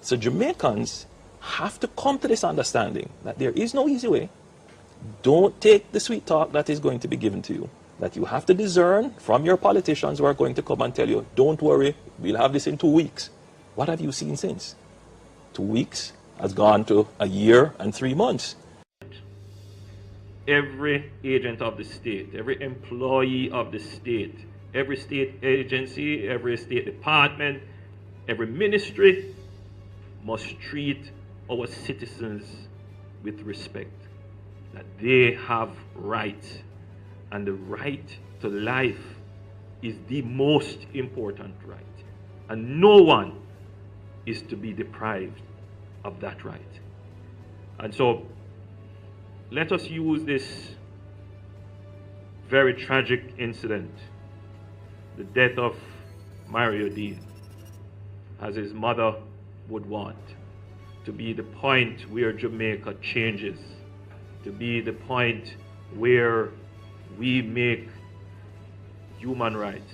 So Jamaicans have to come to this understanding that there is no easy way. Don't take the sweet talk that is going to be given to you. That you have to discern from your politicians who are going to come and tell you, don't worry, we'll have this in 2 weeks. What have you seen since? 2 weeks has gone to a year and 3 months. Every agent of the state, every employee of the state, every state agency, every state department, every ministry must treat our citizens with respect. That they have rights, and the right to life is the most important right, and no one is to be deprived of that right. And so let us use this very tragic incident, the death of Mario Dean, as his mother would want, to be the point where Jamaica changes, to be the point where we make human rights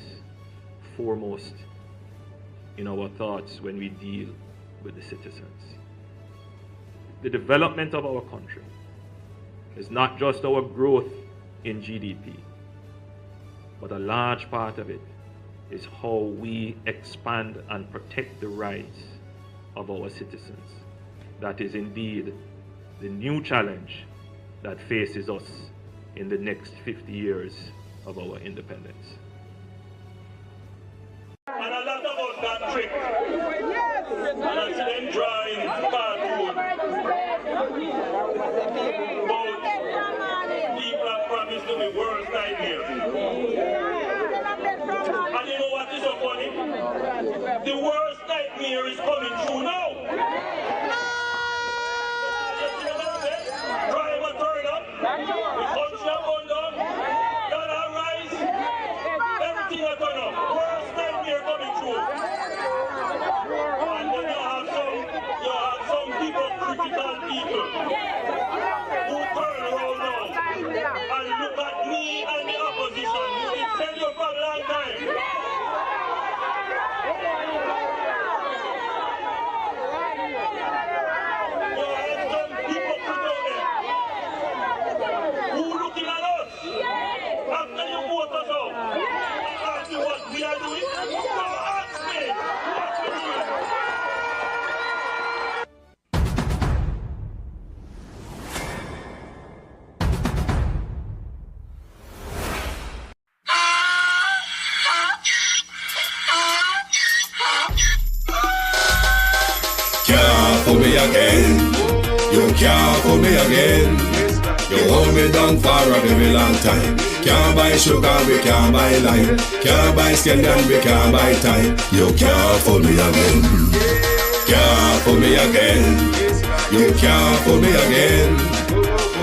foremost in our thoughts when we deal with the citizens. The development of our country is not just our growth in GDP, but a large part of it is how we expand and protect the rights of our citizens. That is indeed the new challenge that faces us in the next 50 years of our independence. And a lot about that trick. And I see them drawing cartoon about people have promised to be worst nightmares. And you know what is so funny? The worst nightmare is coming true now. Crime will turn up, the country will burn down, dollar rise, everything will turn up. Worst nightmare coming true. And then you have some people, critical people, who turn around now and look at me and the opposition who been telling you for a long time. For me again, you can't for me again. You hold me down for a very long time. Can't buy sugar, we can't buy lime. Can't buy scandal, we can't buy time. You can't for me again. Can't for me again. You can't for me again.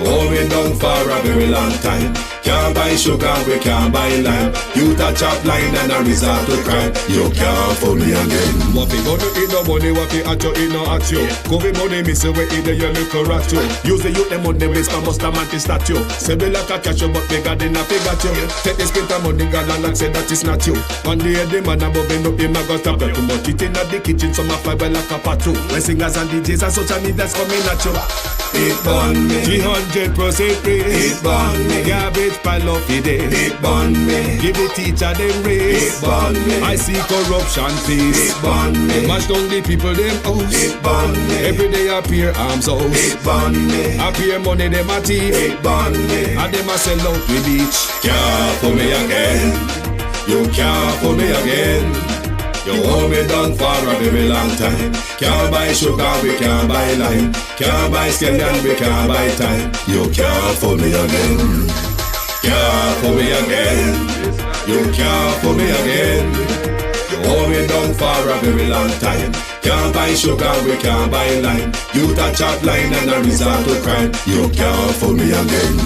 Hold me down for a very long time. Can't buy sugar, we can't buy lime. You touch up line and a resort to crime. You can't for me again. What we gonna eat no money, what we at you, eat no at you. Covid money, miss away either you look or at you. Use the youth, the money, waste for most a man to statue. Say we like a catch you, but we got enough, we got you. Take this bit of money, God and say that is not you. One day the man above end up, him a got stop you. Too much eating at the kitchen, some a fly by like a patu. When singers and DJs and social media's coming at you. It burn me. 300% raise. It burn me. Garbage pile up the day. It burn me. Give the teacher them raise. It burn me. I see corruption please. It burn me. Mash down the people them house. It burn me. Every day appear arms house. It burn me. Appear money them a thief. It burn me. And them a sell out the beach. Can't for me again. You can't for me again. You hold me down for a very long time. Can't buy sugar, we can't buy lime. Can't buy scandal, we can't buy time. You can't for me again. Can't for me again. You can't for me again. You hold me down for a very long time. Can't buy sugar, we can't buy lime. You touch up line and a resort to crime. You can't for me again.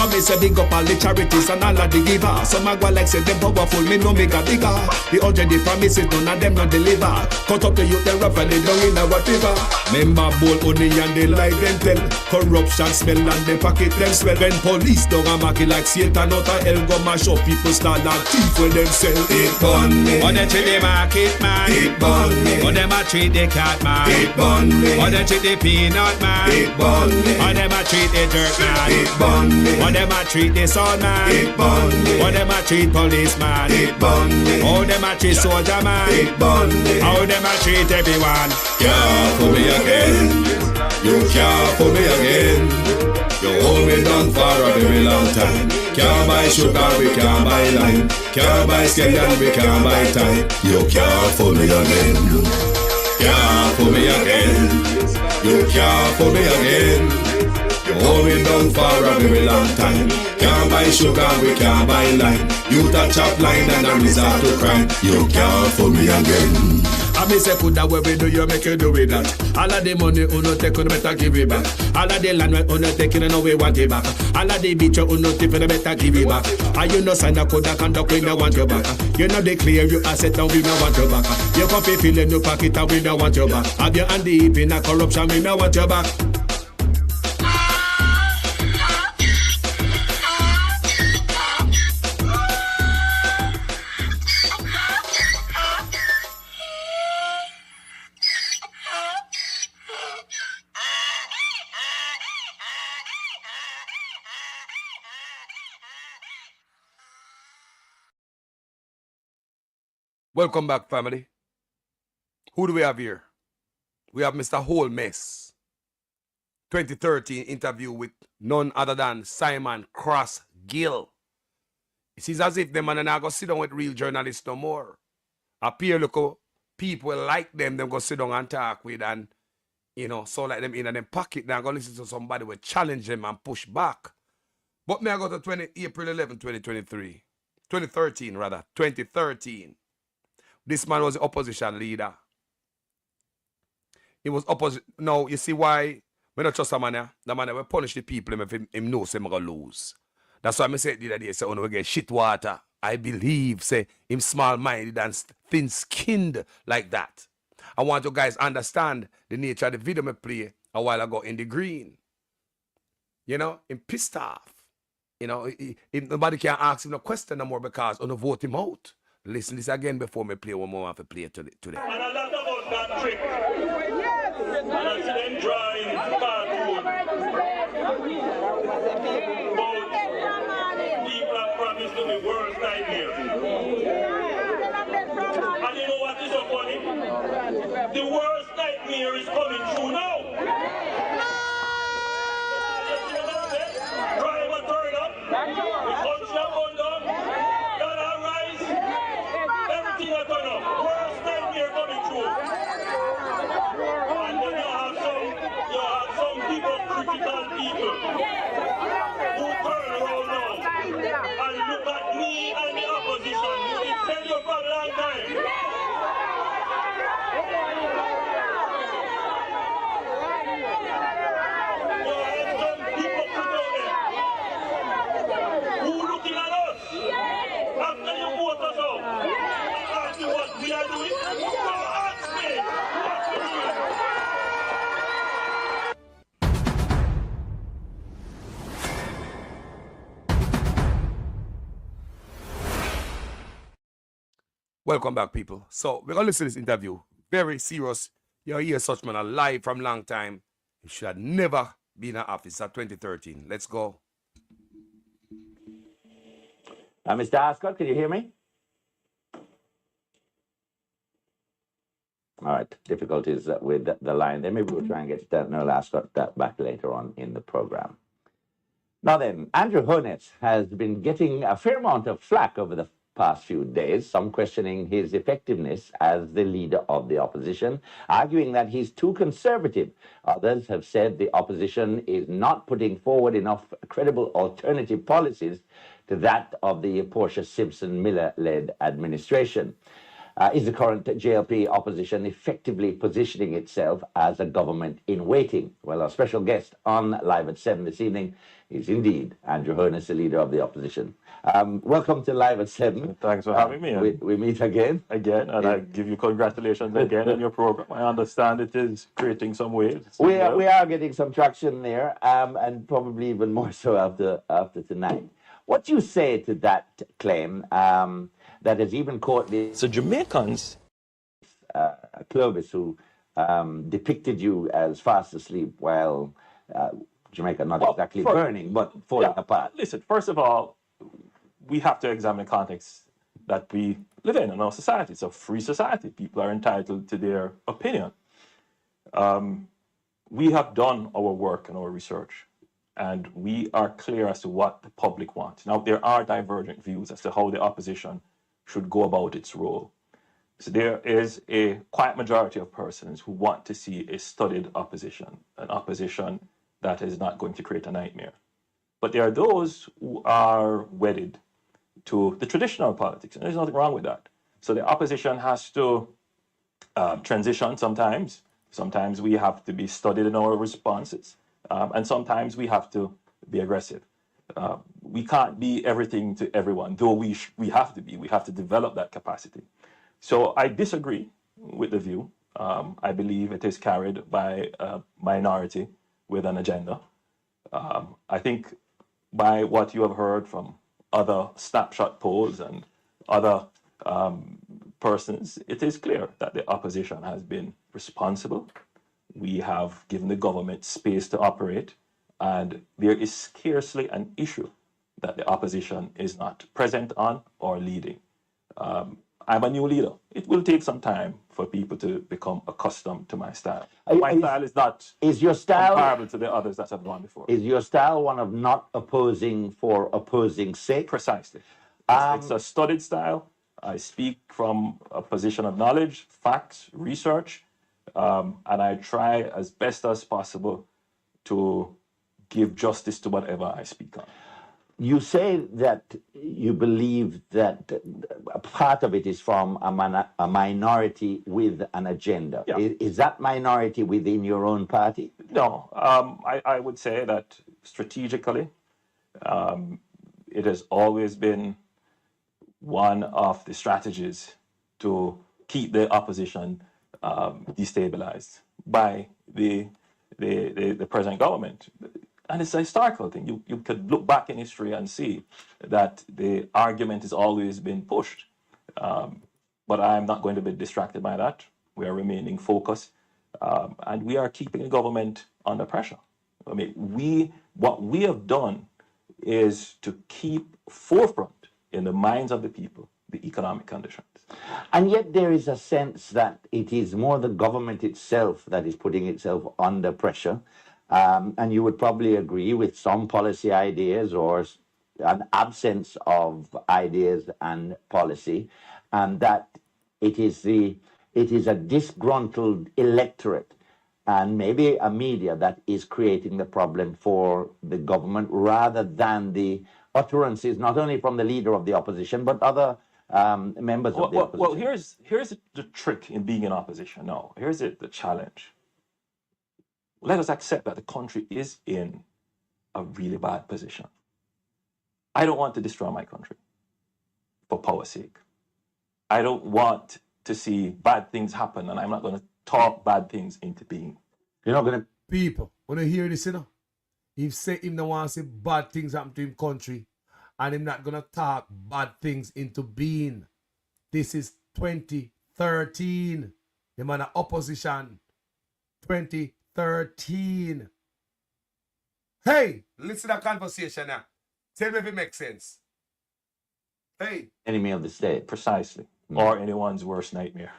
For me say big up all the charities and all of the givers. Some a go like say them powerful, me know me got bigger. The 100 promises, none of them not deliver. Cut up the youth, they rough and they down in a whatever. Member bowl only and they lie them tell. Corruption smell and they pocket them swell. When police don't a market like Satan out of hell, go mash up people start like thief when them sell. It burn me. When they treat the market man, It burn me. when them a treat the cat man, It burn me. when they treat the peanut man, It burn me. when them a treat the dirt man, It burn me. when them a treat the son man, It burn me. when them a treat policeman, It burn me. how them a treat soldier man, It burn me. how them a treat everyone. Can't fool me again. You can't fool me again. You hold me down for a very long time. Can't buy sugar, we can't buy lime. Can't buy scallion, we can't buy time. You can't fool me again. Can't fool me again. You can't fool me again. You hold me down for a very long time. Can't buy sugar, we can't buy lime. You touch up line and I resort to crime. You can't fool me again. I me say put that way we do you make you do with that. All of the money uno take you better give it back. All of the land we uno take you know we want it back. All of the beach you uno tip you better give it back. And you no sign a code that conduct we no want you back. You know declare you asset and we no want you back. You can feel in your pocket and we no want you back. Have your hand deep in a corruption we no want you back. Welcome back, family. Who do we have here? We have Mr. Holmes. 2013 interview with none other than Simon Cross Gill. It is as if them man are going to sit down with real journalists no more. Appear look people like them go sit down and talk with and, you know, so like them in them pocket, they're going to listen to somebody will challenge them and push back. But me I go to April 11, 2023. 2013. This man was the opposition leader. He was opposite. Now, you see why we don't trust a man here? The man will punish the people if him knows him going to lose. That's why I said the other day, say, we get shit water. I believe, say, him small-minded and thin-skinned like that. I want you guys understand the nature of the video I play a while ago in the green. You know, him pissed off. You know, nobody can ask him no question no more because I don't vote him out. Listen this again before me play one more of a play today. And a lot about that trick. Yes. And I see them drawing cartoon. People have promised to be worst nightmare. And you know what is so funny? The worst nightmare is coming true now. Crime a turn up. The country a burn down. Dollar rise. Everything a turn up. Worst nightmare coming true. And then you have some people, critical people, who turn around now and look at me and the opposition. You will tell you for a long time. You have some people put out there who looking at us after you vote us out and ask you what we are doing. Don't ask me what we're doing. Welcome back, people. So we're gonna listen to this interview. Very serious. You hear such man alive from long time. He should have never been in office at 2013. Let's go. Mr. Ascot, can you hear me? All right, difficulties with the line there. Maybe we'll try and get Noel Ascot back later on in the program. Now then, Andrew Holmes has been getting a fair amount of flack over the past few days, some questioning his effectiveness as the leader of the opposition, arguing that he's too conservative. Others have said the opposition is not putting forward enough credible alternative policies to that of the Portia Simpson Miller-led administration. is the current JLP opposition effectively positioning itself as a government in waiting? Well, our special guest on Live at 7 this evening is indeed Andrew Holmes, the leader of the opposition. Welcome to Live at 7. Thanks for having me. We meet again. Again, and I give you congratulations again on your program. I understand it is creating some waves. We are getting some traction there, and probably even more so after tonight. What do you say to that claim that has even caught the So Jamaicans, Clovis, who depicted you as fast asleep while Jamaica not exactly burning, but falling apart? Listen, first of all, we have to examine the context that we live in our society. It's a free society. People are entitled to their opinion. We have done our work and our research, and we are clear as to what the public wants. Now, there are divergent views as to how the opposition should go about its role. So there is a quiet majority of persons who want to see a studied opposition, an opposition that is not going to create a nightmare. But there are those who are wedded to the traditional politics, and there's nothing wrong with that. So the opposition has to transition sometimes. Sometimes we have to be studied in our responses, and sometimes we have to be aggressive. We can't be everything to everyone, though we have to be. We have to develop that capacity. So I disagree with the view. I believe it is carried by a minority with an agenda. I think by what you have heard from other snapshot polls and other persons, it is clear that the opposition has been responsible. We have given the government space to operate, and there is scarcely an issue that the opposition is not present on or leading. I'm a new leader. It will take some time for people to become accustomed to my style. My style is not comparable to the others that have gone before. Is your style one of not opposing for opposing sake? Precisely. It's a studied style. I speak from a position of knowledge, facts, research, and I try as best as possible to give justice to whatever I speak on. You say that you believe that a part of it is from a minority with an agenda. Yeah. Is that minority within your own party? No, I would say that strategically, it has always been one of the strategies to keep the opposition destabilized by the present government. And it's a historical thing. You could look back in history and see that the argument has always been pushed. But I'm not going to be distracted by that. We are remaining focused. And we are keeping the government under pressure. I mean, what we have done is to keep forefront in the minds of the people the economic conditions. And yet there is a sense that it is more the government itself that is putting itself under pressure. And you would probably agree with some policy ideas or an absence of ideas and policy, and that it is a disgruntled electorate and maybe a media that is creating the problem for the government, rather than the utterances not only from the leader of the opposition but other members of the opposition. Well, here's the trick in being in opposition. No, here's the challenge. Let us accept that the country is in a really bad position. I don't want to destroy my country for power's sake. I don't want to see bad things happen, and I'm not going to talk bad things into being. You're not going to... People, when you hear this, you know, if say him don't want to see bad things happen to him country, and him not going to talk bad things into being. This is 2013. The man of opposition. 2013. Hey, listen to that conversation now. Tell me if it makes sense. Hey. Enemy of the state. Precisely. Or anyone's worst nightmare.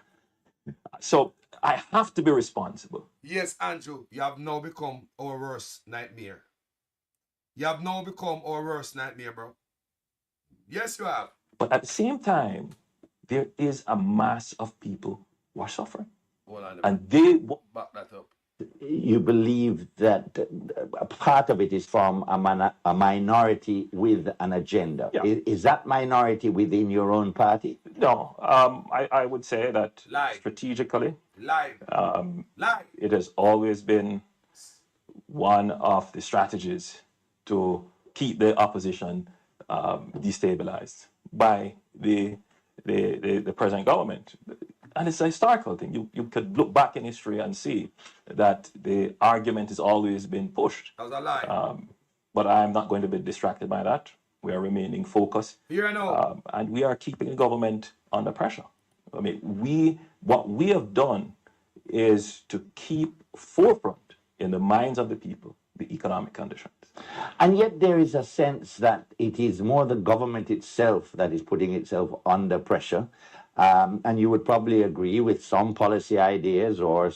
So I have to be responsible. Yes, Andrew, you have now become our worst nightmare. You have now become our worst nightmare, bro. Yes, you have. But at the same time, there is a mass of people who are suffering. And they... Back that up. You believe that a part of it is from a minority with an agenda. Yeah. Is that minority within your own party? No, I would say that Lie. strategically, Lie. Lie. it has always been one of the strategies to keep the opposition destabilized by the present government. And it's a historical thing. You could look back in history and see that the argument has always been pushed. That was a lie. But I'm not going to be distracted by that. We are remaining focused. Here I know. And we are keeping the government under pressure. I mean, what we have done is to keep forefront in the minds of the people the economic conditions. And yet there is a sense that it is more the government itself that is putting itself under pressure. And you would probably agree with some policy ideas or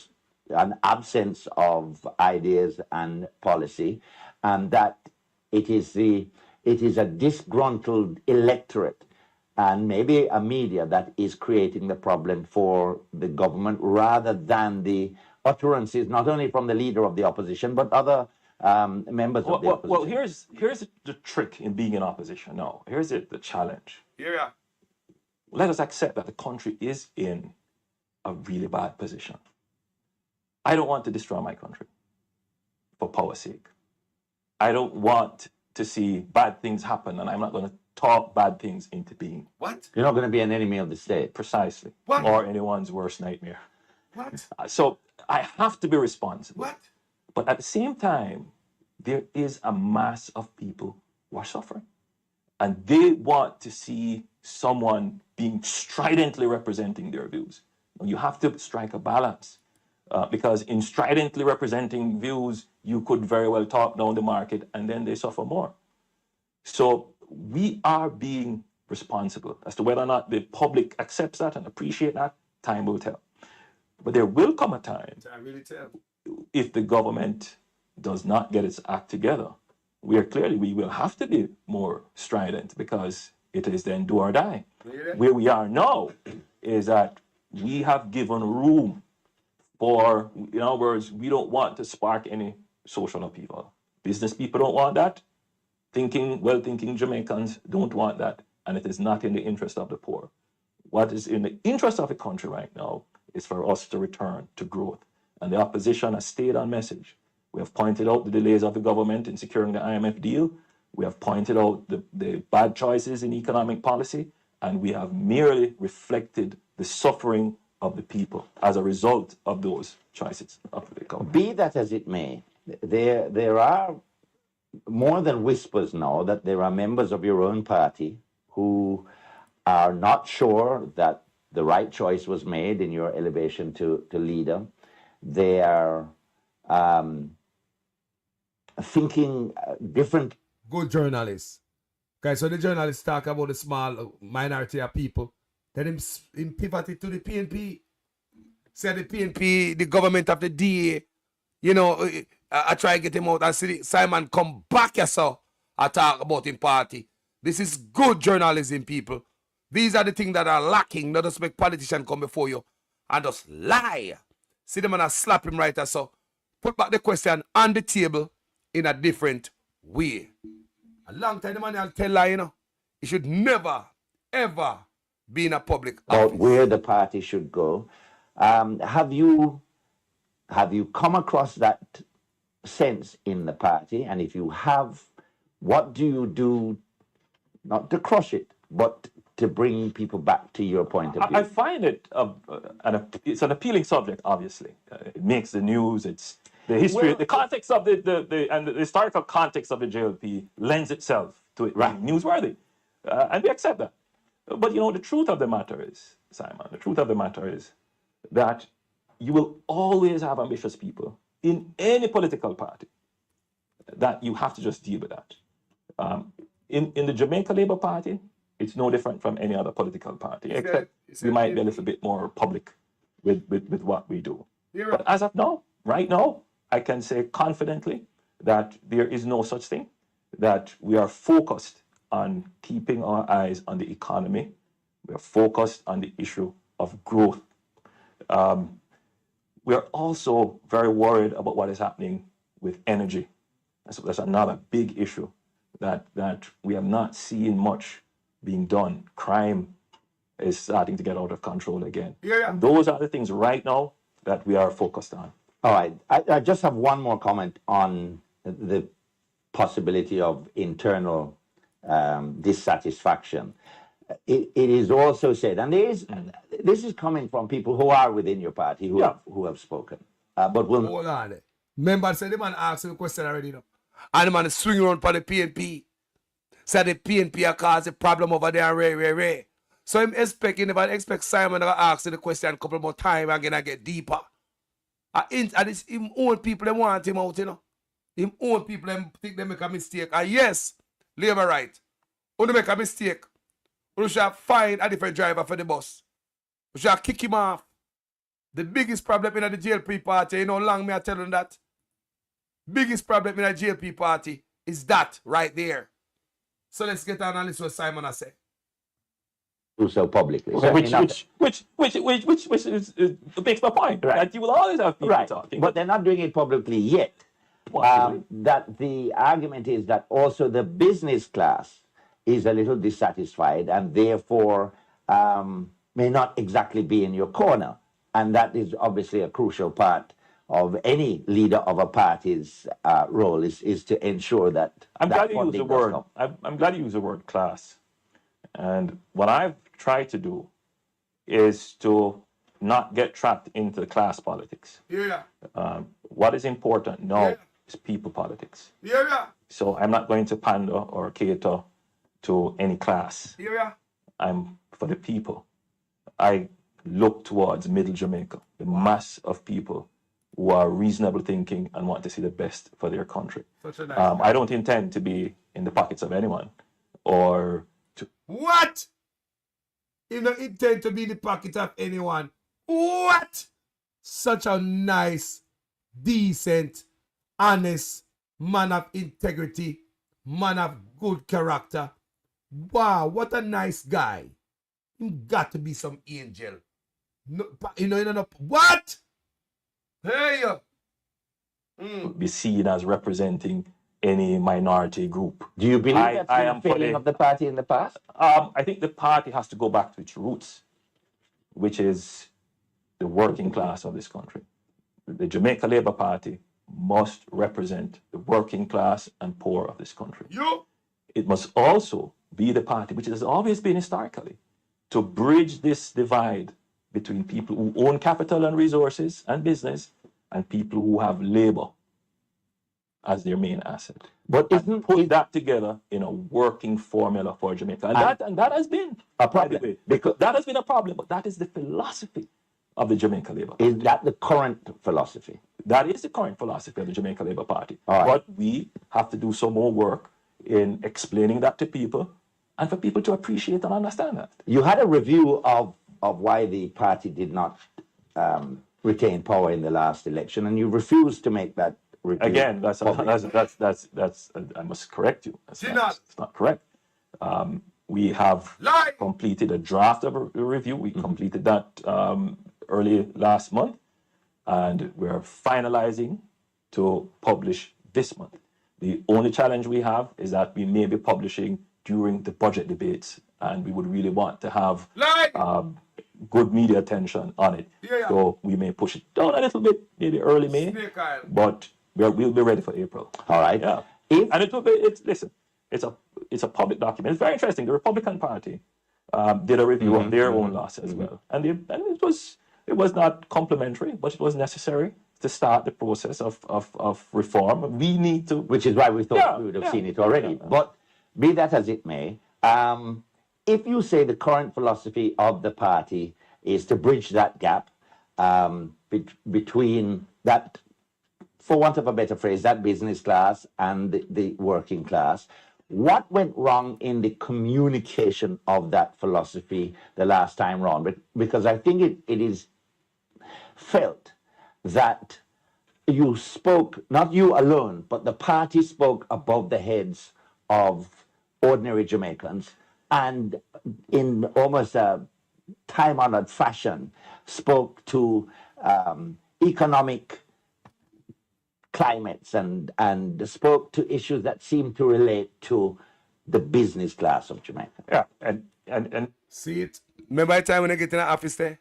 an absence of ideas and policy, and that it is a disgruntled electorate and maybe a media that is creating the problem for the government rather than the utterances not only from the leader of the opposition but other members of the opposition. Well, here's the trick in being in opposition. No, here's the challenge. Yeah. Let us accept that the country is in a really bad position. I don't want to destroy my country for power's sake. I don't want to see bad things happen, and I'm not going to talk bad things into being. What? You're not going to be an enemy of the state. Precisely. What? Or anyone's worst nightmare. What? So I have to be responsible. What? But at the same time, there is a mass of people who are suffering. And they want to see someone being stridently representing their views. You have to strike a balance. Because in stridently representing views, you could very well talk down the market and then they suffer more. So we are being responsible. As to whether or not the public accepts that and appreciate that, time will tell. But there will come a time, I really tell. if the government does not get its act together, where clearly we will have to be more strident because it is then do or die. Really? Where we are now is that we have given room for, in other words, we don't want to spark any social upheaval. Business people don't want that. Well-thinking Jamaicans don't want that. And it is not in the interest of the poor. What is in the interest of the country right now is for us to return to growth. And the opposition has stayed on message. We have pointed out the delays of the government in securing the IMF deal. We have pointed out the bad choices in economic policy. And we have merely reflected the suffering of the people as a result of those choices of the government. Be that as it may, there are more than whispers now that there are members of your own party who are not sure that the right choice was made in your elevation to leader. They are thinking different. Good journalists. Okay, so the journalists talk about the small minority of people. Then him pivoted to the PNP. Said the PNP, the government of the DA, you know, I try to get him out and see Simon come back here, so I talk about him party. This is good journalism, people. These are the things that are lacking. Not just make politicians come before you and just lie. See them and slap him right there, so put back the question on the table in a different way. A long time the man will tell lie, you know. He should never, ever be in a public about office. where the party should go. Have you come across that sense in the party? And if you have, what do you do, not to crush it, but to bring people back to your point of view? I find it it's an appealing subject. Obviously, it makes the news. It's the history, the context of the historical context of the JLP lends itself to it being newsworthy, and we accept that. But you know, the truth of the matter is, Simon, the truth of the matter is that you will always have ambitious people in any political party. That you have to just deal with that. In the Jamaica Labour Party, it's no different from any other political party, except we might be a little bit more public with what we do. But as of now, right now, I can say confidently that there is no such thing, that we are focused on keeping our eyes on the economy. We are focused on the issue of growth. We are also very worried about what is happening with energy. So that's another big issue that we have not seen much being done. Crime is starting to get out of control again. Yeah. And those are the things right now that we are focused on. All right. I just have one more comment on the possibility of internal dissatisfaction. It is also said, and this is coming from people who are within your party who have spoken. But we'll Hold on. Remember, say the man asked you a question already, you know. And the man swing around for the PNP. Said the PNP are causing a problem over there, Ray. So I'm expecting, if I expect Simon to ask the question a couple more times again and get deeper. And it's him own people, they want him out, you know. Him own people, they think they make a mistake. And yes, Labour right. When they make a mistake, we should find a different driver for the bus. We should kick him off. The biggest problem in the JLP party, you know, long me I tell you that. Biggest problem in the JLP party is that right there. So let's get on and listen to what Simon has said. do so publicly. Which makes my point. Right. That you will always have people talking. But they're not doing it publicly yet. That the argument is that also the business class is a little dissatisfied and therefore may not exactly be in your corner. And that is obviously a crucial part of any leader of a party's role is to ensure that. I'm glad you use the word. I'm glad you use the word class. And what I've tried to do is to not get trapped into class politics. Yeah. What is important now is people politics. Yeah. So I'm not going to pander or cater to any class. Yeah. I'm for the people. I look towards middle Jamaica, the mass of people who are reasonable thinking and want to see the best for their country. Such a nice I don't intend to be in the pockets of anyone or to... What? You don't intend to be in the pocket of anyone. What? Such a nice, decent, honest man of integrity, man of good character. Wow, what a nice guy. You got to be some angel. No, what? Hey! Be seen as representing any minority group. Do you believe that's been a failing of the party in the past? I think the party has to go back to its roots, which is the working class of this country. The Jamaica Labour Party must represent the working class and poor of this country. It must also be the party, which has always been historically, to bridge this divide between people who own capital and resources and business and people who have labor as their main asset. But put that together in a working formula for Jamaica. And that has been a problem. Because that has been a problem, but that is the philosophy of the Jamaica Labour Party. Is that the current philosophy? That is the current philosophy of the Jamaica Labour Party. All right. But we have to do some more work in explaining that to people and for people to appreciate and understand that. You had a review of why the party did not retain power in the last election, and you refused to make that review. Again, that's I must correct you. It's not correct. We have completed a draft of a review. We completed that early last month, and we're finalizing to publish this month. The only challenge we have is that we may be publishing during the budget debates, and we would really want to have good media attention on it. So we may push it down a little bit, maybe early May, but we'll be ready for April. All right. Yeah. And it will be, it's a public document. It's very interesting. The Republican Party did a review of their own loss as well. And it was not complimentary, but it was necessary to start the process of reform. We need to... Which is why we thought we would have seen it already. But be that as it may, if you say the current philosophy of the party is to bridge that gap between that, for want of a better phrase, that business class and the working class, what went wrong in the communication of that philosophy the last time round? Because I think it is felt that you spoke, not you alone, but the party spoke above the heads of ordinary Jamaicans and in almost a time-honored fashion spoke to economic climates and spoke to issues that seem to relate to the business class of Jamaica. Yeah, and see it. Remember the time when they get in the office there?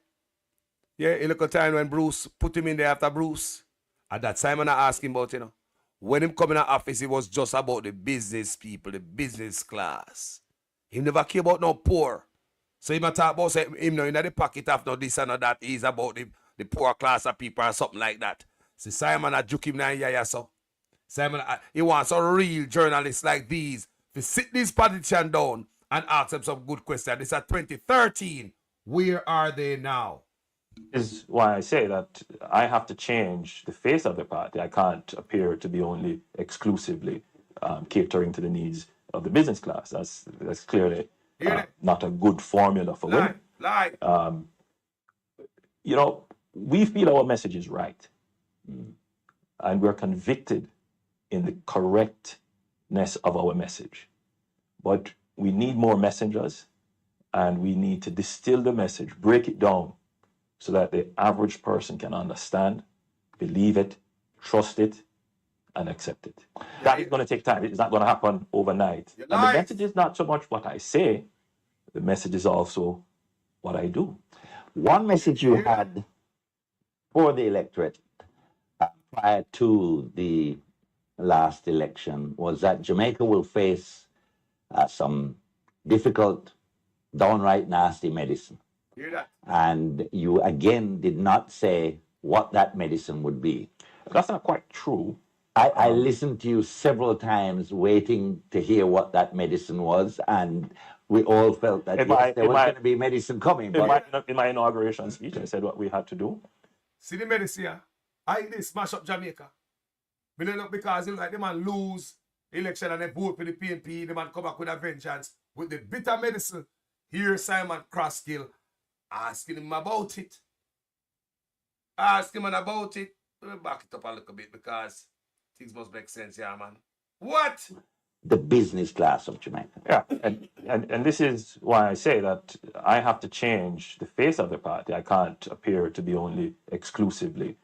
Yeah, a little time when Bruce put him in there after Bruce. At that time, when I asked him about, when him come in the office, it was just about the business people, the business class. He never care about no poor. So he might talk about say, him in the pocket of no this and no that. He's about the poor class of people or something like that. See, Simon a juke him now, yeah, so. Simon, he wants a real journalists like these to sit this politician down and ask them some good questions. This is 2013. Where are they now? Is why I say that I have to change the face of the party. I can't appear to be only exclusively catering to the needs of the business class. That's clearly not a good formula for winning. We feel our message is right, and we're convicted in the correctness of our message. But we need more messengers, and we need to distill the message, break it down, so that the average person can understand, believe it, trust it, and accept it. That is going to take time. It's not going to happen overnight. And the message is not so much what I say, the message is also what I do. One message you had for the electorate prior to the last election was that Jamaica will face some difficult, downright nasty medicine. Hear that? And you again did not say what that medicine would be. That's not quite true. I listened to you several times waiting to hear what that medicine was, and we all felt that there was going to be medicine coming. In my inauguration speech, I said what we had to do. See the medicine, they smash up Jamaica. But not because like the man lose election and they vote for the PNP, the man come back with a vengeance. With the bitter medicine, here Simon Crosskill asking him about it. Ask him about it. Let me back it up a little bit because things must make sense, yeah, man. What? The business class of Jamaica. Yeah, and this is why I say that I have to change the face of the party. I can't appear to be only exclusively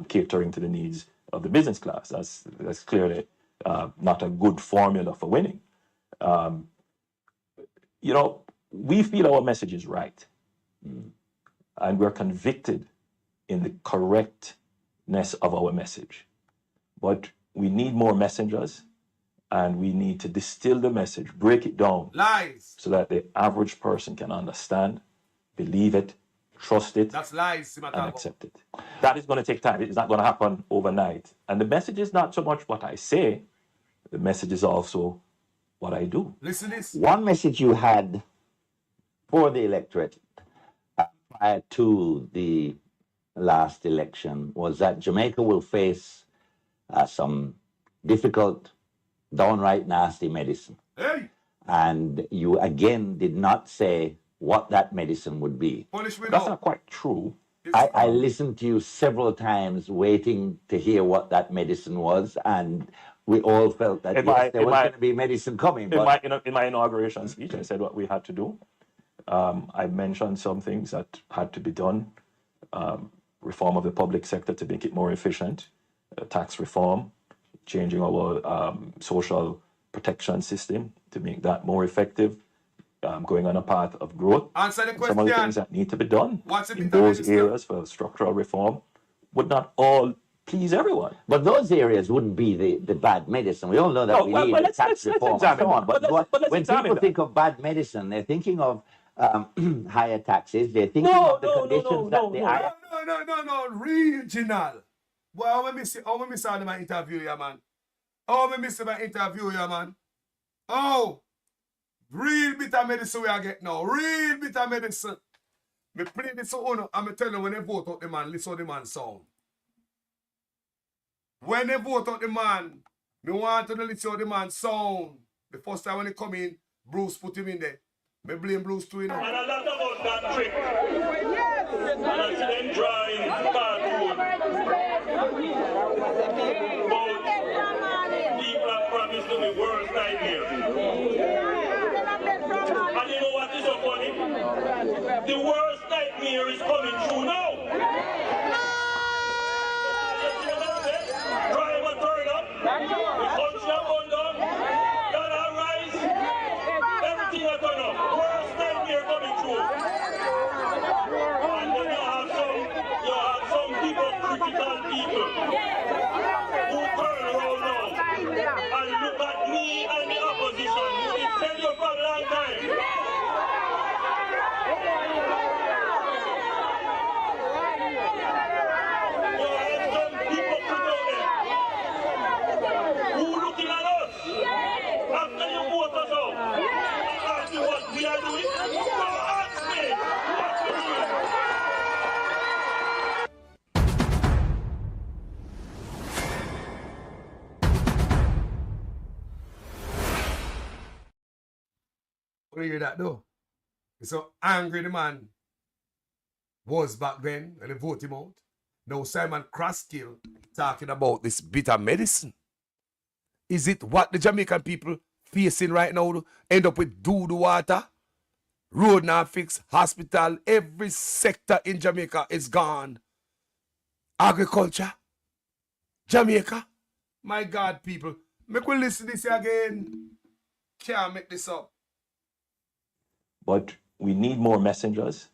catering to the needs of the business class. That's clearly not a good formula for winning. We feel our message is right. And we're convicted in the correctness of our message. But we need more messengers, and we need to distill the message, break it down. Lies. So that the average person can understand, believe it, trust it, that's lies, and accept it. That is going to take time. It's not going to happen overnight. And the message is not so much what I say, the message is also what I do. Listen to this. One message you had for the electorate prior to the last election was that Jamaica will face some difficult, downright nasty medicine. Hey. And you again did not say what that medicine would be. That's not quite true. I listened to you several times waiting to hear what that medicine was, and we all felt that there was going to be medicine coming. In my inauguration speech, I said what we had to do. I mentioned some things that had to be done. Reform of the public sector to make it more efficient, tax reform, changing our social protection system to make that more effective, going on a path of growth. Answer the question. Some of the things that need to be done in those areas for structural reform would not all please everyone. But those areas wouldn't be the bad medicine. We all know that we need tax reform and so on. But when people think of bad medicine, they're thinking of higher taxes. They're thinking of the conditions that they are. No, regional. Boy, how me miss out my interview, yeah, man. How me miss my interview, yeah, man. Oh, real bitter medicine we are getting now. Real bitter medicine. Me play this on and me tell you when they vote out the man, listen to the man sound. When they vote out the man, me want to listen to the man sound. The first time when he come in, Bruce put him in there. Me blame Bruce too, you know. And a lot about that trick. And I see them drawing cartoon. But people have promised to me worst nightmare. And you know what is so funny? The worst nightmare is coming true now. Driver turn up. The country are going down. Dollar rise. Everything are going up. Worst nightmare coming true. people who turn around now and look at me and the opposition who will tell you for a long time. Who looking at us after you vote us out and ask you what we are doing? Don't ask me what we're doing. What do you hear that though? He's so angry the man was back then and they vote him out. Now Simon Crosskill talking about this bitter medicine. Is it what the Jamaican people facing right now to end up with doo-doo water? Road not fixed, hospital, every sector in Jamaica is gone. Agriculture, Jamaica. My God, people. Make we listen to this again. Can't make this up. But we need more messengers,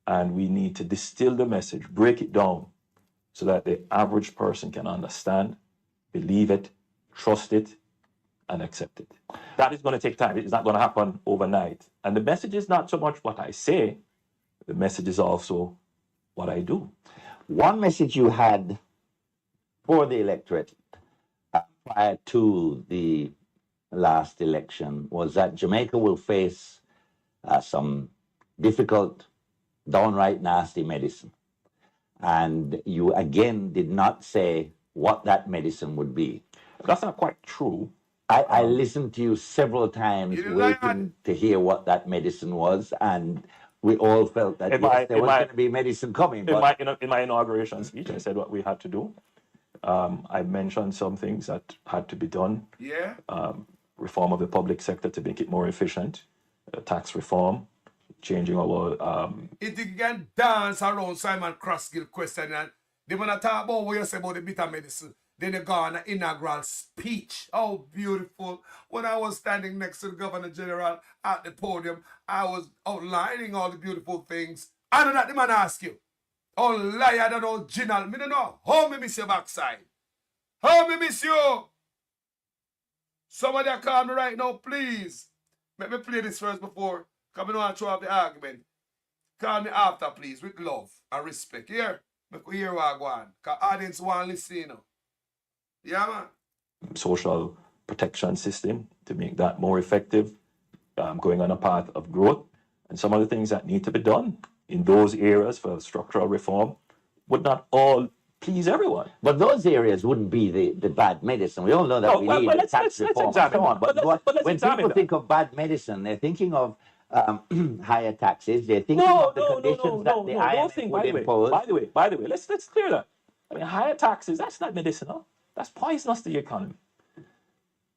and we need to distill the message, break it down, so that the average person can understand, believe it, trust it, and accept it. That is going to take time. It's not going to happen overnight. And the message is not so much what I say, the message is also what I do. One message you had for the electorate prior to the last election was that Jamaica will face some difficult, downright nasty medicine. And you again did not say what that medicine would be. That's not quite true. I listened to you several times waiting to hear what that medicine was, and we all felt that yes, there was going to be medicine coming. In my inauguration speech, I said what we had to do. I mentioned some things that had to be done. Yeah. Reform of the public sector to make it more efficient, tax reform, changing our... If you can dance around Simon Crosskill question, and they want to talk about what you say about the bitter medicine, then they go on an inaugural speech. Oh, beautiful. When I was standing next to the Governor General at the podium, I was outlining all the beautiful things. I know that the man ask you, oh, liar, I don't know, Ginal. Me don't know. How me miss your backside? How me miss you? Somebody call me right now, please. Let me play this first before, because I don't want to throw up the argument. Call me after, please, with love and respect. Here, make we hear what I go on, because audience want to listen, you know. Yeah, man. Social protection system to make that more effective, going on a path of growth, and some of the things that need to be done in those areas for structural reform would not all please everyone. But those areas wouldn't be the bad medicine. We all know that we need tax reform and so on. But when people think of bad medicine, they're thinking of higher taxes. They're thinking of the conditions that the IMF would impose. By the way, let's clear that. I mean, higher taxes, that's not medicinal. That's poisonous to the economy.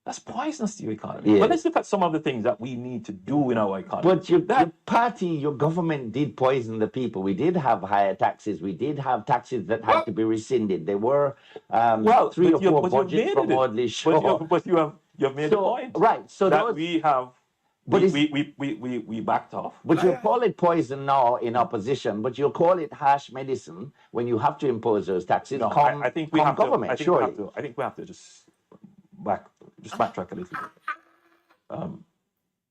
That's poisonous to your economy. Yeah. But let's look at some of the things that we need to do in our economy. But your party, your government did poison the people. We did have higher taxes. We did have taxes that had to be rescinded. There were 3 or 4 budgets from Audley Shaw. But you have made the point. Right. So that we have... But we backed off. But you call it poison now in opposition, but you call it harsh medicine when you have to impose those taxes. No, I think we have government, to. I think we have to just backtrack a little bit.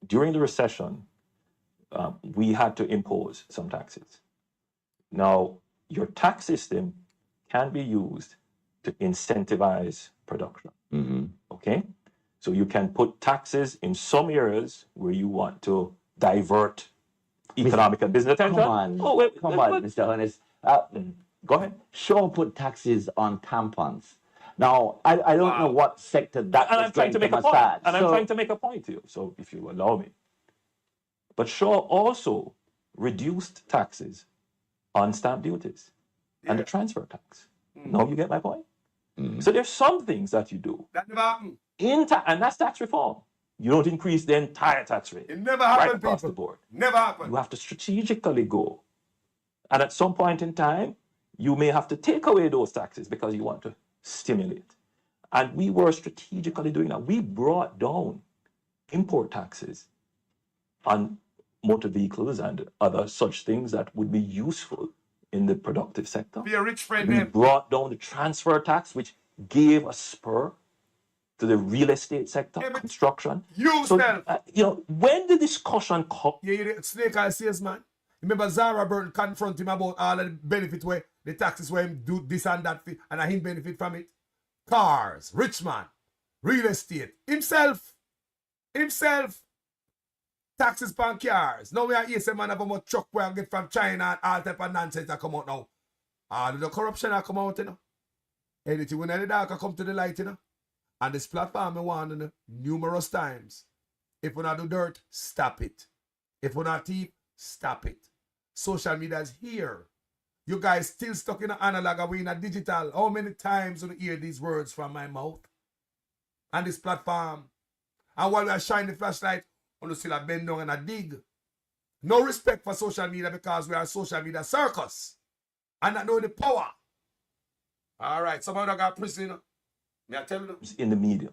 During the recession, we had to impose some taxes. Now, your tax system can be used to incentivize production. Mm-hmm. Okay? So you can put taxes in some areas where you want to divert economic and business attention. Come on, Mr. Honest. Go ahead. Shaw put taxes on tampons. Now, I don't know what sector that and is I'm trying to make a point. And I'm trying to make a point to you, so if you allow me. But Shaw also reduced taxes on stamp duties and the transfer tax. Now you get my point? So there's some things that you do. That never happened. And that's tax reform. You don't increase the entire tax rate. It never happened, right across the board. Never happened. You have to strategically go. And at some point in time, you may have to take away those taxes because you want to stimulate. And we were strategically doing that. We brought down import taxes on motor vehicles and other such things that would be useful in the productive sector. Be a rich friend We then. brought down the transfer tax, which gave a spur to the real estate sector, Yeah, but construction. you So, self. when the discussion comes, Yeah, the snake eye salesman. Remember Zara Burton confront him about all of the benefits where the taxes where him do this and that and him benefit from it. Cars, rich man, real estate, himself. Taxes on cars. Now we are here, man have a much truck where I get from China and all type of nonsense that come out now. All of the corruption that come out, Anything when the dark come to the light, And this platform I want numerous times. If we not do dirt, stop it. If we not thief, stop it. Social media is here. You guys still stuck in an analog and we in a digital. How many times do you hear these words from my mouth? And this platform. And while we are shining the flashlight, we still a bend down and a dig. No respect for social media because we are a social media circus. And not know the power. Alright, some of them got prison. May I tell you? in the media,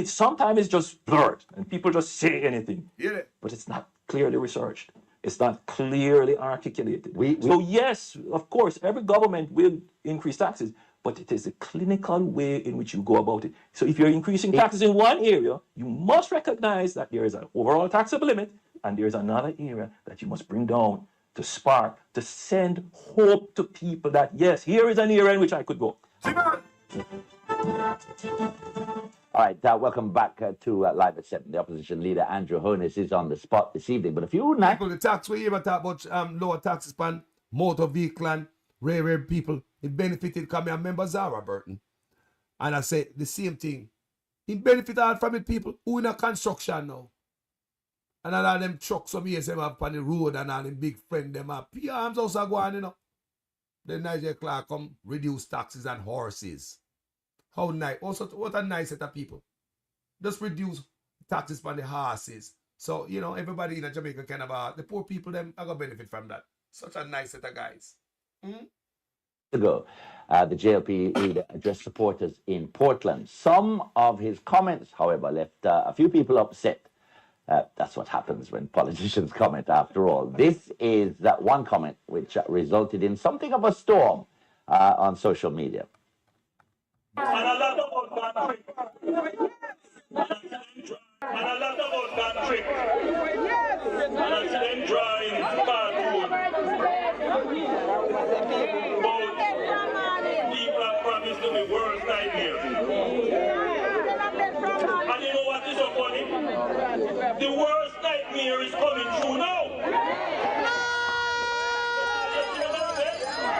sometimes it's just blurred and people just say anything. Yeah. But it's not clearly researched. It's not clearly articulated. So yes, of course, every government will increase taxes, but it is a clinical way in which you go about it. So if you're increasing taxes in one area, you must recognize that there is an overall taxable limit, and there is another area that you must bring down to spark, to send hope to people that, yes, here is an area in which I could go. All right, welcome back to Live at 7. The opposition leader, Andrew Holmes, is on the spot this evening. But a few nights... People, the tax, we even talk about lower taxes on motor vehicle and rare people. It benefited coming. I remember Zara Burton. And I said the same thing. It benefited all from it people who in a construction now. And all of them trucks some years them up on the road and all them big friend them up. P arms also go on, Then Nigel Clark come reduce taxes on horses. How nice. Also, what a nice set of people. Just reduce taxes on the horses. So, everybody in Jamaica kind of, the poor people, them are going to benefit from that. Such a nice set of guys. ago, the JLP leader addressed supporters in Portland. Some of his comments, however, left a few people upset. That's what happens when politicians comment, after all. This is that one comment which resulted in something of a storm on social media. And a lot of us got tricked. And a lot of us got tricked. And I see them drawing cartoons. But people have promised to be worst nightmares. And you know what is so funny? The worst nightmare is coming true now.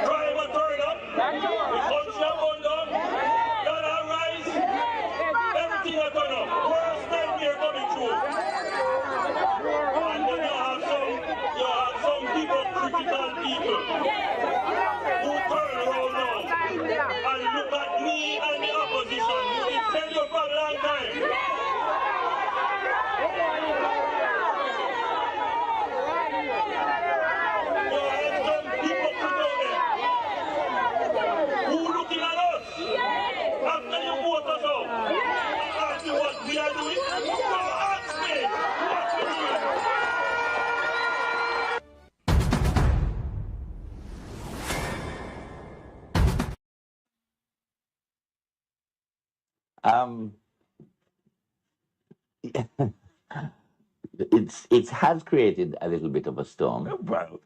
Drive a turn up. The country have gone down. Dollar rise. Everything has gone up. Worst nightmare coming true. And then you have some people, critical people, who turn around now and look at me and the opposition who been telling you for a long time. It has created a little bit of a storm. Well,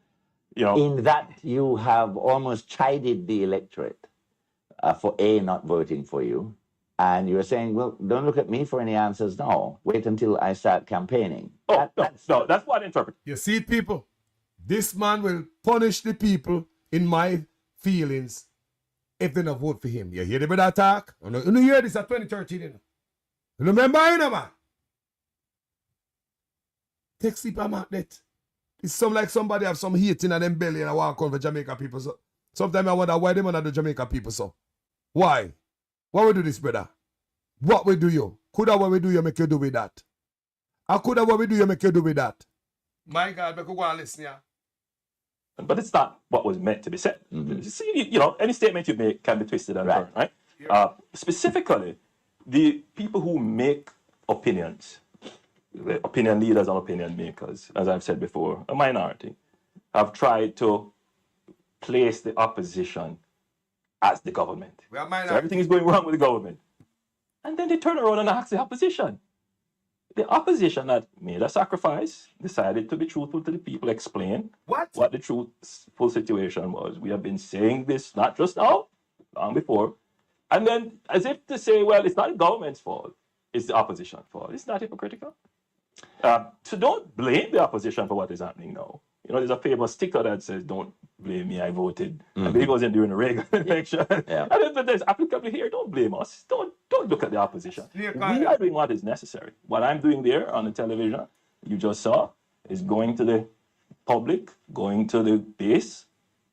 in that you have almost chided the electorate for not voting for you. And you're saying, well, don't look at me for any answers now. Wait until I start campaigning. That's what I interpret. You see, people, this man will punish the people in my feelings if they don't vote for him. You hear the brother talk? You hear this at 2013, you remember, man? Take sleep about that. It's like somebody have some heat in them belly and I walk on for Jamaica people. So sometimes I wonder why they want to do Jamaica people so. Why? Why we do this, brother? What we do you? Coulda what we do you make you do with that? How coulda what we do you make you do with that? My God, we could go and listen, yeah. But it's not what was meant to be said. Mm-hmm. See, any statement you make can be twisted and turned, right? Yeah. Specifically, the people who make opinions, the opinion leaders and opinion makers, as I've said before, a minority, have tried to place the opposition as the government. We are So minority. everything is going wrong with the government. And then they turn around and ask the opposition. The opposition that made a sacrifice, decided to be truthful to the people, explain What? the truthful situation was. We have been saying this not just now, long before. And then as if to say, well, it's not the government's fault, it's the opposition's fault. It's not hypocritical. So don't blame the opposition for what is happening now. You know, there's a famous sticker that says, don't blame me, I voted. I believe it wasn't during the Reagan election. Yeah. And if there's applicable here, don't blame us. Don't look at the opposition. We are doing what is necessary. What I'm doing there on the television, you just saw, is going to the public, going to the base,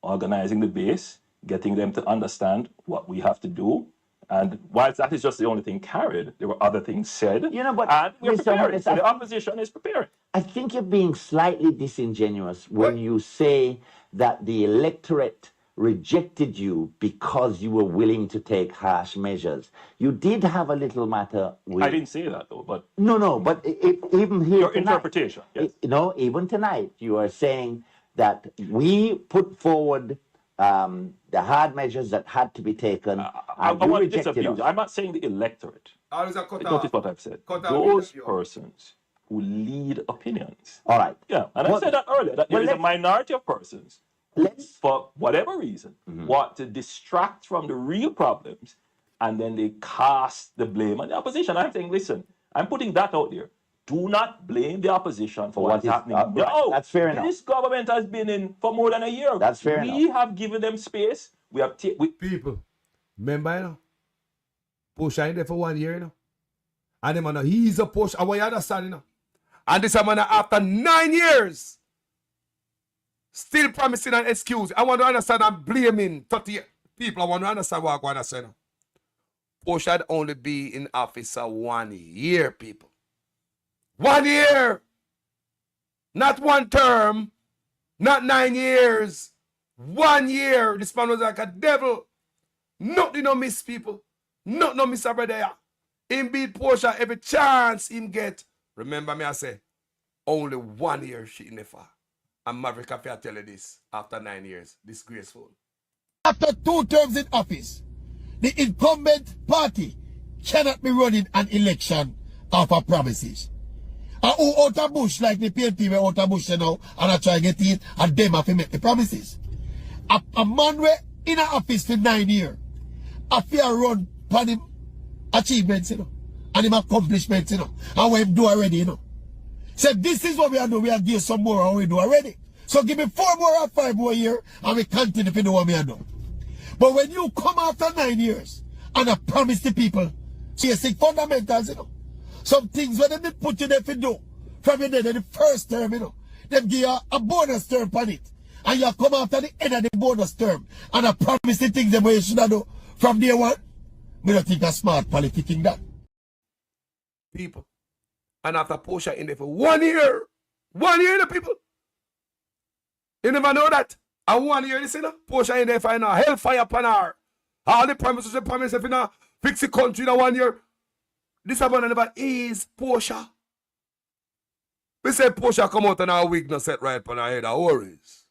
organizing the base, getting them to understand what we have to do. And whilst that is just the only thing carried, there were other things said. You know, but and we're Mr. preparing. Holmes, So the opposition is preparing. I think you're being slightly disingenuous when you say that the electorate rejected you because you were willing to take harsh measures. You did have a little matter with... I didn't say that, though, but... No, but even here Your tonight, interpretation, yes. Even tonight, you are saying that we put forward the hard measures that had to be taken, I and you want to rejected disabuse us. you. I'm not saying the electorate. Always a cut Notice off. what I've said. Cut off Those interview. persons who lead opinions. All right. Yeah, and I Well- said that earlier, that there well, is a let's- minority of persons Let's... for whatever reason, want to distract from the real problems, and then they cast the blame on the opposition. I'm saying, listen, I'm putting that out there. Do not blame the opposition for what is happening. right, No, that's fair enough. This government has been in for more than a year. That's fair We have given them space. We have People, remember, you know, Push in there for 1 year, you know. And the man, he's a push. I want you to understand, you know. And this man, after 9 years, still promising an excuse. I want to understand I'm blaming 30 people. I want to understand what I'm going to say now. Push had only be in office for 1 year, people. 1 year! Not one term, not 9 years. 1 year. This man was like a devil. Nothing no miss, people. Nothing no miss over there. Him beat Portia every chance him get. Remember me, I say, only 1 year she in the far. And Maverick, I tell you this, after 9 years, disgraceful. After 2 terms in office, the incumbent party cannot be running an election off of promises. And who out of bush, like the PNP were out of bush, you know, and I try to get it, and them have to make the promises. A man were in an office for 9 years, a fear run upon him achievements, you know, and him accomplishments, you know, and what him do already, you know. So this is what we are doing, we are give some more and we do already. So give me 4 more or 5 more years, and we continue to do what we are doing. But when you come after 9 years, and I promise the people, basic fundamentals, you know, some things when they put you there to do, from your the first term, you know, them give you a bonus term on it. And you come after the end of the bonus term, and I promise the things that you should do from day one. We don't think a smart politicking that. People. And after Portia in there for 1 year, 1 year, the people. You never know that. And 1 year, you know, Portia in there for a hellfire upon her. All the promises they promise if you know, fix the country in 1 year. This about never is Portia. We say Portia come out and our wig not set right on her head, our worries.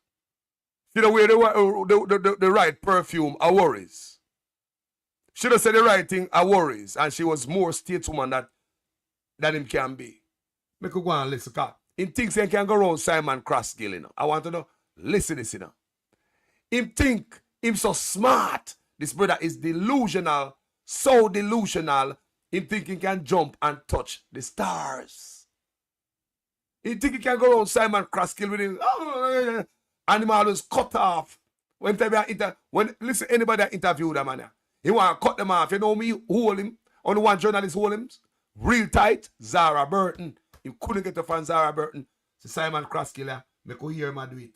She don't wear the right perfume, our worries. She don't say the right thing, our worries. And she was more stateswoman than him can be. Make you go and listen, because him thinks he can go around Simon Crossgill, you know. I want to know, listen this, you know. Him think him so smart. This brother is delusional, so delusional. Him think he can jump and touch the stars. He think he can go around Simon Crossgill with him. And him always cut off. Listen, anybody that interviewed that man, he want to cut them off. You know me, who hold him? Only one journalist hold him. Real tight, Zara Burton. He couldn't get to find Zara Burton. So Simon Crosskiller, make you hear him do it.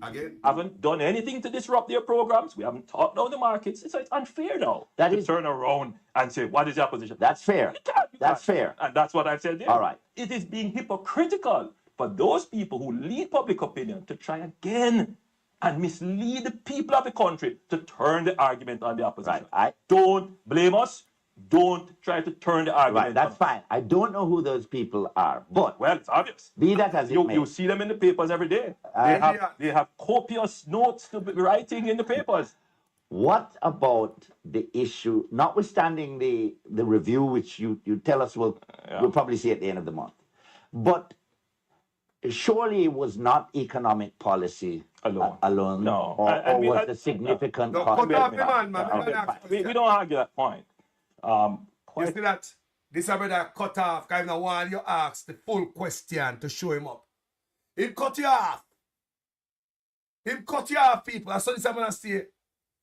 Again? Haven't done anything to disrupt their programs. We haven't talked down the markets. It's unfair now That to is- turn around and say, what is the opposition? That's fair. You can't. That's fair. And that's what I've said there. All right. It is being hypocritical for those people who lead public opinion to try again and mislead the people of the country to turn the argument on the opposition. Right. Don't blame us. don't try to turn the argument. Right, that's fine. I don't know who those people are, but Well, it's obvious. be that as it may. You see them in the papers every day. They have copious notes to be writing in the papers. What about the issue, notwithstanding the review, which you tell us we'll probably see at the end of the month, but surely it was not economic policy alone, No. or was the significant cost? cut off the man, We don't argue that point. You see that? This brother cut off, kind of while you ask the full question to show him up. He cut you off. He cut you off, people. That's what this I'm going to say.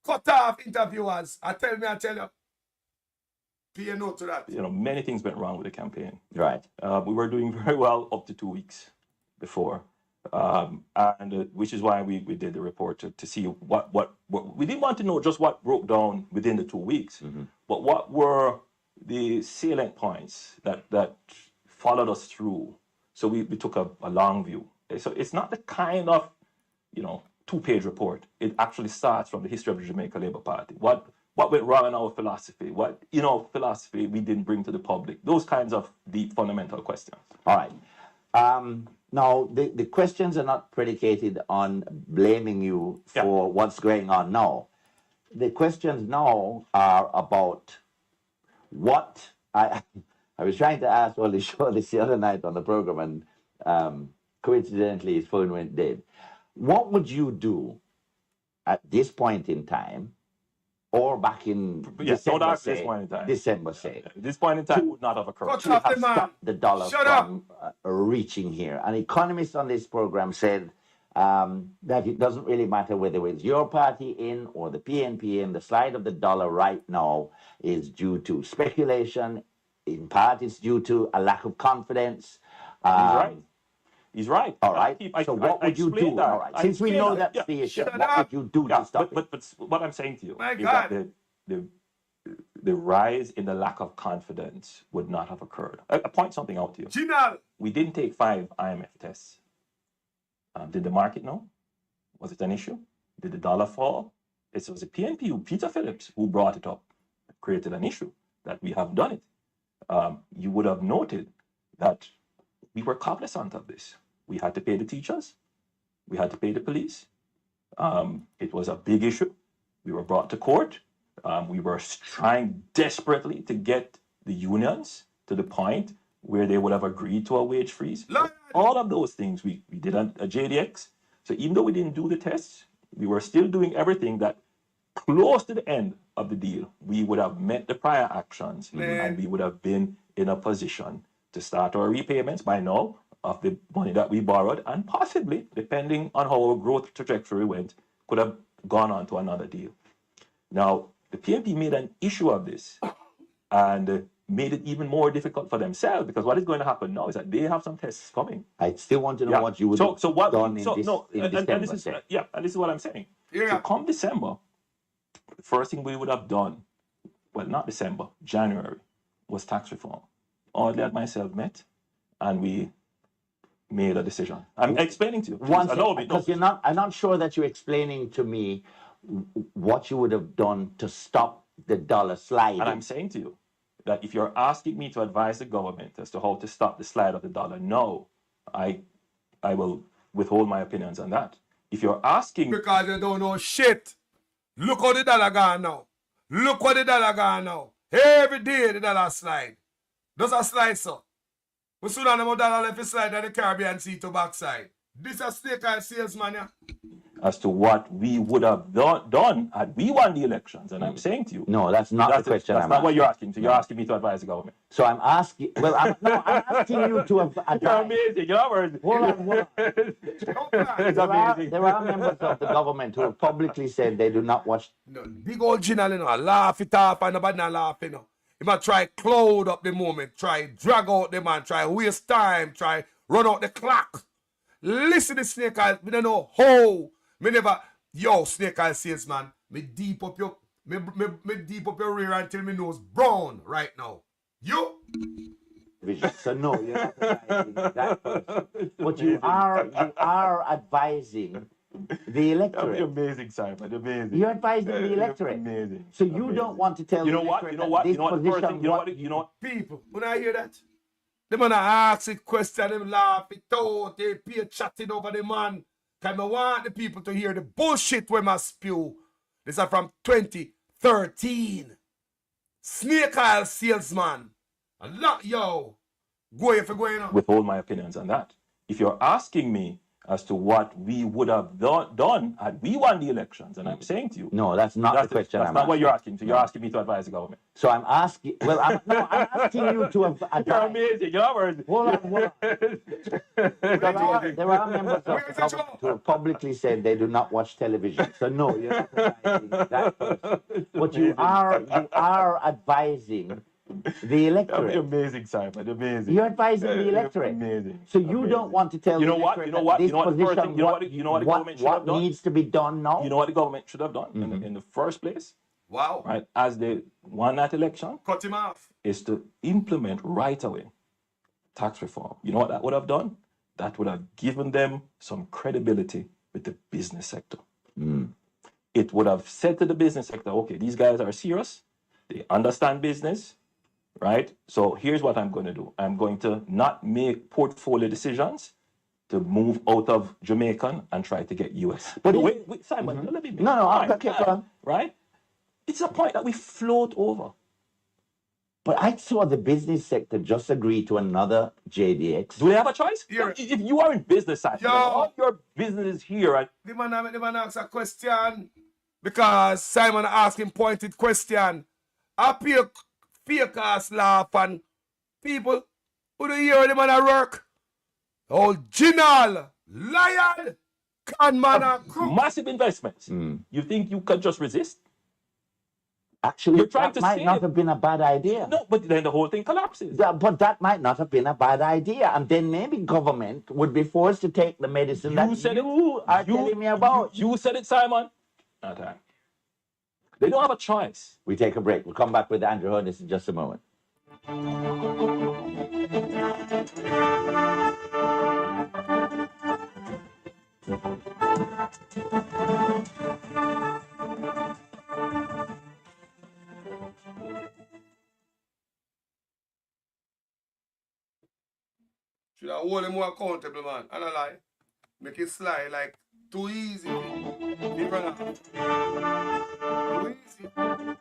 Cut off interviewers. I tell you. Pay a note to that. You know, many things went wrong with the campaign. Right. We were doing very well up to 2 weeks before. And which is why we did the report to see what we didn't want to know just what broke down within the 2 weeks, but what were the salient points that followed us through. So we took a long view. So it's not the kind of, 2-page report. It actually starts from the history of the Jamaica Labour Party. What went wrong in our philosophy? What in our philosophy we didn't bring to the public? Those kinds of deep fundamental questions. All right. Now, the questions are not predicated on blaming you for what's going on now. The questions now are about what I was trying to ask Oli Shaw this the other night on the program, and coincidentally his phone went dead. What would you do at this point in time, or back in December, say? This point in time. December, say. This point in time would not have occurred. To have stopped the dollar from reaching here. An economist on this program said that it doesn't really matter whether it's your party in or the PNP in. The slide of the dollar right now is due to speculation. In part, it's due to a lack of confidence. He's right. He's right. All right. So what would you do? All right. Since we know that's the issue, what would you do to stop it? But what I'm saying to you is that the rise in the lack of confidence would not have occurred. I point something out to you. Ginal. We didn't take 5 IMF tests. Did the market know? Was it an issue? Did the dollar fall? It was the PNP, Peter Phillips, who brought it up, created an issue that we have done it. You would have noted that we were cognizant of this. We had to pay the teachers. We had to pay the police. It was a big issue. We were brought to court. We were trying desperately to get the unions to the point where they would have agreed to a wage freeze. All of those things we did a JDX. So even though we didn't do the tests, we were still doing everything that close to the end of the deal, we would have met the prior actions and we would have been in a position to start our repayments by now of the money that we borrowed, and possibly, depending on how our growth trajectory went, could have gone on to another deal. Now, the PNP made an issue of this and made it even more difficult for themselves, because what is going to happen now is that they have some tests coming. I still want to know what you would have done in December. And this is what I'm saying. So come December, the first thing we would have done, well, not December, January, was tax reform. Audley and myself met, and we made a decision. I'm explaining to you. Because I'm not sure that you're explaining to me what you would have done to stop the dollar slide. And I'm saying to you that if you're asking me to advise the government as to how to stop the slide of the dollar, no, I will withhold my opinions on that. If you're asking... Because you don't know shit. Look how the dollar gone now. Look what the dollar gone now. Every day the dollar slide. Does a slide so? We soon have a dollar left to slide at the Caribbean Sea to backside. This a snake oil salesman, yeah? As to what we would have done had we won the elections, and I'm saying to you... No, that's not the question. That's not what you're asking. So you're asking me to advise the government. So I'm asking... Well, I'm asking you to advise... You're amazing. You're amazing. Hold on. It's amazing. There are members of the government who have publicly said they do not watch... No, big old Ginal, you know, laugh it off and nobody not laugh, you know. He might try cloud up the moment, try drag out the man, try waste time, try run out the clock. Listen to Snake Eyes, me don't know how. Me never, yo, Snake Eyes salesman, me deep up your rear until me nose brown right now. You? So no, you're not advising that person. But you are advising the electorate. Amazing, Simon. Amazing. You're advising the electorate. Amazing. So you don't want to tell You know the what? electorate You know what? that You know what? The first thing, position, you know what? People, when I hear that, the man ask it question, them laugh it out, they pay chatting over the man. Cause I want the people to hear the bullshit we must spew. This is from 2013. Snake oil salesman. A lot, yo. Go if you're going on. Withhold my opinions on that. If you're asking me as to what we would have done had we won the elections, and I'm saying to you, no, that's not the question. That's not what you're asking. So you're asking me to advise the government. So I'm asking. Well, I'm asking you to advise. You're amazing. You're Hold on. There are members of the government who have publicly said they do not watch television. So no, you're not advising that person. But you are advising the electorate. Amazing, Simon. Amazing. You're advising the electorate. Amazing. So you don't want to tell You know the what? electorate You know what? this You know what? The first position, thing, you know what the government should have done? What needs to be done now? You know what the government should have done in the first place? Wow. Right, as they won that election, Cut him off. is to implement right away tax reform. You know what that would have done? That would have given them some credibility with the business sector. It would have said to the business sector, okay, these guys are serious, they understand business, right? So here's what I'm going to do. I'm going to not make portfolio decisions to move out of Jamaican and try to get US. But wait, Simon, let me make okay, go on. right? It's a point that we float over. But I saw the business sector just agree to another JDX. Do they have a choice? Here. If you are in business, Simon, all your business is here, right? The man asks a question because Simon asking pointed question. I pay fake ass laugh and people who do hear the man at work. Original, lion, con man and crook. Massive investments. You think you can just resist? Actually, You're trying that to might save- not have been a bad idea. No, but then the whole thing collapses. Yeah, but that might not have been a bad idea. And then maybe government would be forced to take the medicine that you are telling me about. You said it, Simon. Not time. They don't have a choice. We take a break. We'll come back with Andrew Holmes in just a moment. Should I hold him more accountable, man? And I lie. Make it slide like too easy. Too easy.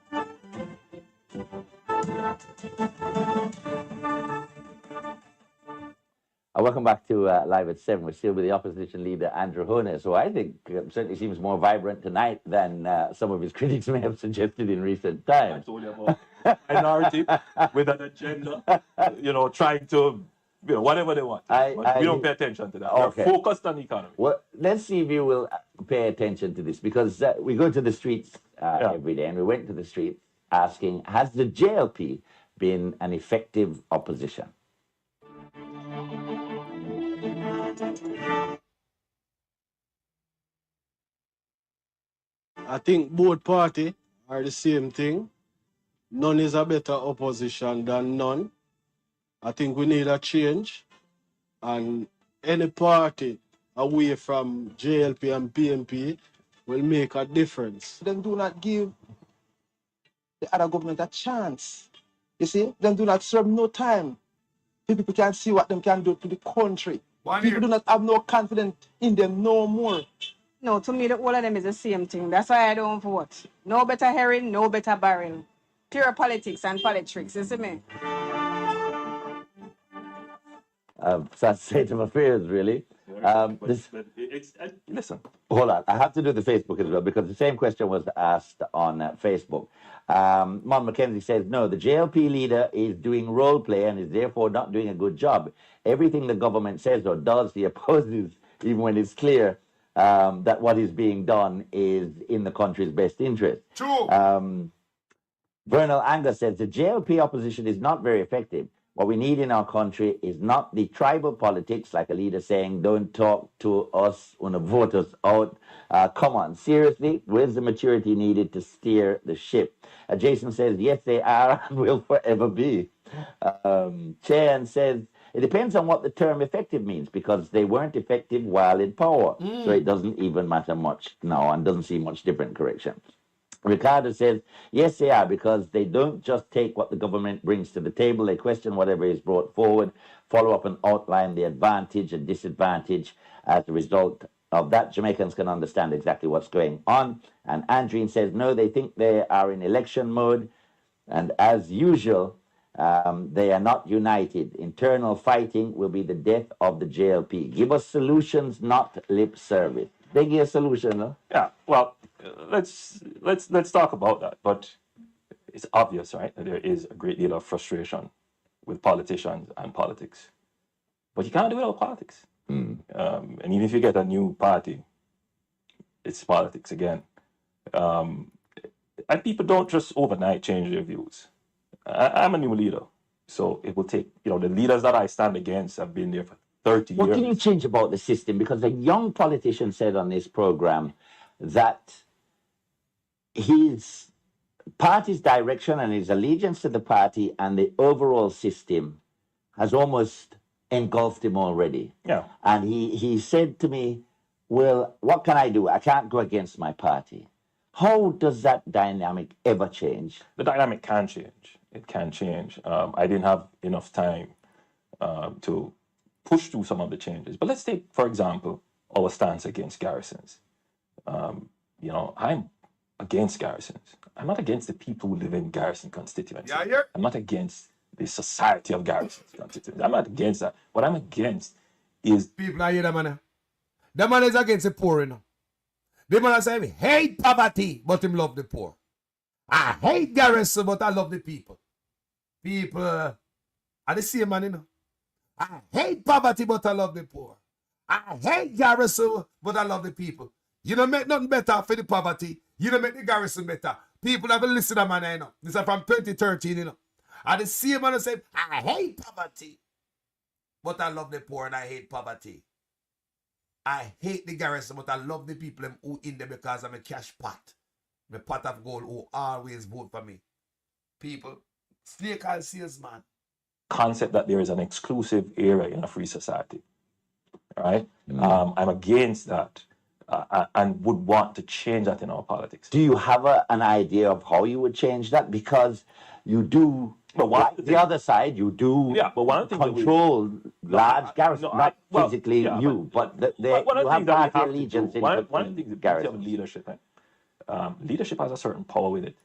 Welcome back to Live at 7. We're still with the opposition leader, Andrew Holmes, who I think certainly seems more vibrant tonight than some of his critics may have suggested in recent I times. told you about minority with an agenda, trying to, whatever they want. We don't pay attention to that. Okay. We're focused on the economy. Well, let's see if you will pay attention to this, because we go to the streets every day, and we went to the streets asking, has the JLP been an effective opposition? I think both parties are the same thing. None is a better opposition than none. I think we need a change. And any party away from JLP and PNP will make a difference. Them do not give the other government a chance. You see, them do not serve no time. People can see what them can do to the country. People do not have no confidence in them no more. No, to me, all of them is the same thing. That's why I don't vote. No better herring, no better barrel. Pure politics and politics, you see me? Sad state of affairs, really. Listen. Hold on, I have to do the Facebook as well, because the same question was asked on Facebook. Mon McKenzie says, no, the JLP leader is doing role play and is therefore not doing a good job. Everything the government says or does, he opposes, even when it's clear that what is being done is in the country's best interest. True. Vernal Anger says, the JLP opposition is not very effective. What we need in our country is not the tribal politics, like a leader saying, don't talk to us, want to vote us out. Come on, seriously, where's the maturity needed to steer the ship? Jason says, yes, they are and will forever be. Chen says, It depends on what the term effective means, because they weren't effective while in power. So it doesn't even matter much now and doesn't seem much different, correction. Ricardo says, yes, they are, because they don't just take what the government brings to the table. They question whatever is brought forward, follow up and outline the advantage and disadvantage. As a result of that, Jamaicans can understand exactly what's going on. And Andreen says, no, they think they are in election mode. And as usual, they are not united. Internal fighting will be the death of the JLP. Give us solutions, not lip service. They give a solution, no? Yeah, well, let's talk about that. But it's obvious, right, that there is a great deal of frustration with politicians and politics. But you can't do it without politics. And even if you get a new party, it's politics again. And people don't just overnight change their views. I'm a new leader, so it will take, the leaders that I stand against have been there for 30 years. What can you change about the system? Because a young politician said on this program that his party's direction and his allegiance to the party and the overall system has almost engulfed him already. Yeah. And he said to me, well, what can I do? I can't go against my party. How does that dynamic ever change? The dynamic can change. It can change. I didn't have enough time to push through some of the changes. But let's take, for example, our stance against garrisons. I'm against garrisons. I'm not against the people who live in garrison constituencies. Yeah. I'm not against the society of garrison constituencies. I'm not against that. What I'm against is... People are here, that man. That man is against the poor, you know. The man say, he hate poverty, but him love the poor. I hate garrison, but I love the people. People are the same man, you know. I hate poverty, but I love the poor. I hate garrison, but I love the people. You don't make nothing better for the poverty. You don't make the garrison better. People have to listen to that man, you know. This is from 2013, you know. And the same man say, I hate poverty, but I love the poor and I hate poverty. I hate the garrison, but I love the people who in there because I'm a cash pot. The pot of gold who always vote for me. People, snake oil salesman. Concept that there is an exclusive area in a free society, right? I'm against that and would want to change that in our politics. Do you have an idea of how you would change that? Because you do, the other side, you do control large garrisons, not physically you, but you have party allegiance in one of the things that of leadership, leadership has a certain power with it.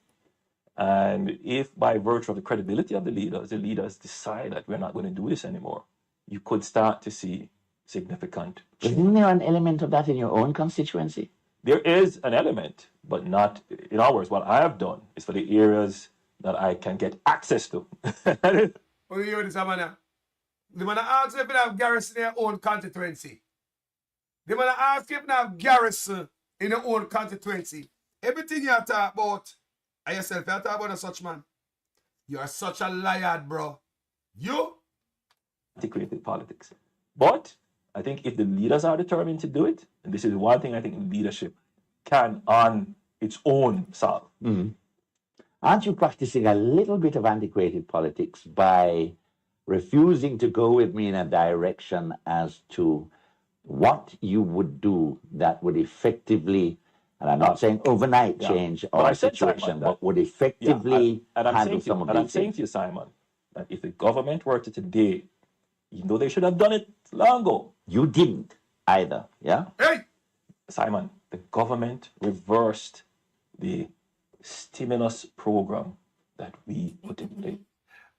And if by virtue of the credibility of the leaders decide that we're not going to do this anymore, you could start to see significant change. Isn't there an element of that in your own constituency? There is an element, but not in ours. What I have done is for the areas that I can get access to. Oh, you hear this, man? The man ask if you have garrison in your own constituency. The man ask if you have garrison in your own constituency. Everything you talk about, and yourself, you talk about a such man. You are such a liar, bro. You? Antiquated politics. But I think if the leaders are determined to do it, and this is one thing I think leadership can on its own solve. Aren't you practicing a little bit of antiquated politics by refusing to go with me in a direction as to what you would do that would effectively, and I'm not saying overnight change our situation, but would effectively handle some of these things? And I'm saying to you, Simon, that if the government were to today, even though they should have done it long ago. You didn't either, yeah? Hey! Simon, the government reversed the stimulus program that we put in place.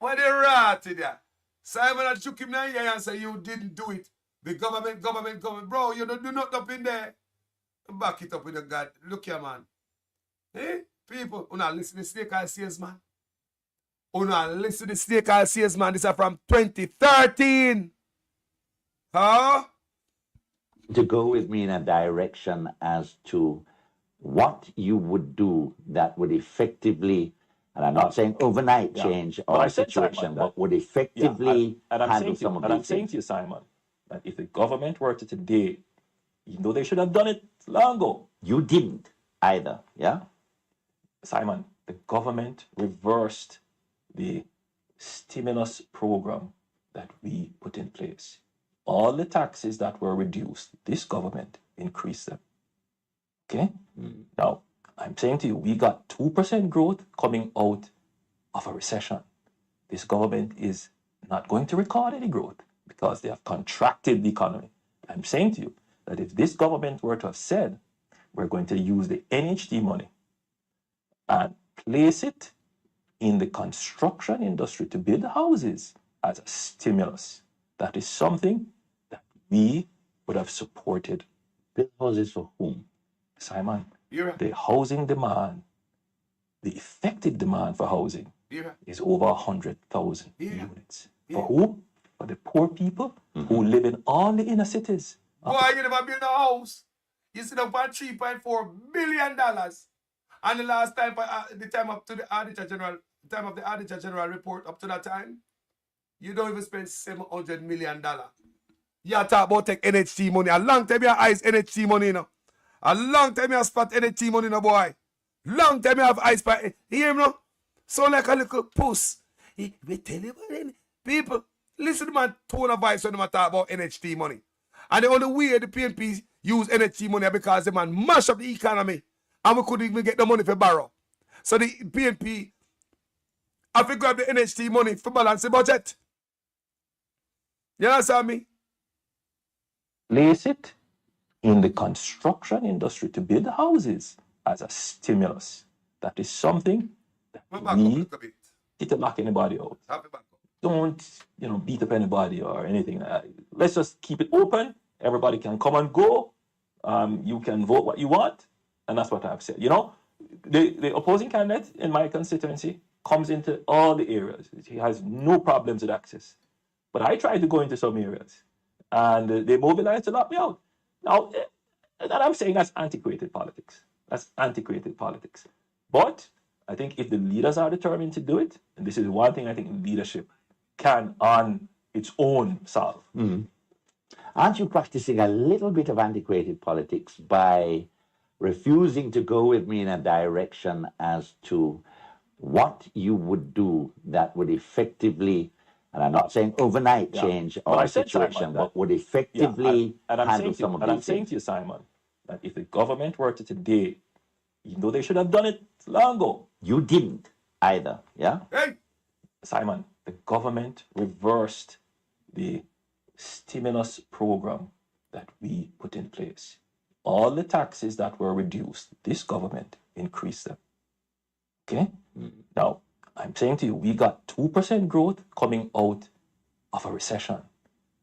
What they ratted there? Simon had shook him down here and said you didn't do it. The government. Bro, you don't do nothing up in there. Back it up with the God. Look here, man. Hey, people, who not listen to the snake oil salesman? Who not listen to the snake oil salesman? This is from 2013. Huh? To go with me in a direction as to what you would do that would effectively, and I'm not saying overnight change our situation, but would effectively handle some of these things. And I'm saying to you, Simon, that if the government were to today, even though they should have done it long ago. You didn't either, yeah? Simon, the government reversed the stimulus program that we put in place. All the taxes that were reduced, this government increased them. Okay? Now, I'm saying to you, we got 2% growth coming out of a recession. This government is not going to record any growth because they have contracted the economy. I'm saying to you that if this government were to have said, we're going to use the NHT money and place it in the construction industry to build houses as a stimulus, that is something that we would have supported. Build houses for whom? Simon, the housing demand, the effective demand for housing is over 100,000 units. For who? For the poor people who live in all the inner cities. Boy, you never build a house. You sit up on $3.4 billion. And the last time, the time up to the Auditor General, the time of the Auditor General report up to that time, you don't even spend $700 million. You talk about take NHT money. A long time you ice NHT money, you know. A long time you spot NHT money, no boy. Long time you have ice by. You hear me, no? So like a little puss. We tell you about it. People, listen to my tone of voice when I talk about NHT money. And the only way the PNP use NHT money is because the man mash up the economy. And we couldn't even get the money for borrow. So the PNP have to grab the NHT money for balance the budget. You understand me? Place it in the construction industry to build houses as a stimulus. That is something that we hit back anybody out. Don't, beat up anybody or anything. Let's just keep it open. Everybody can come and go. You can vote what you want. And that's what I've said. The opposing candidate in my constituency comes into all the areas. He has no problems with access. But I tried to go into some areas. And they mobilized to lock me out. Now, that I'm saying that's antiquated politics. That's antiquated politics. But I think if the leaders are determined to do it, and this is one thing I think leadership can on its own solve. Aren't you practicing a little bit of antiquated politics by refusing to go with me in a direction as to what you would do that would effectively, and I'm not saying overnight change our situation, but would effectively handle some of these things? I'm saying to you, Simon, that if the government were to today, even though they should have done it long ago. You didn't either, yeah? Hey! Simon, the government reversed the stimulus program that we put in place. All the taxes that were reduced, this government increased them. Okay? Now, I'm saying to you, we got 2% growth coming out of a recession.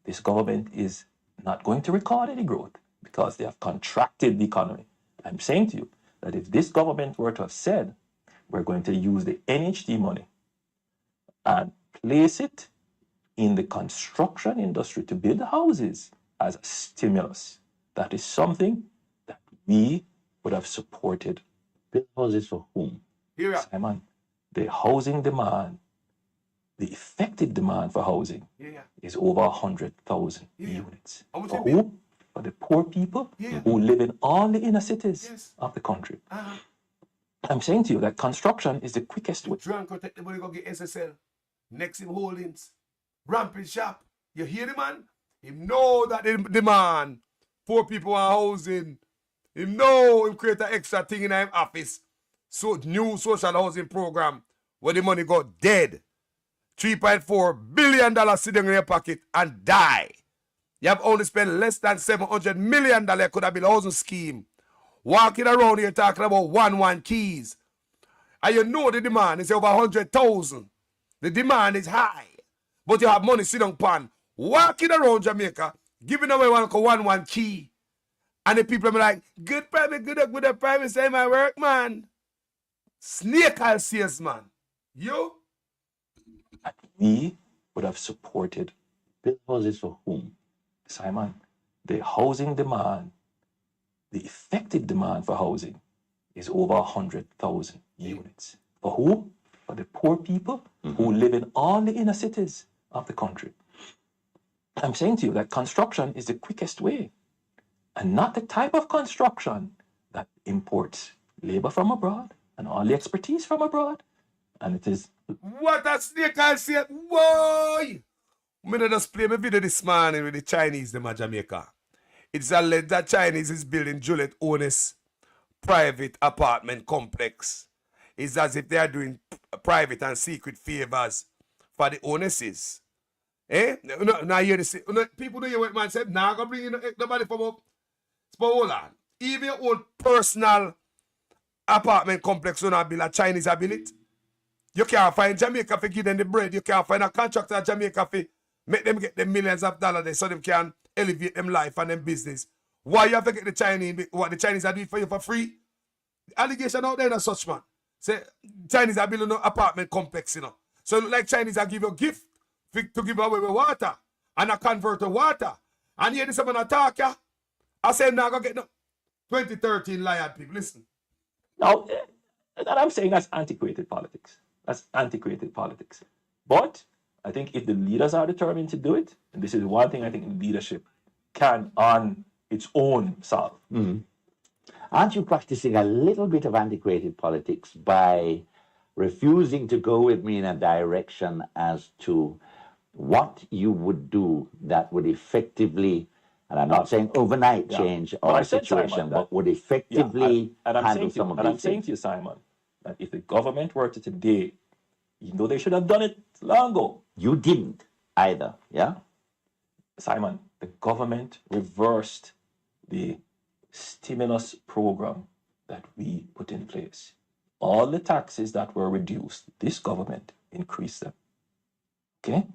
This government is not going to record any growth because they have contracted the economy. I'm saying to you that if this government were to have said, we're going to use the NHT money and place it in the construction industry to build houses as a stimulus, that is something that we would have supported. Build houses for whom? Simon, the housing demand, the effective demand for housing is over 100,000 units. For who? For the poor people who live in all the inner cities of the country. I'm saying to you that construction is the quickest way. Drunk or take the money go get SSL. Next him holdings. Ramping shop. You hear the man? Him know that the man. Poor people are housing. Him know him create an extra thing in him office. So new social housing program where the money got dead. $3.4 billion sitting in your pocket and die. You have only spent less than $700 million. You could have been a housing scheme. Walking around here talking about 1 keys. And you know the demand is over 100,000. The demand is high. But you have money sitting upon. Walking around Jamaica, giving away 1 key. And the people are like, good private, say my work, man. Snake I'll see us, man. You? We would have supported. Build houses for whom? Simon, the housing demand, the effective demand for housing is over 100,000 units. For who? For the poor people who live in all the inner cities of the country. I'm saying to you that construction is the quickest way, and not the type of construction that imports labor from abroad and all the expertise from abroad. And it is... What a snake I see it. Boy! gonna just play my video this morning with the Chinese them at Jamaica. It's alleged that Chinese is building Juliet Onis private apartment complex. It's as if they are doing private and secret favors for the Onises. Eh? Now hear this. People know what man said. Now I'm gonna bring in nobody from up. But hold on. Even your own personal apartment complex will not build a Chinese build it. You can't find Jamaica for give them the bread. You can't find a contractor in Jamaica for make them get the millions of dollars so they can elevate them life and them business. Why you have to get the Chinese? What the Chinese are doing for you for free? The allegation out there, no such man. Say Chinese are building an apartment complex, you know. So like Chinese are give you a gift to give away with water and a convert to water. And here this man attack ya. I say now go get no 2013 liar people. Listen. Now, that I'm saying that's antiquated politics. That's antiquated politics. But I think if the leaders are determined to do it, and this is one thing I think leadership can on its own solve. Mm. Aren't you practicing a little bit of antiquated politics by refusing to go with me in a direction as to what you would do that would effectively, and I'm not saying overnight change our situation, but would effectively handle some of these things? And I'm saying to you, Simon, that if the government were to today, you know they should have done it long ago. You didn't either, yeah? Simon, the government reversed the stimulus program that we put in place. All the taxes that were reduced, this government increased them. Okay?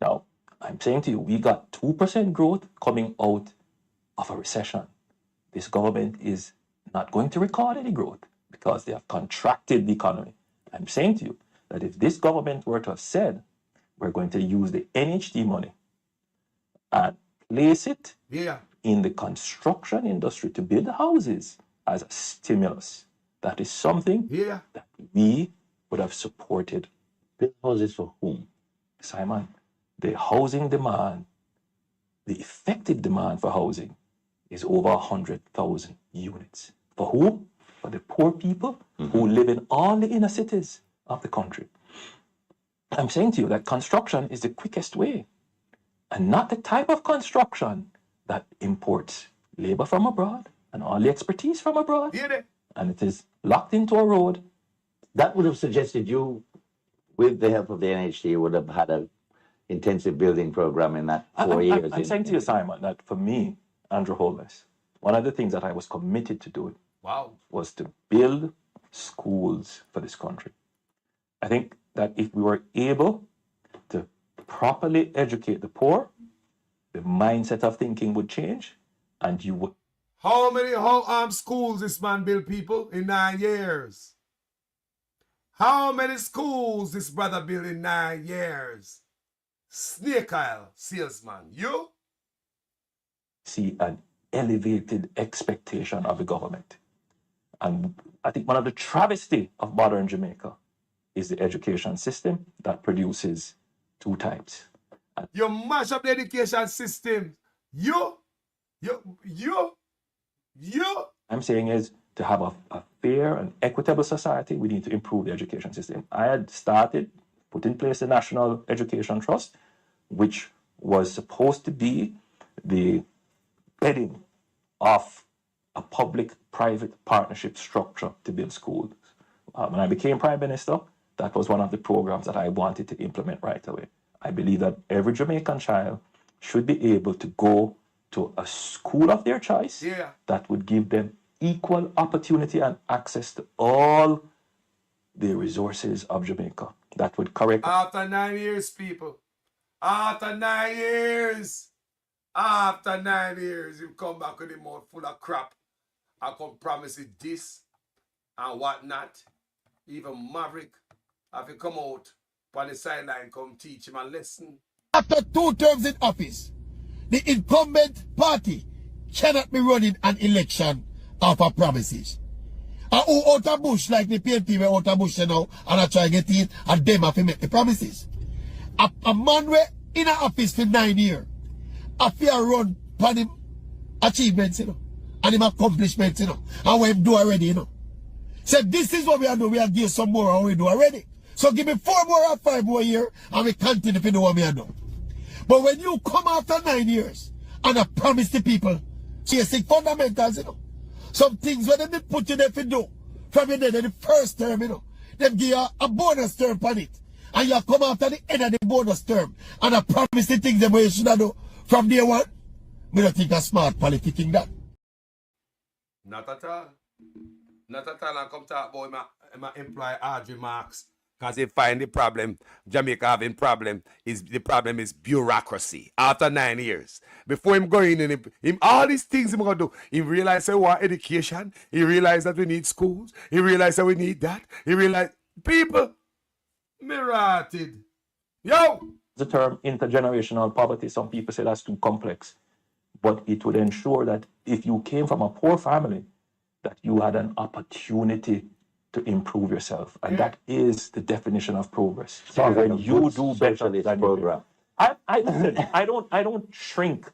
Now, I'm saying to you, we got 2% growth coming out of a recession. This government is not going to record any growth because they have contracted the economy. I'm saying to you that if this government were to have said, we're going to use the NHT money and place it in the construction industry to build houses as a stimulus, that is something that we would have supported. Build houses for whom? Simon, the housing demand, the effective demand for housing is over 100,000 units. For whom? For the poor people who live in all the inner cities of the country. I'm saying to you that construction is the quickest way, and not the type of construction that imports labor from abroad and all the expertise from abroad. And it is locked into a road. That would have suggested you, with the help of the NHT, would have had an intensive building program in that 4 years. I'm saying to you, Simon, that for me, Andrew Holmes, one of the things that I was committed to doing was to build schools for this country. I think that if we were able to properly educate the poor, the mindset of thinking would change, and you would. How many schools this man built, people, in 9 years? How many schools this brother built in 9 years? Snake Isle salesman, you? See an elevated expectation of the government. And I think one of the travesty of modern Jamaica is the education system that produces two types. You mash up the education system. You. I'm saying is to have a fair and equitable society, we need to improve the education system. I had put in place the National Education Trust, which was supposed to be the bedding of a public-private partnership structure to build schools. When I became Prime Minister, that was one of the programs that I wanted to implement right away. I believe that every Jamaican child should be able to go to a school of their choice that would give them equal opportunity and access to all the resources of Jamaica. That would correct. After 9 years, people. After 9 years. After 9 years, you come back with a mouth full of crap. I come promise you this and whatnot. Even Maverick, have you come out on the sideline, come teach him a lesson. After 2 terms in office, the incumbent party cannot be running an election off of promises. And who out of bush, like the PNP were out of bush now, and I try to get in, and them have to make the promises. A man were in an office for 9 years. A fair run for him achievements, you know, and him accomplishments, you know, and what him do already, you know. So this is what we are doing. We are give some more and we do already. So give me 4 more or 5 more years, and we continue to do what we are doing. But when you come after 9 years and I promise the people basic fundamentals, you know, some things when they put you there to do from your day, the first term, you know, them give you a bonus term on it. And you come after the end of the bonus term and I promise the things that you should do from day one. We don't think a smart politicking that. Not at all. Not at all. I come talk about my employee Audrey Marks. Because they find the problem, Jamaica having problem, is the problem is bureaucracy. After 9 years. Before him going in, him all these things he's going to do, he realized that we want education, he realized that we need schools, he realized that we need that, he realized, people, me rotted. Yo! The term intergenerational poverty, some people say that's too complex, but it would ensure that if you came from a poor family, that you had an opportunity to improve yourself, and that is the definition of progress. So when you do better than program, I don't shrink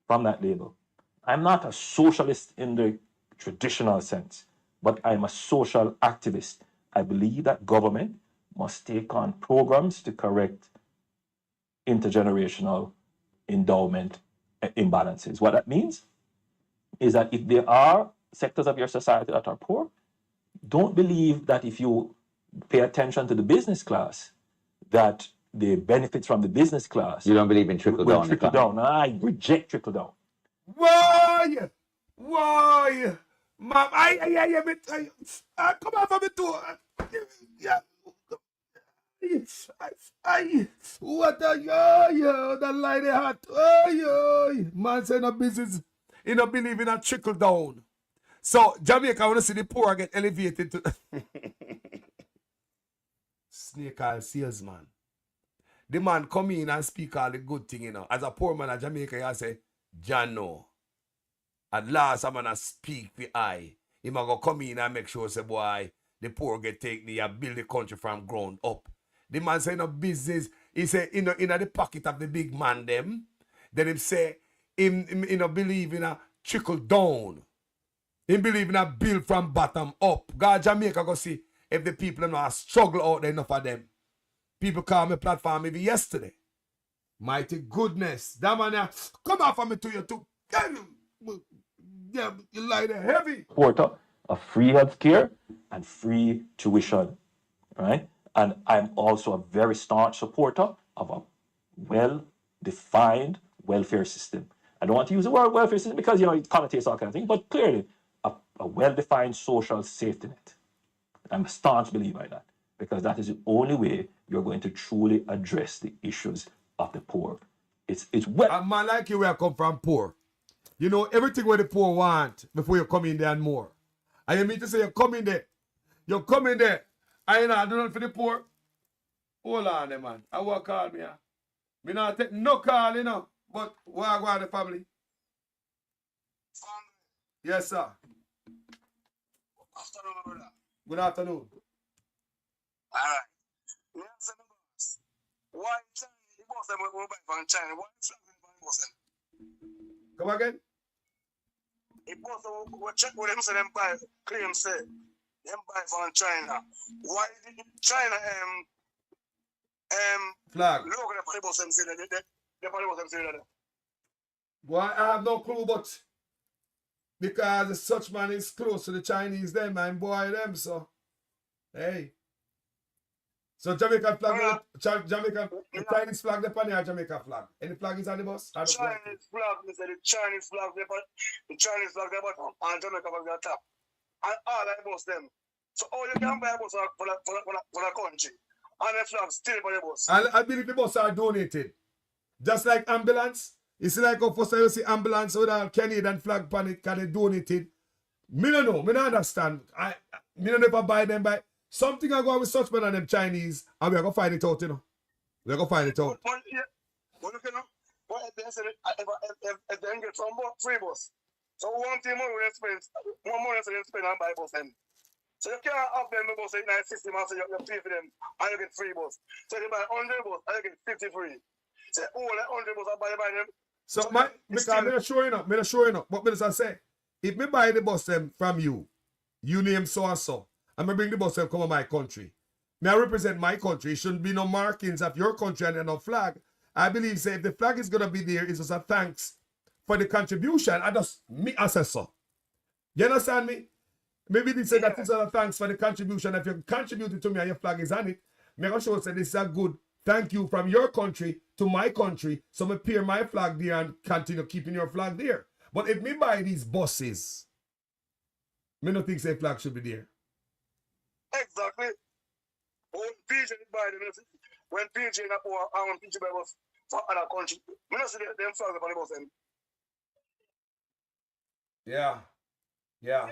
from that label. I'm not a socialist in the traditional sense, but I'm a social activist. I believe that government must take on programs to correct intergenerational endowment imbalances. What that means is that if there are sectors of your society that are poor, don't believe that if you pay attention to the business class, that the benefits from the business class. You don't believe in trickle down? Trickle down. I reject trickle down. Why? Why? Mom, come on for me too. Yeah. What a yo, the light is hot. Oh, man say no business. He don't believe in a trickle down. So Jamaica, I want to see the poor get elevated to snake oil salesman. The man come in and speak all the good thing, you know. As a poor man in Jamaica, I say, Jano. At last I'm gonna speak with I. He might go come in and make sure say, boy, the poor get take the build the country from ground up. The man say no business. He say in the pocket of the big man them. Then him say him believe in a trickle down. Him believe in a build from bottom up. God Jamaica go see if the people know struggle out there enough of them. People call me platform even yesterday. Mighty goodness. That man come off of me to you too. Yeah, you lie there heavy. Supporter of free healthcare and free tuition. Right? And I'm also a very staunch supporter of a well-defined welfare system. I don't want to use the word welfare system because, you know, it connotates all kind of things, but clearly a well-defined social safety net. I'm a staunch believer in that because that is the only way you're going to truly address the issues of the poor. It's well. A man like you where I come from poor. You know everything where the poor want before you come in there and more. And you mean to say you come in there. You come in there. I ain't not do nothing for the poor. Hold on there, man. I will call me. Me not take no call, you know. But why go on the family? Yes, sir. Afternoon, brother. Good afternoon. Alright. Why China? The boss them will buy from China. Why China buy boss them? Come again? The boss will check with them, say them buy, claim say them buy from China. Why did China flag? Look at the boss them say that the boss them say that. Why I have no clue, but because the such man is close to the Chinese, them and boy them, so hey. So Jamaican flag, Jamaican, the Chinese flag, the pan Jamaica flag. Any flag is on the bus? Chinese flag, they say the Chinese flag, the Chinese flag, they bottom, and Jamaica flag, the top. And all that bus them. So all you can buy a bus for the country. And the flag still for the bus. And I believe the bus are donated. Just like ambulance. You see like how first you see ambulance with a Canadian flag pan it can they donated. Me don't know, me don't understand. Me don't never buy them by something I go with such man and them Chinese and we are gonna find it out, you know. We are gonna find it out. But yeah, but you know, what if they say if they get some free bus. So one thing more we spend, one more they spend on buy bus then. So you can't have them bus in a system and say you pay for them and you get free bus. So you buy 100 bus and you get 50 free. So all the 100 bus I buy them. So my because I'm not showing up, but Minister say, if me buy the bus them from you, you name so and so, and me bring the bus them come to my country. May I represent my country. It shouldn't be no markings of your country and no flag. I believe say if the flag is gonna be there, it's just a thanks for the contribution. I just me assess so. You understand me? Maybe they say that it's a thanks for the contribution. If you contributed to me and your flag is on it, me gonna show say this is a good thank you from your country to my country. So me pair my flag there and continue keeping your flag there. But if me buy these buses, me don't think say flag should be there. Exactly. When PJ buy them, when PJ and when PJ buy bus for other country, me not see them flags upon the bus them. Yeah. Yeah.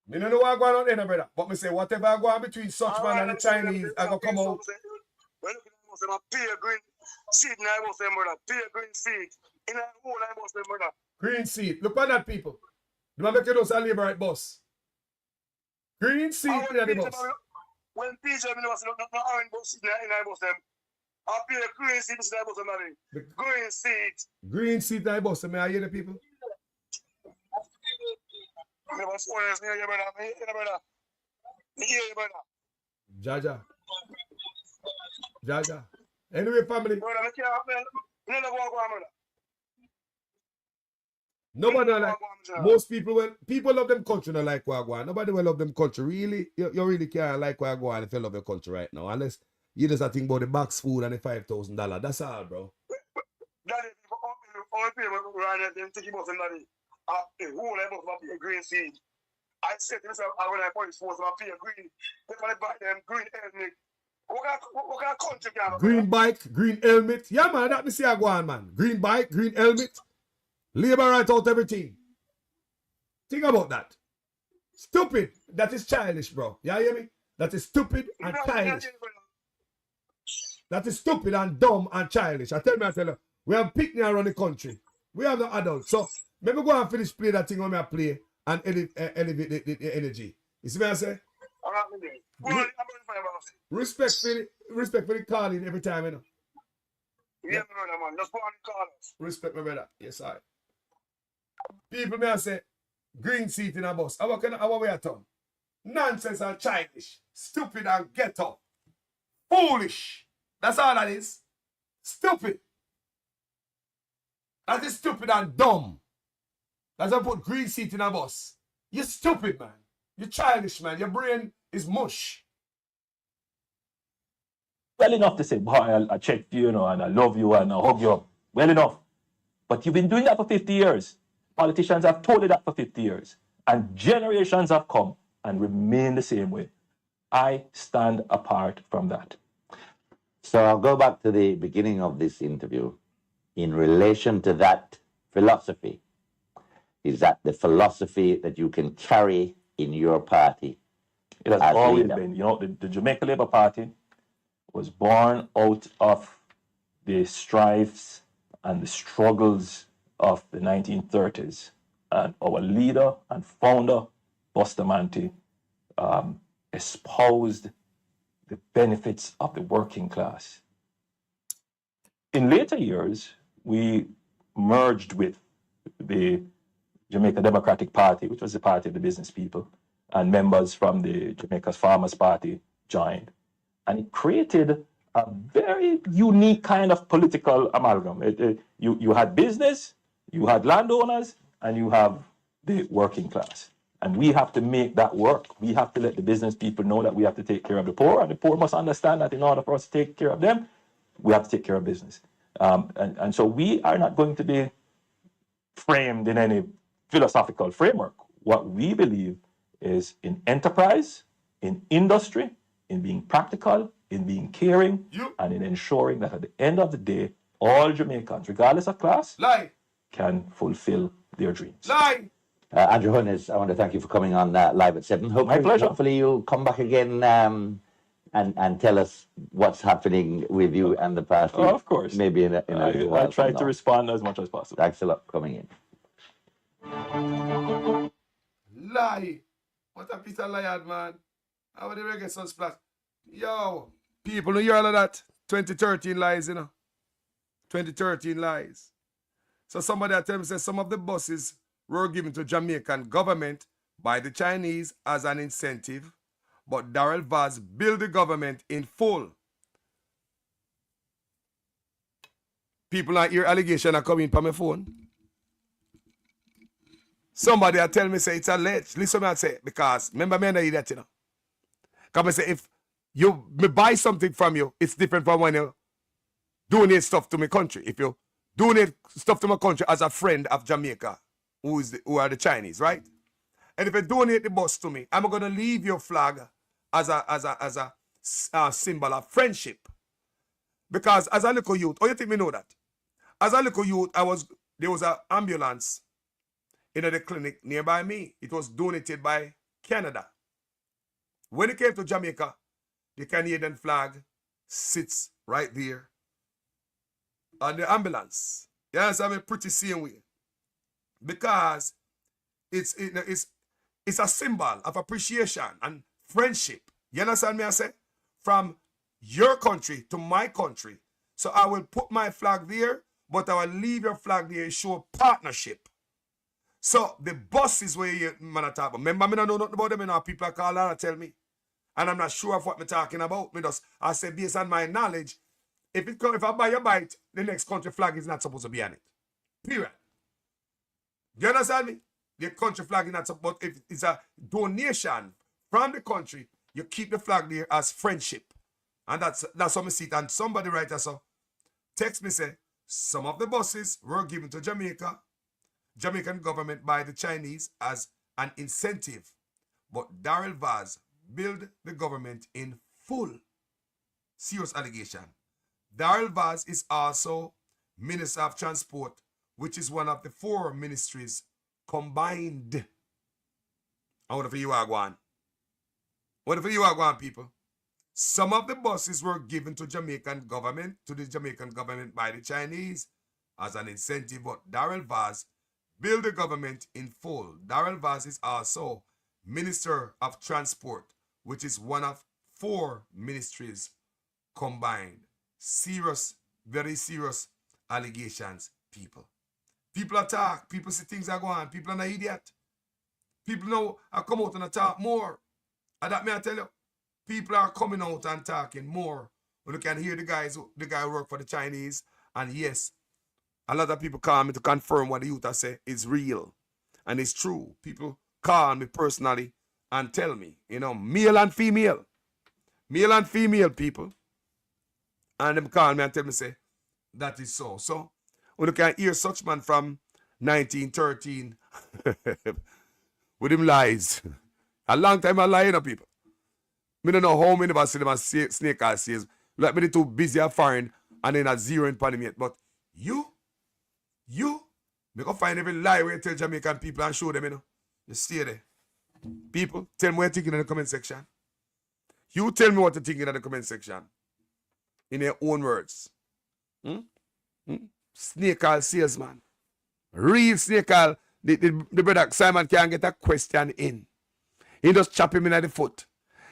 Me don't know what going on there, brother. But me say whatever I go on between such man and the Chinese, I go come out. When you bus them, pay a green seat in the bus them, brother. Pay a green seat in the whole bus them, brother. Green seat. Look at that, people. Do I make you those a labor right bus? Green seat in the bus. When PJ was not orange bus in the bus them, I pay a green seat in the bus them, brother. Green seat. Green seat in the bus. May I hear the people? Me was foreigners near you, brother. Me hear you, brother. Me hear you, brother. Jaja. Anyway, family. Brother, me can't never walk on, brother. Nobody like most people love them culture, not like Wagwan. Nobody will love them culture. Really, you really can't like Wagwan if you love your culture right now. Unless you just think about the box food and the $5,000. That's all, bro. Daddy, all people run at them thinking about somebody. A whole level of a green seed. I said to myself, when I police force, I pay a green. They want to buy them green helmet. What kind of country can I Green bike, green helmet. Yeah, man, that me say I go on, man. Green bike, green helmet. Labor right out everything. Think about that. Stupid. That is childish, bro. You hear me? That is stupid and childish. That is stupid and dumb and childish. I tell you, we have picnic around the country. We have the adults. So, maybe go and finish play that thing when I play and elevate the energy. You see what I say? Respect for the calling every time, you know. Yeah, brother, man. Just go on the callers. Respect my brother. Yes, I. People may say, green seat in a bus. How we at home? Nonsense and childish. Stupid and ghetto. Foolish. That's all that is. Stupid. That is stupid and dumb. That's why I put green seat in a bus. You're stupid, man. You're childish, man. Your brain is mush. Well enough to say, boy, I checked you, and I love you, and I hug you up. Well enough. But you've been doing that for 50 years. Politicians have told you that for 50 years. And generations have come and remain the same way. I stand apart from that. So I'll go back to the beginning of this interview. In relation to that philosophy, is that the philosophy that you can carry in your party? It has always been. You know, the Jamaica Labour Party was born out of the strifes and the struggles of the 1930s. And our leader and founder, Bustamante, espoused the benefits of the working class. In later years, we merged with the Jamaica Democratic Party, which was the party of the business people, and members from the Jamaica's Farmers Party joined. And it created a very unique kind of political amalgam. You had business, you had landowners, and you have the working class. And we have to make that work. We have to let the business people know that we have to take care of the poor, and the poor must understand that in order for us to take care of them, we have to take care of business. And so we are not going to be framed in any philosophical framework. What we believe is in enterprise, in industry, in being practical, in being caring, and in ensuring that at the end of the day, all Jamaicans, regardless of class, can fulfill their dreams. Andrew Hunnes, I want to thank you for coming on live at 7. My pleasure. Hopefully you'll come back again and tell us what's happening with you and the party. Oh, of course. Maybe in a little while. I try to respond as much as possible. Thanks a lot for coming in. Lie. What a piece of liar, man. How would the reggae sun splash? Yo, people, you hear all of that? 2013 lies, you know. 2013 lies. So somebody at them says some of the buses were given to Jamaican government by the Chinese as an incentive, but Darrell Vaz billed the government in full. People not hear allegation are coming from my phone. Somebody will tell me, say, it's alleged. Listen, I say, because remember me and I that, you know. Come and say, if you me buy something from you, it's different from when you donate stuff to my country. If you donate stuff to my country as a friend of Jamaica, who are the Chinese, right? And if you donate the bus to me, I'm gonna leave your flag as a symbol of friendship. Because as a little youth, oh, you think me know that? As a little youth, there was an ambulance in the clinic nearby me. It was donated by Canada. When it came to Jamaica, the Canadian flag sits right there on the ambulance. Yes, I'm a pretty same way. Because it's a symbol of appreciation and friendship. You understand me, I say? From your country to my country. So I will put my flag there, but I will leave your flag there and show partnership. So the buses where you man talk about. Remember, I don't know nothing about them, you know, people call and tell me. And I'm not sure of what I'm talking about. I say based on my knowledge, if I buy a bite, the next country flag is not supposed to be on it. Period. Do you understand me? The country flag is not supposed, if it's a donation from the country, you keep the flag there as friendship. And that's how I see it. And somebody write us so text me say, some of the buses were given to Jamaican government by the Chinese as an incentive. But Daryl Vaz billed the government in full. Serious allegation. Daryl Vaz is also Minister of Transport, which is one of the 4 ministries combined. I wonder if you are going. What if you are going, people? Some of the buses were given to the Jamaican government by the Chinese as an incentive, but Daryl Vaz billed the government in full. Daryl Vaz is also Minister of Transport, which is one of 4 ministries combined. Serious, very serious allegations, people. People attack, people see things are going on, people are not idiot. People now are come out and attack more. And that may I tell you, people are coming out and talking more. When you can hear the guy who work for the Chinese, and yes, a lot of people call me to confirm what the youth I say is real. And it's true. People call me personally and tell me, you know, male and female people. And them call me and tell me, say, that is so. So, when you can hear such man from 1913 with him lies. A long time I lie, you know, people. I don't know how many of us see them as snake eyes says, like me too busy at foreign and then a zero in upon him yet. But you, me go find every lie where you tell Jamaican people and show them, you know. You stay there. People, tell me what you're thinking in the comment section. You tell me what you're thinking in the comment section. In your own words. Snake oil salesman. Real snake oil. The brother Simon can't get a question in. He just chop him in at the foot.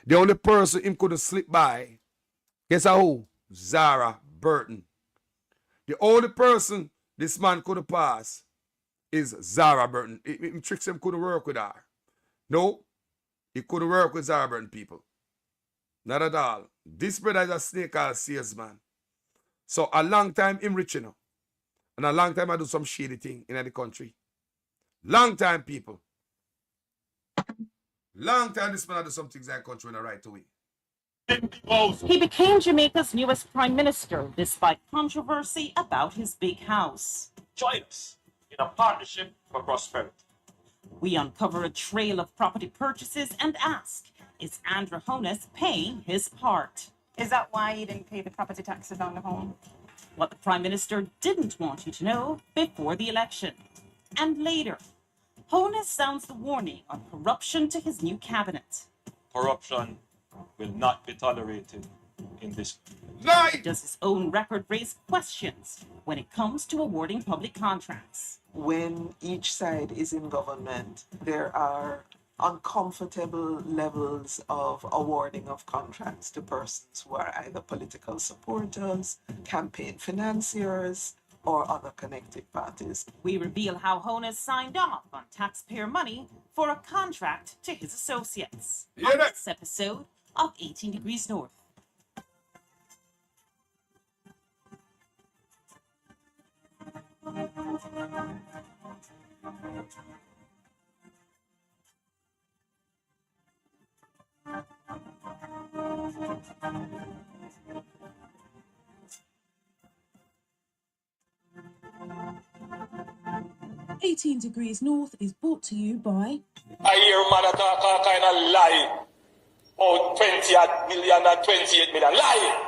The only person him could slip by, guess who? Zara Burton. The only person this man could pass is Zara Burton. Him tricks him couldn't work with her. No, he couldn't work with Zara Burton people. Not at all. This brother is a snake oil salesman. So a long time him rich, you know. And a long time I do some shady thing in the country. Long time, people. Long time this man I do some things in the country in the right way. He became Jamaica's newest prime minister despite controversy about his big house. Join us in a partnership for prosperity. We uncover a trail of property purchases and ask, is Andrew Holmes paying his part? Is that why you didn't pay the property taxes on the home? What the prime minister didn't want you to know before the election. And later, Holmes sounds the warning on corruption to his new cabinet. Corruption will not be tolerated in this. Does his own record raise questions when it comes to awarding public contracts? When each side is in government, there are uncomfortable levels of awarding of contracts to persons who are either political supporters, campaign financiers, or other connected parties. We reveal how Holmes signed off on taxpayer money for a contract to his associates. On this episode of 18 Degrees North. 18 Degrees North is brought to you by... I hear man a talk all kind of lie. Oh, 20 million and 28 million. Lie!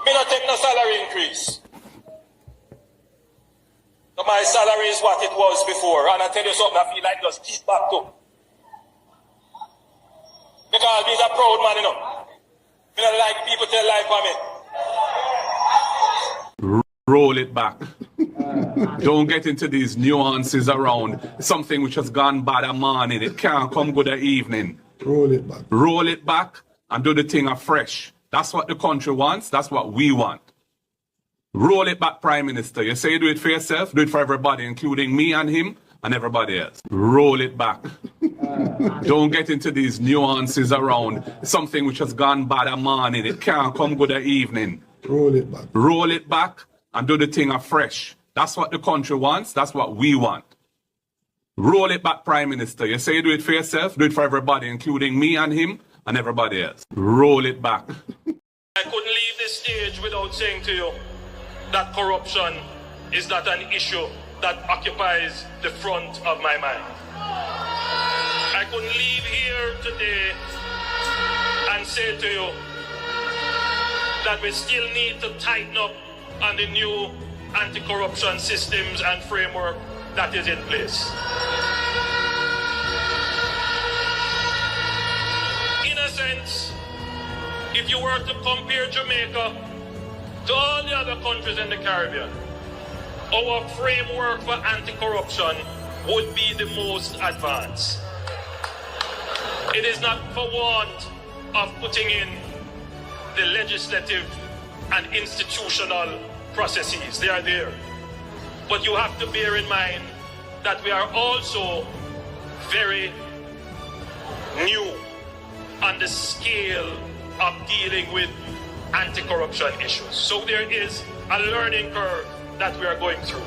Me not take no salary increase. So my salary is what it was before. And I tell you something, I feel like just keep back to. Because he's a proud man, you know. Me don't like people tell lie for me. Roll it back. Don't get into these nuances around something which has gone bad a morning. It can't come good a evening. Roll it back. Roll it back and do the thing afresh. That's what the country wants. That's what we want. Roll it back, Prime Minister. You say you do it for yourself, do it for everybody, including me and him and everybody else. Roll it back. Don't get into these nuances around something which has gone bad a morning. It can't come good a evening. Roll it back. Roll it back and do the thing afresh. That's what the country wants. That's what we want. Roll it back, Prime Minister. You say you do it for yourself, do it for everybody, including me and him and everybody else. Roll it back. I couldn't leave this stage without saying to you that corruption is not an issue that occupies the front of my mind. I couldn't leave here today and say to you that we still need to tighten up on the new anti-corruption systems and framework that is in place. In a sense, if you were to compare Jamaica to all the other countries in the Caribbean, our framework for anti-corruption would be the most advanced. It is not for want of putting in the legislative and institutional processes. They are there. But you have to bear in mind that we are also very new on the scale of dealing with anti-corruption issues. So there is a learning curve that we are going through.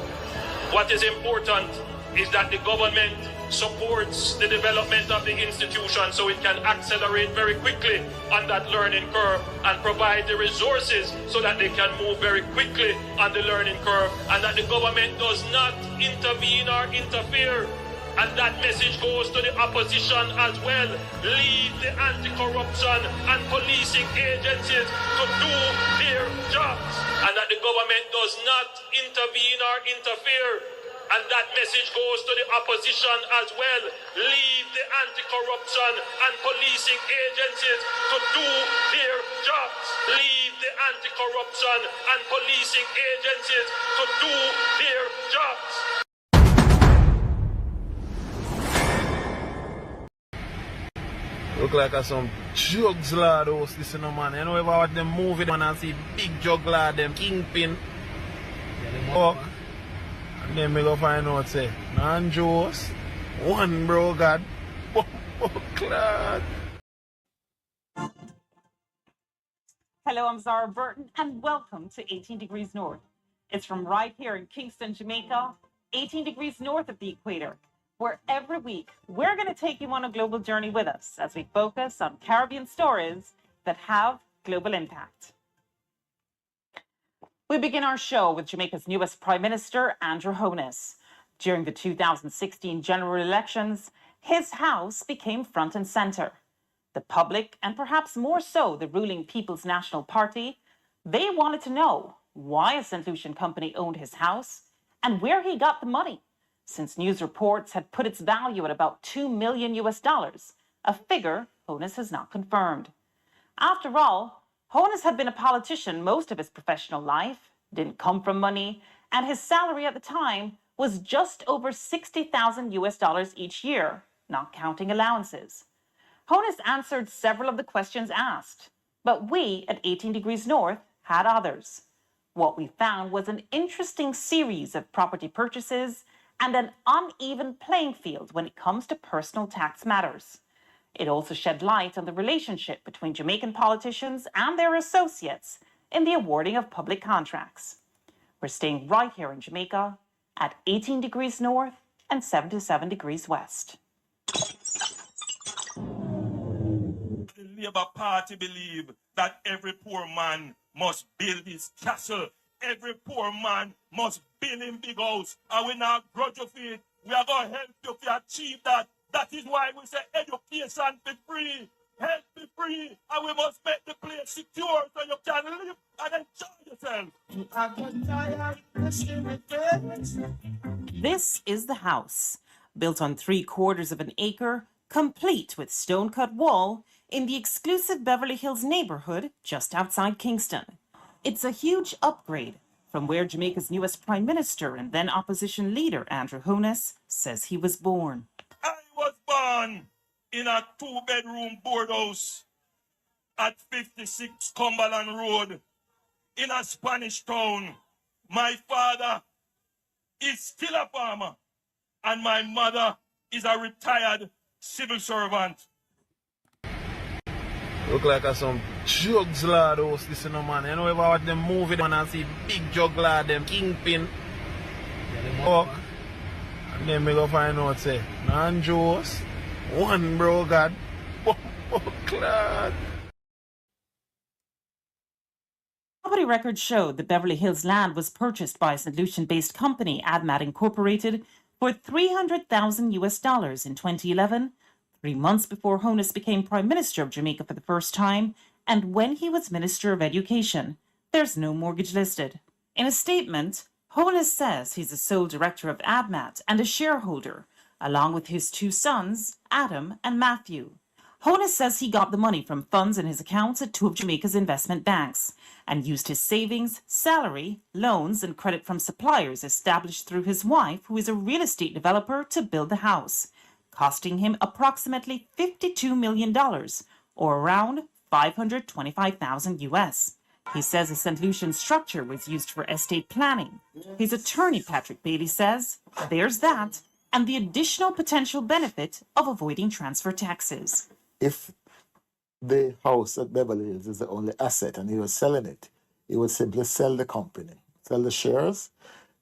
What is important is that the government supports the development of the institution so it can accelerate very quickly on that learning curve and provide the resources so that they can move very quickly on the learning curve, and that the government does not intervene or interfere. And that message goes to the opposition as well. Leave the anti-corruption and policing agencies to do their jobs. And that the government does not intervene or interfere. And that message goes to the opposition as well. Leave the anti-corruption and policing agencies to do their jobs. Leave the anti-corruption and policing agencies to do their jobs. Look like some jugs lad house this, you know, man. You know, if I watch them movie, man, and see big jug lad, them kingpin. Oh, and then we go find out, say, non-Joes, one bro, God. Clad. Hello, I'm Zara Burton, and welcome to 18 Degrees North. It's from right here in Kingston, Jamaica, 18 degrees north of the equator, where every week we're going to take you on a global journey with us as we focus on Caribbean stories that have global impact. We begin our show with Jamaica's newest Prime Minister, Andrew Holmes. During the 2016 general elections, his house became front and center. The public, and perhaps more so the ruling People's National Party, they wanted to know why a St. Lucian company owned his house and where he got the money, since news reports had put its value at about $2 million, a figure Holmes has not confirmed. After all, Holmes had been a politician most of his professional life, didn't come from money, and his salary at the time was just over $60,000 each year, not counting allowances. Holmes answered several of the questions asked, but we at 18 Degrees North had others. What we found was an interesting series of property purchases and an uneven playing field when it comes to personal tax matters. It also shed light on the relationship between Jamaican politicians and their associates in the awarding of public contracts. We're staying right here in Jamaica at 18 degrees north and 77 degrees west. The Labour Party believe that every poor man must build his castle. Every poor man must build him big house. And we not grudge of it. We are going to help you to achieve that. That is why we say education be free. Health be free. And we must make the place secure so you can live and enjoy yourself. This is the house, built on 3/4 of an acre, complete with stone-cut wall, in the exclusive Beverly Hills neighborhood just outside Kingston. It's a huge upgrade from where Jamaica's newest Prime Minister and then opposition leader Andrew Holmes says he was born. I was born in a 2-bedroom board house at 56 Cumberland Road in a Spanish town. My father is still a farmer and my mother is a retired civil servant. Look like some jugs lad house this man. You know if I watch them movie man and see big jug lad them kingpin. Walk. And then me go find out say non-Joes, one bro God. Clad. Property records showed the Beverly Hills land was purchased by a St. Lucian-based company, AdMat Incorporated, for $300,000 in 2011, 3 months before Holmes became Prime Minister of Jamaica for the first time, and when he was Minister of Education. There's no mortgage listed. In a statement, Holmes says he's the sole director of AdMat and a shareholder, along with his 2 sons, Adam and Matthew. Holmes says he got the money from funds in his accounts at 2 of Jamaica's investment banks and used his savings, salary, loans, and credit from suppliers established through his wife, who is a real estate developer, to build the house, costing him approximately $52 million, or around $525,000 US. He says a St. Lucian structure was used for estate planning. His attorney, Patrick Bailey, says there's that, and the additional potential benefit of avoiding transfer taxes. If the house at Beverly Hills is the only asset and he was selling it, he would simply sell the company, sell the shares.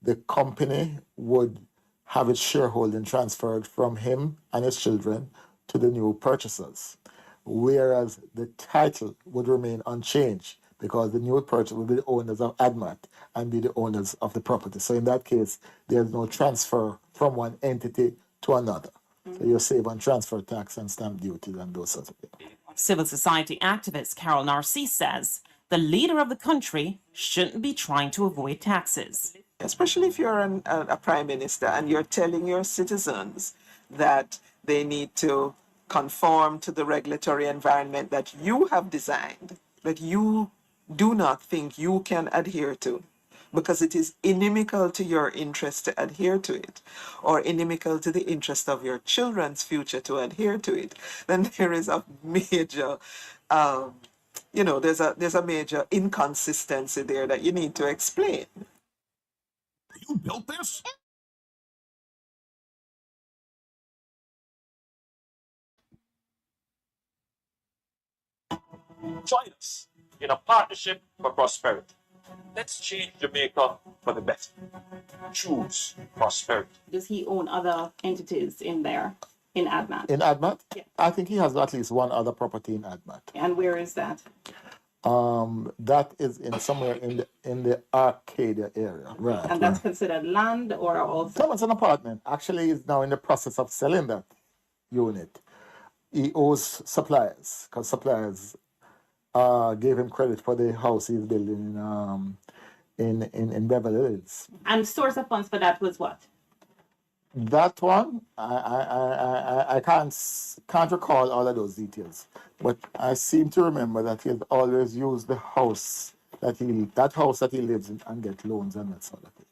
The company would have its shareholding transferred from him and his children to the new purchasers, whereas the title would remain unchanged because the new purchaser would be the owners of AdMat and be the owners of the property. So in that case, there's no transfer from one entity to another. So you save on transfer tax and stamp duty and those sorts of things. Civil society activist Carol Narcisse says the leader of the country shouldn't be trying to avoid taxes. Especially if you're a prime minister and you're telling your citizens that they need to conform to the regulatory environment that you have designed, that you do not think you can adhere to, because it is inimical to your interest to adhere to it, or inimical to the interest of your children's future to adhere to it, then there is a major, there's a major inconsistency there that you need to explain. You built this? Join us in a partnership for prosperity. Let's change Jamaica for the better. Choose prosperity. Does he own other entities in there, in AdMat? In AdMat? Yeah. I think he has at least one other property in AdMat. And where is that? That is in somewhere in the Arcadia area. Right. And that's considered land or also? So it's an apartment. Actually, he's now in the process of selling that unit. He owes suppliers, because suppliers gave him credit for the house he's building in Beverly Hills. And source of funds for that was what? That one, I can't recall all of those details, but I seem to remember that he has always used the house that he lives in and get loans and that sort of thing.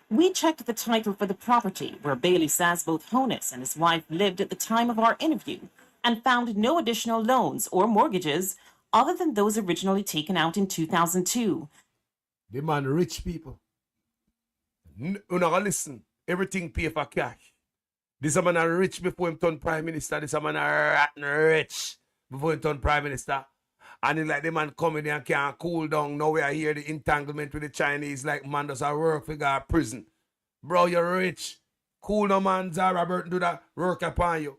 We checked the title for the property where Bailey says both Holmes and his wife lived at the time of our interview, and found no additional loans or mortgages other than those originally taken out in 2002. The man rich people. You know, listen, everything pay for cash. This man are rich before him turn prime minister. This man are rotten rich before him turn prime minister. And it's like the man coming in and can't cool down. Now we are here, the entanglement with the Chinese, like man does a work for God prison. Bro, you're rich. Cool no man, Zara Burton do that work upon you.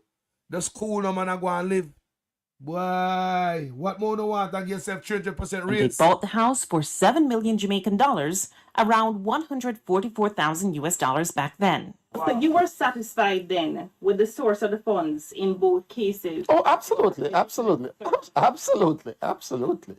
Just cool no man and go and live. Boy, what more do you want and get yourself 300% And they rates? bought the house for 7 million Jamaican dollars, around 144,000 US dollars back then. So you were satisfied then with the source of the funds in both cases? Oh, absolutely, absolutely, absolutely, absolutely.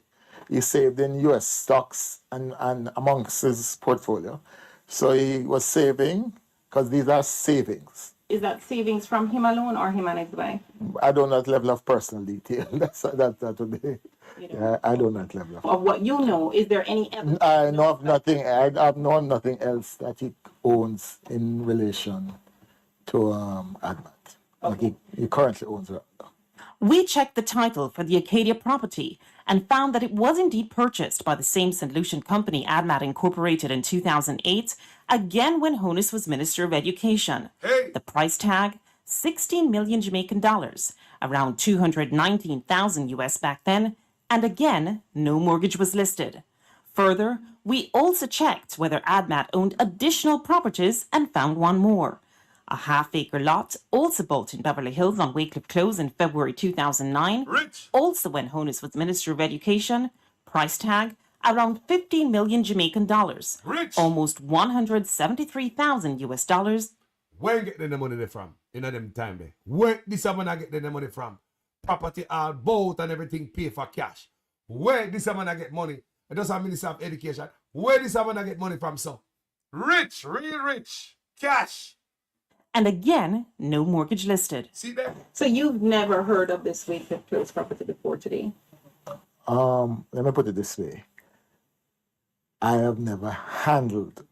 He saved in U.S. stocks and amongst his portfolio. So he was saving, because these are savings. Is that savings from him alone or him and his wife? I don't know that level of personal detail. That would be. Yeah, I don't know that level of. Of what you know, is there any evidence? I know of nothing. I've known nothing else that he owns in relation to Admat. Like he currently owns it. We checked the title for the Acadia property and found that it was indeed purchased by the same St. Lucian company, Admat Incorporated, in 2008, again when Honus was Minister of Education. The price tag, 16 million Jamaican dollars, around 219,000 US back then, and again, no mortgage was listed. Further, we also checked whether Admat owned additional properties and found one more. A half-acre lot, also bought in Beverly Hills on Wycliffe Close in February 2009, also when Honus was Minister of Education, price tag, around 15 million Jamaican dollars, almost 173,000 US dollars. Where get the money from? In them time there. Where this man get the money from? Property all bought and everything pay for cash. Where this man get money? It doesn't Minister of Education. Where this man get money from, so? Rich, real rich. Cash. And again, no mortgage listed. See that? So you've never heard of this Wycliffe Close property before today? Let me put it this way. I have never handled,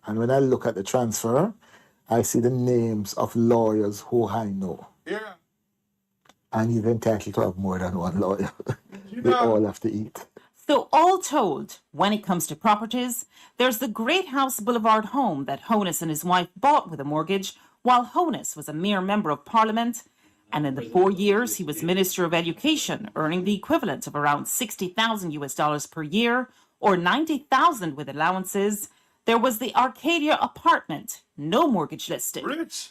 and when I look at the transfer, I see the names of lawyers who I know. Yeah. And he's entitled to have more than one lawyer. They all have to eat. So all told, when it comes to properties, there's the Great House Boulevard home that Honus and his wife bought with a mortgage while Honus was a mere member of Parliament, and in the 4 years he was Minister of Education, earning the equivalent of around 60,000 US dollars per year, or 90,000 with allowances. There was the Arcadia apartment, no mortgage listed.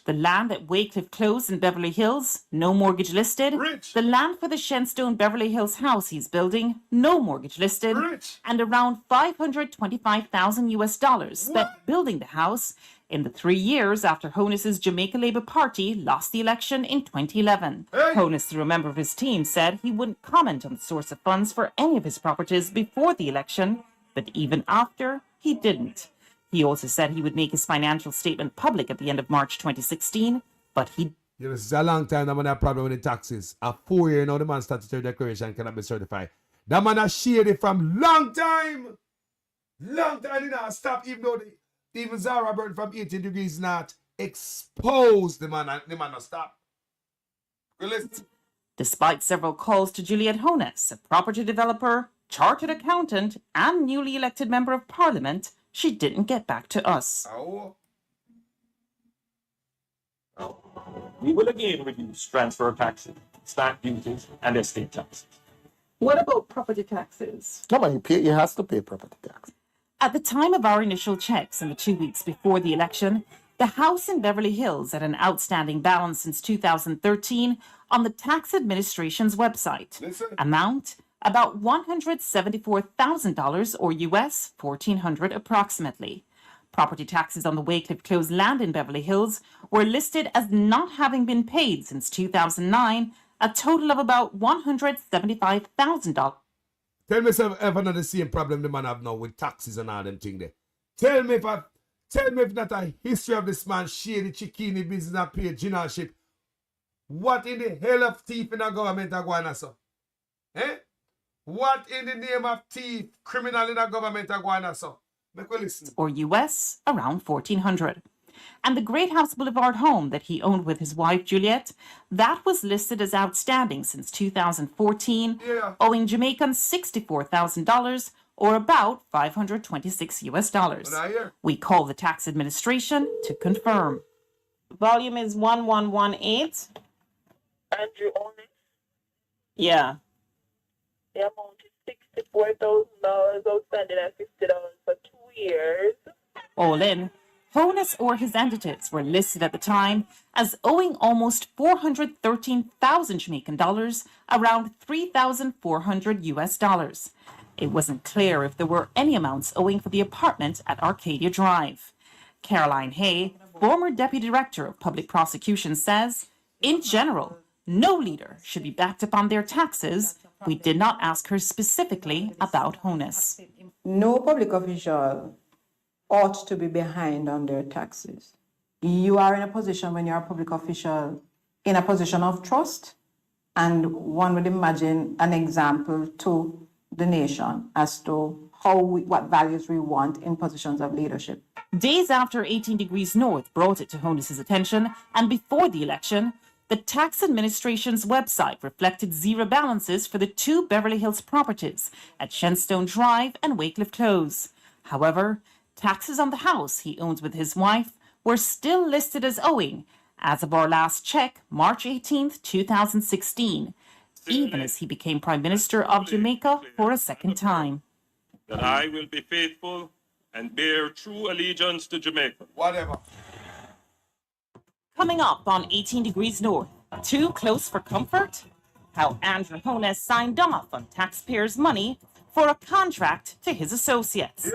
The land at Wycliffe Close in Beverly Hills, no mortgage listed. The land for the Shenstone Beverly Hills house he's building, no mortgage listed. And around 525,000 US dollars spent building the house in the 3 years after Honus's Jamaica Labour Party lost the election in 2011. Honus, through a member of his team, said he wouldn't comment on the source of funds for any of his properties before the election, but even after, he didn't. He also said he would make his financial statement public at the end of March 2016, but he... Yeah, this is a long time that man have problem with the taxes. A 4 year now the man's statutory declaration cannot be certified. That man has shared it from long time. Long time, he not stop, even though even Zara Burton from 18 degrees not exposed the man not stop. Despite several calls to Juliet Honus, a property developer, chartered accountant, and newly elected member of Parliament, she didn't get back to us. We will again reduce transfer taxes, stamp duties, and estate taxes. What about property taxes? No, man, he has to pay property tax. At the time of our initial checks in the 2 weeks before the election, the house in Beverly Hills had an outstanding balance since 2013 on the tax administration's website. Amount, about $174,000 or US $1,400 approximately. Property taxes on the Wycliffe Close land in Beverly Hills were listed as not having been paid since 2009, a total of about $175,000. Tell me if ever not the same problem the man have now with taxes and all them thing there. Tell me if not a history of this man shady chickini business and pay generalship. What in the hell of thief in the government are going on so? Eh? What in the name of thief, criminal in the government are going on so? Make we listen. Or US around $1,400. And the Great House Boulevard home that he owned with his wife Juliet, that was listed as outstanding since 2014, owing Jamaican $64,000 or about 526 US dollars. We call the tax administration to confirm. Volume is 1118. And you own it? Yeah. The amount is $4,000 outstanding and $50 for 2 years. All in, Honus or his entities were listed at the time as owing almost 413,000 Jamaican dollars, around 3,400 US dollars. It wasn't clear if there were any amounts owing for the apartment at Arcadia Drive. Caroline Hay, former Deputy Director of Public Prosecution, says, in general, no leader should be backed up on their taxes. We did not ask her specifically about Honus. No public official ought to be behind on their taxes. You are in a position when you're a public official in a position of trust, and one would imagine an example to the nation as to what values we want in positions of leadership. Days after 18 Degrees North brought it to Honus's attention, and before the election, the tax administration's website reflected zero balances for the 2 Beverly Hills properties at Shenstone Drive and Wycliffe Close. However, taxes on the house he owns with his wife were still listed as owing as of our last check, March 18, 2016, even as he became Prime Minister of Jamaica for a second time. That I will be faithful and bear true allegiance to Jamaica. Whatever. Coming up on 18 Degrees North, too close for comfort? How Andrew Honus signed off on taxpayers' money for a contract to his associates.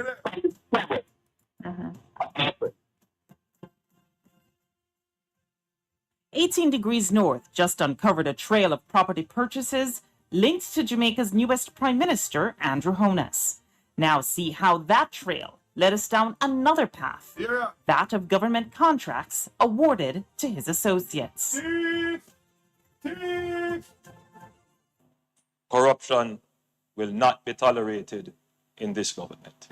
18 Degrees North just uncovered a trail of property purchases linked to Jamaica's newest Prime Minister, Andrew Honus. Now see how that trail led us down another path, that of government contracts awarded to his associates. Corruption will not be tolerated in this government.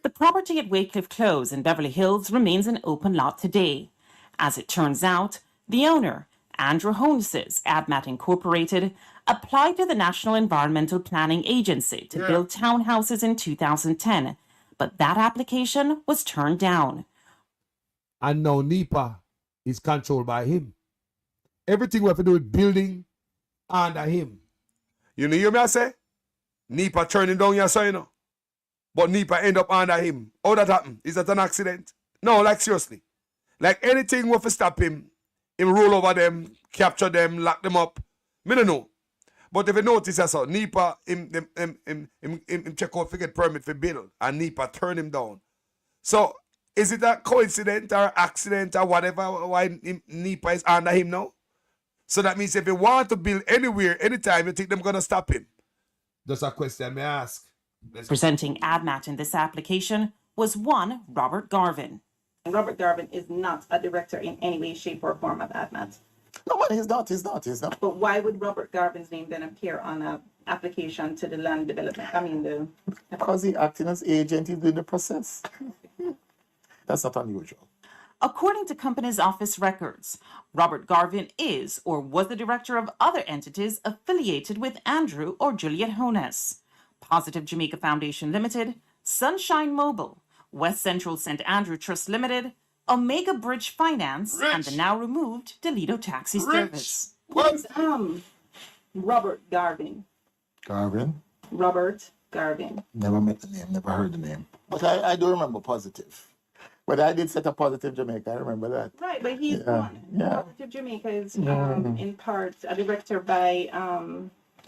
The property at Wycliffe Close in Beverly Hills remains an open lot today. As it turns out, the owner, Andrew Honus's ADMAT Incorporated, applied to the National Environmental Planning Agency to build townhouses in 2010, but that application was turned down. And now NEPA is controlled by him. Everything we have to do with building under him. You know, hear me I say? NEPA turning down your son, you know. But NEPA end up under him. How that happen? Is that an accident? No, like seriously. Like anything we have to stop him roll over them, capture them, lock them up. Me don't know. But if you notice as well, NEPA him check out to get permit for build, and NEPA turn him down. So is it a coincidence or accident or whatever why NEPA is under him now? So that means if you want to build anywhere, anytime, you think them gonna stop him? Just a question may I ask. Presenting ADMAT in this application was one Robert Garvin. Robert Garvin is not a director in any way, shape, or form of ADMAT. No, man, he's not. But why would Robert Garvin's name then appear on an application to the land development? Because he acting as agent, he's doing the process. That's not unusual. According to Companies Office records, Robert Garvin is or was the director of other entities affiliated with Andrew or Juliet Honus: Positive Jamaica Foundation Limited, Sunshine Mobile, West Central St. Andrew Trust Limited, Omega Bridge Finance, and the now removed Toledo Taxi Service. What's Robert Garvin? Robert Garvin. Never met the name, never heard the name. But I do remember Positive. But I did set up Positive Jamaica, I remember that. Right, but he's one. Positive Jamaica is in part a director by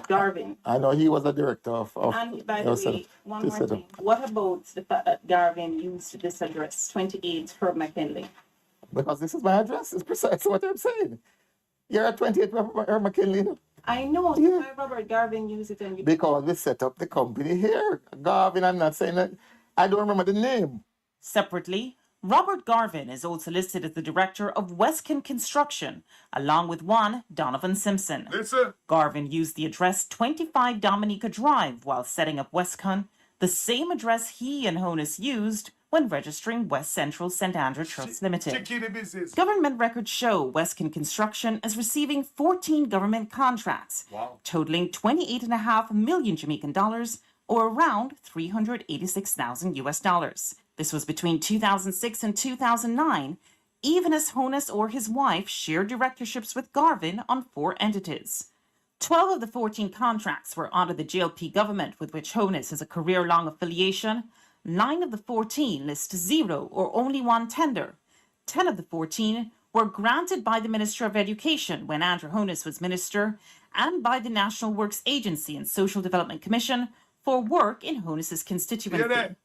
Garvin. I know he was a director of and by the way, one more thing. What about the fact that Garvin used this address, 28 Herb McKinley? Because this is my address. It's precisely what I'm saying. You're at 28 Herb McKinley. No? I know. Why Robert Garvin used it and because we set up the company here. Garvin, I'm not saying that. I don't remember the name. Separately, Robert Garvin is also listed as the director of Westcon Construction, along with one Donovan Simpson. Listen. Garvin used the address 25 Dominica Drive while setting up Westcon, the same address he and Honus used when registering West Central St. Andrew Trust Limited. Government records show Westcon Construction as receiving 14 government contracts, totaling 28.5 million Jamaican dollars, or around 386,000 US dollars. This was between 2006 and 2009, even as Honus or his wife shared directorships with Garvin on 4 entities. 12 of the 14 contracts were under the GLP government with which Honus has a career-long affiliation. 9 of the 14 list 0 or only one tender. 10 of the 14 were granted by the Minister of Education when Andrew Honus was minister and by the National Works Agency and Social Development Commission for work in Honus's constituency.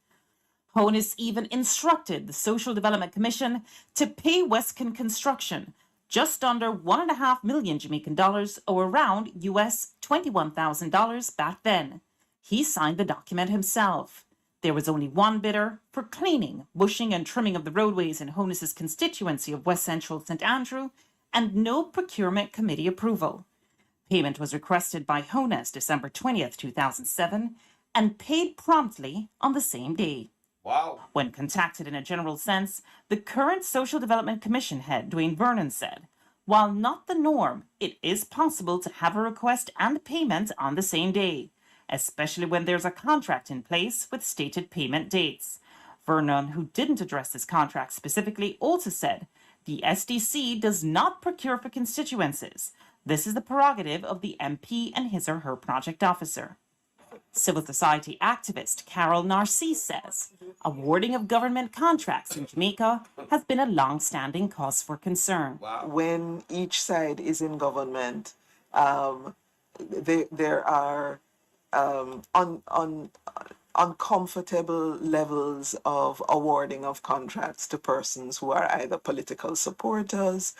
Honus even instructed the Social Development Commission to pay Westcon Construction just under $1.5 million Jamaican dollars, or around US $21,000 back then. He signed the document himself. There was only one bidder for cleaning, bushing, and trimming of the roadways in Honus's constituency of West Central St. Andrew, and no procurement committee approval. Payment was requested by Honus December 20th, 2007, and paid promptly on the same day. Wow. When contacted in a general sense, the current Social Development Commission head, Dwayne Vernon, said, while not the norm, it is possible to have a request and payment on the same day, especially when there's a contract in place with stated payment dates. Vernon, who didn't address this contract specifically, also said, the SDC does not procure for constituencies. This is the prerogative of the MP and his or her project officer. Civil society activist Carol Narcisse says awarding of government contracts in Jamaica has been a long-standing cause for concern. When each side is in government, there are uncomfortable levels of awarding of contracts to persons who are either political supporters,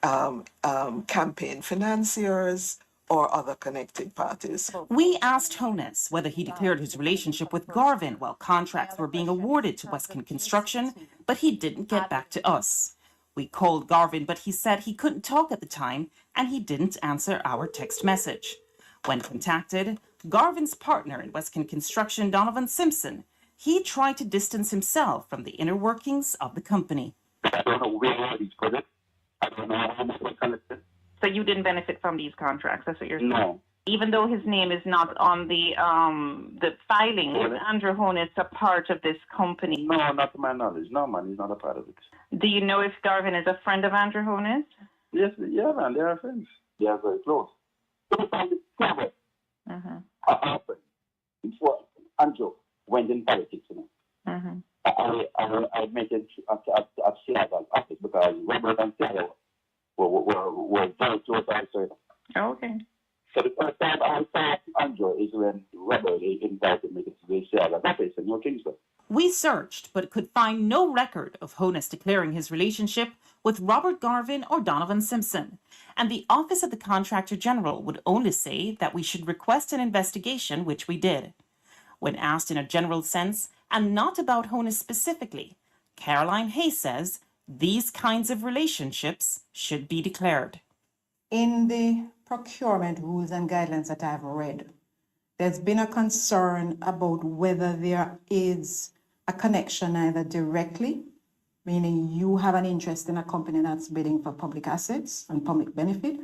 campaign financiers, or other connected parties. We asked Honus whether he declared his relationship with Garvin while contracts were being awarded to Westcon Construction, but he didn't get back to us. We called Garvin, but he said he couldn't talk at the time, and he didn't answer our text message. When contacted, Garvin's partner in Westcon Construction, Donovan Simpson, he tried to distance himself from the inner workings of the company. I don't know where he's put it. I don't know how much was collected. So you didn't benefit from these contracts, that's what you're saying? No. Even though his name is not on the filing, is Andrew Honus a part of this company? No, not to my knowledge. No, man, he's not a part of it. Do you know if Garvin is a friend of Andrew Honus? Yes, yeah, man, they are friends. They are very close. Before Andrew went in politics, you know. I met him at Seattle's office because Robert and Seattle were very close also. Okay. So the first time I saw Andrew is when Robert invited me to the Seattle's office in New Kingston. We searched, but could find no record of Honus declaring his relationship with Robert Garvin or Donovan Simpson, and the Office of the Contractor General would only say that we should request an investigation, which we did. When asked in a general sense, and not about Honus specifically, Caroline Hay says these kinds of relationships should be declared. In the procurement rules and guidelines that I've read, there's been a concern about whether there is a connection either directly, meaning you have an interest in a company that's bidding for public assets and public benefit,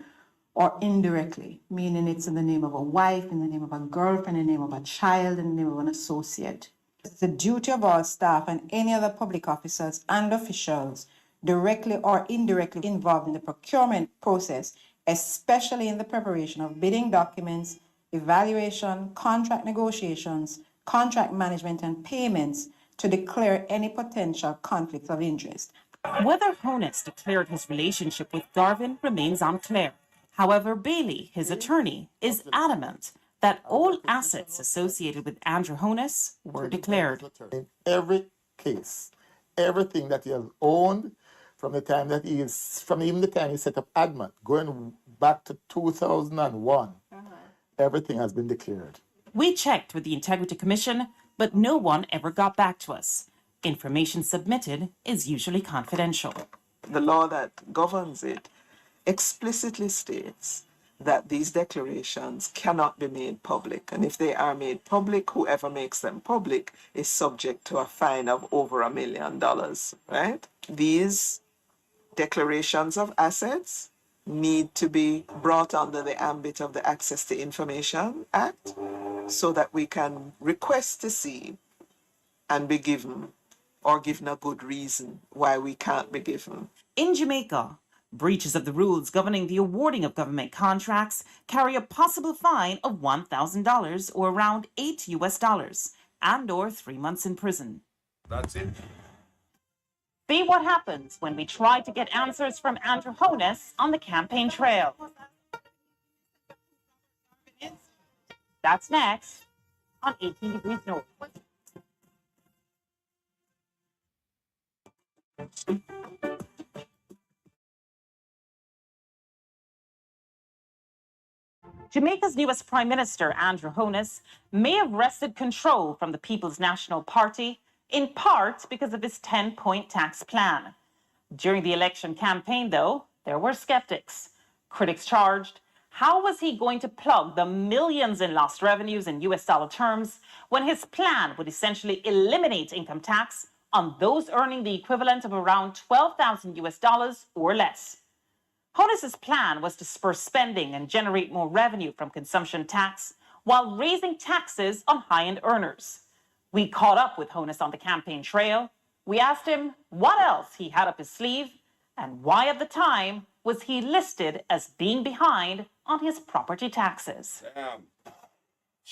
or indirectly, meaning it's in the name of a wife, in the name of a girlfriend, in the name of a child, in the name of an associate. It's the duty of all staff and any other public officers and officials directly or indirectly involved in the procurement process, especially in the preparation of bidding documents, evaluation, contract negotiations, contract management, and payments, to declare any potential conflicts of interest. Whether Honus declared his relationship with Garvin remains unclear. However, Bailey, his attorney, is adamant that all assets associated with Andrew Honus were declared. In every case, everything that he has owned from the time that from even the time he set up ADMAT, going back to 2001, everything has been declared. We checked with the Integrity Commission, but no one ever got back to us. Information submitted is usually confidential. The law that governs it explicitly states that these declarations cannot be made public. And if they are made public, whoever makes them public is subject to a fine of over $1 million, right? These declarations of assets need to be brought under the ambit of the Access to Information Act so that we can request to see and be given or given a good reason why we can't be given. In Jamaica, Breaches of the rules governing the awarding of government contracts carry a possible fine of $1,000 or around $8 and/or 3 months in prison. That's it. See what happens when we try to get answers from Andrew Holmes on the campaign trail. That's next on 18 Degrees North. Jamaica's newest Prime Minister, Andrew Holmes, may have wrested control from the People's National Party, in part because of his 10-point tax plan. During the election campaign, though, there were skeptics. Critics charged, how was he going to plug the millions in lost revenues in US dollar terms when his plan would essentially eliminate income tax on those earning the equivalent of around $12,000 or less? Holmes' plan was to spur spending and generate more revenue from consumption tax while raising taxes on high-end earners. We caught up with Holmes on the campaign trail. We asked him what else he had up his sleeve and why at the time was he listed as being behind on his property taxes.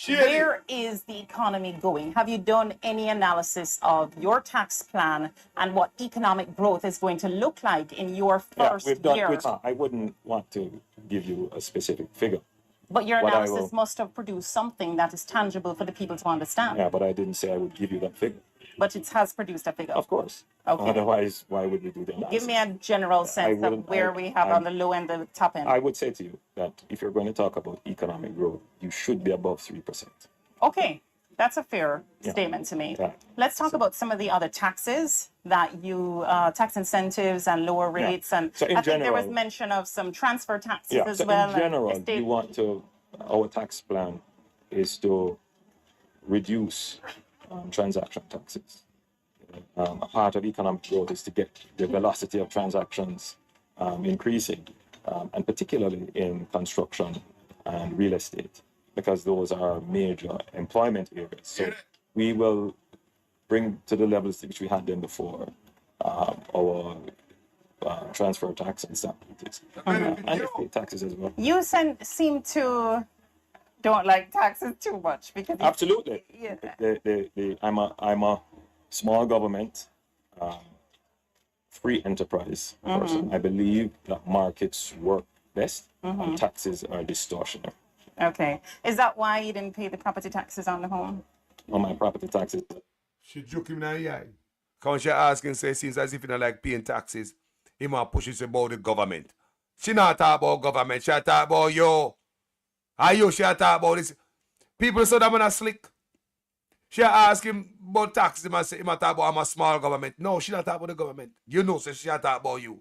Where is the economy going? Have you done any analysis of your tax plan and what economic growth is going to look like in your first year? I wouldn't want to give you a specific figure. But your analysis must have produced something that is tangible for the people to understand. Yeah, but I didn't say I would give you that figure. But it has produced a figure. Of course. Okay. Otherwise, why would we do the analysis? Give me a general sense of where we have on the low end and the top end. I would say to you that if you're going to talk about economic growth, you should be above 3%. Okay, that's a fair statement to make. Yeah. Let's talk about some of the other taxes that you, tax incentives and lower rates. And So in I think there was general- mention of some transfer taxes as so well. in general, our tax plan is to reduce transaction taxes. A part of economic growth is to get the velocity of transactions increasing, and particularly in construction and real estate, because those are major employment areas. So we will bring to the levels which we had them before our transfer tax and stamp duties, and estate taxes as well. You seem to don't like taxes too much because Absolutely. Yeah. I'm a small government, free enterprise person. I believe that markets work best and taxes are distortionary. Okay. Is that why you didn't pay the property taxes on the home? On my property taxes. She joke him in the eye. Because she asking, say, seems as if you don't like paying taxes, he might push it about the government. She not talk about government, she talk about you. Are you she talk about this? People say that I'm not slick. She ask him about taxes, he might talk about I'm a small government. No, she not talk about the government. You know, so she talk about you.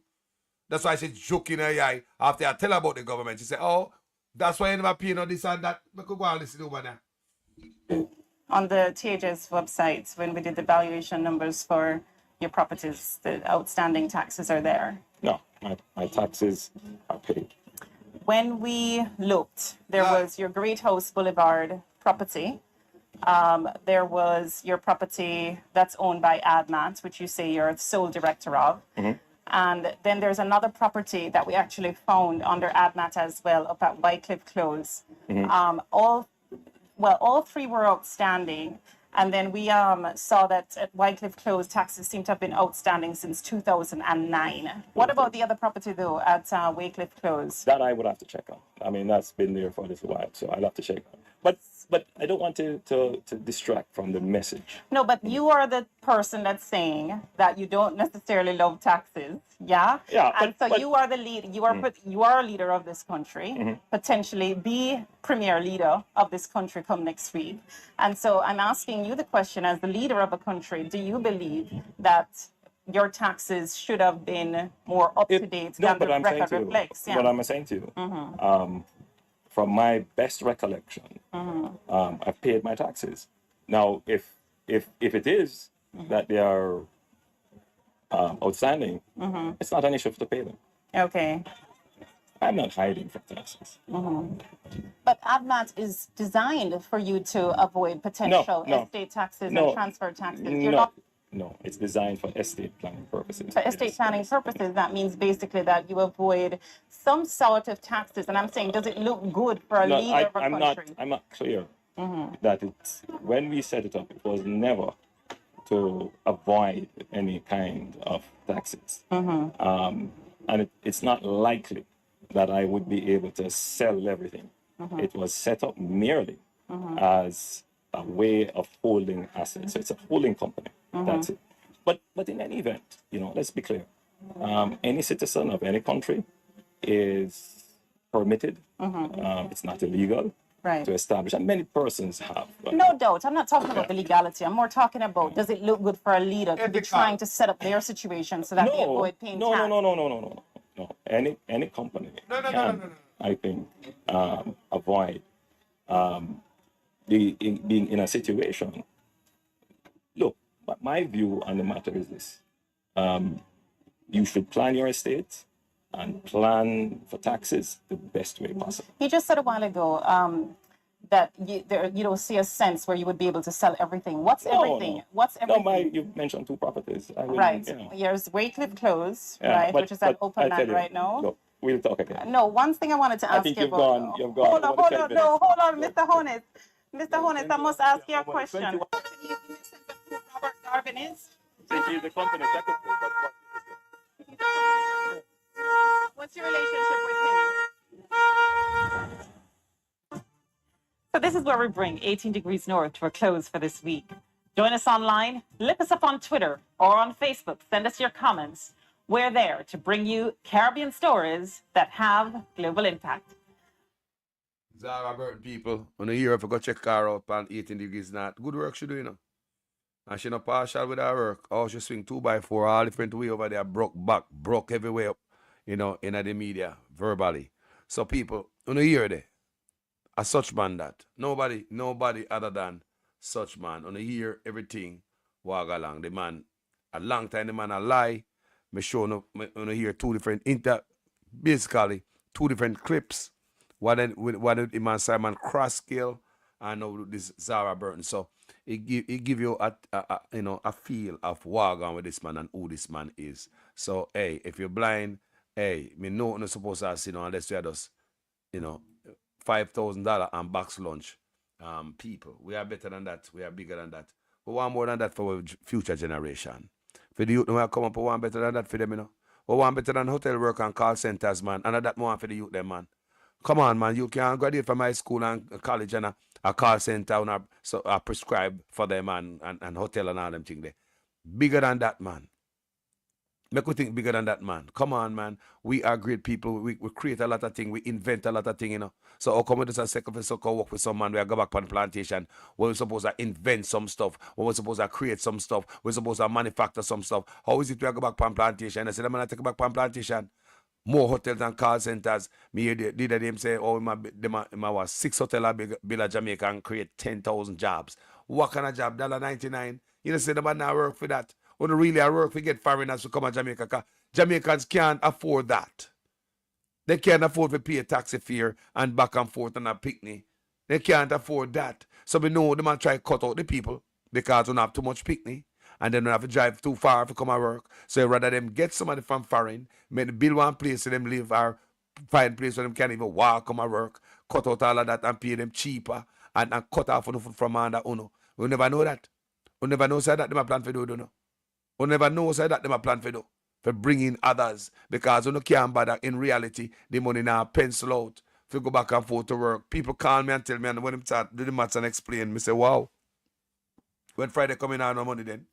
That's why she joke in her eye after I tell her about the government. She say, oh, that's why you never pay no this and that. I could go and listen over there. On the THS website, when we did the valuation numbers for your properties, the outstanding taxes are there. No, my taxes are paid. When we looked, there was your Great House Boulevard property. There was your property that's owned by ADMAT, which you say you're the sole director of. And then there's another property that we actually found under ADMAT as well, up at Wycliffe Close. All three were outstanding. And then we saw that at Wycliffe Close, taxes seem to have been outstanding since 2009. What about the other property, though, at Wycliffe Close? That I would have to check on. I mean, that's been there for a little while, so I'll have to check on. But I don't want to distract from the message. No, but you are the person that's saying that you don't necessarily love taxes, yeah? Yeah. And so you are the lead. You are a leader of this country, potentially the premier leader of this country come next week. And so I'm asking you the question, as the leader of a country, do you believe that your taxes should have been more up to date than the record reflects? What I'm saying to you, from my best recollection, I've paid my taxes. Now, if it is that they are outstanding, it's not an issue to pay them. Okay. I'm not hiding from taxes. But ADMAT is designed for you to avoid potential estate taxes and transfer taxes. No, it's designed for estate planning purposes. For estate planning purposes, that means basically that you avoid some sort of taxes. And I'm saying, does it look good for a No, leader of a country? I'm not clear Mhm. that it's when we set it up, it was never to avoid any kind of taxes. Mhm. And it's not likely that I would be able to sell everything. Mhm. It was set up merely Mhm. as a way of holding assets. So it's a holding company. Mhm. That's it. But in any event, let's be clear. Any citizen of any country is permitted. Mhm. It's not illegal Right. to establish, and many persons have. No doubt. I'm not talking about the legality. I'm more talking about, does it look good for a leader to be trying to set up their situation so that they avoid paying no, tax? no. Any company can, I think, avoid being in a situation. Look, my view on the matter is this: you should plan your estate and plan for taxes the best way possible. You just said a while ago that you don't see a sense where you would be able to sell everything. What's everything? What's everything? You mentioned 2 properties. Right. Here's Waycliffe Close, right, but- which is an but open I tell land you, right now. Look, we'll talk again. No, one thing I wanted to I ask think you you've about. gone. Hold on, about 10 minutes. hold on, Mr. Honest. Mr. Honest, I must ask you a question. Can you give me a sense of who Robert Garvin is? He's the company secretary, but What's your relationship with him? So this is where we bring 18 Degrees North to a close for this week. Join us online, look us up on Twitter or on Facebook, send us your comments. We're there to bring you Caribbean stories that have global impact. Zara Burton people, on the year if I go check her out on 18 Degrees North. Good work she do, And she not partial with her work. Oh, she swing 2x4 all different way over there, broke back, broke everywhere up, in the media, verbally. So people, on the year there, a such man that. Nobody other than such man. On the year, everything walk along. The man, a long time the man a lie. Me show on the hear 2 different basically 2 different clips. What the man Simon Cross scale and now this Zara Burton. So it give you a feel of walk with this man and who this man is. So hey, if you're blind, hey, me know not supposed to see unless you are just $5,000 and box lunch. People, we are better than that. We are bigger than that. We want more than that for our future generation. For the youth, we come up, we want better than that for them, We want better than hotel work and call centers, man. And that more for the youth, them, man. Come on, man. You can graduate from high school and college and a call center and prescribe for them and hotel and all them things there. Bigger than that, man. Make we think bigger than that, man. Come on, man. We are great people. We create a lot of things. We invent a lot of things, So how come we just a second so work with some man we go back on the plantation where we're supposed to invent some stuff, when we're supposed to create some stuff, we're supposed to manufacture some stuff. How is it we go back on plantation? I said, I'm gonna take back on plantation. More hotels and call centers. Me did them say, oh, my was 6 hotels build Jamaica and create 10,000 jobs. What kind of job? $1.99. Say the man not work for that. When really I work, we get foreigners to come to Jamaica. 'Cause Jamaicans can't afford that. They can't afford to pay a taxi fare and back and forth on a picnic. They can't afford that. So we know them and try to cut out the people because we don't have too much picnic. And then we have to drive too far to come and work. So rather them get somebody from foreign, make build one place where them live or find a place where them can't even walk, come and work, cut out all of that and pay them cheaper and cut off from under uno. We never know that. We never know say that them a plan for do, don't know. We never know say that them a plan for do. For bring in others. Because we can't bother in reality, the money now pencil out. If you go back and forth to work. People call me and tell me, and when them start do the maths and explain, me say, wow. When Friday coming out no money then,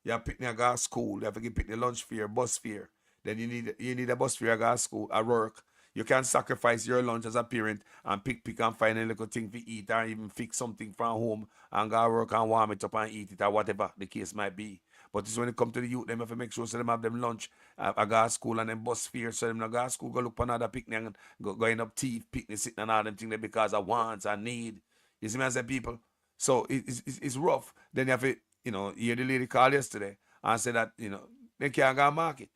you have picnic go to school, you have to give picnic lunch fare, bus fare. Then you need a bus fare go to school, at work. You can sacrifice your lunch as a parent and pick and find a little thing to eat or even fix something from home and go to work and warm it up and eat it or whatever the case might be. But it's when it comes to the youth, them have to make sure so them have them lunch, I go to school and then bus fare, so them not go to school, go look for another picnic and going up teeth, picnic, sitting and all them things there because of wants and need. You see me as a people? So it's rough. Then you have to, hear the lady call yesterday and say that, they can't go market.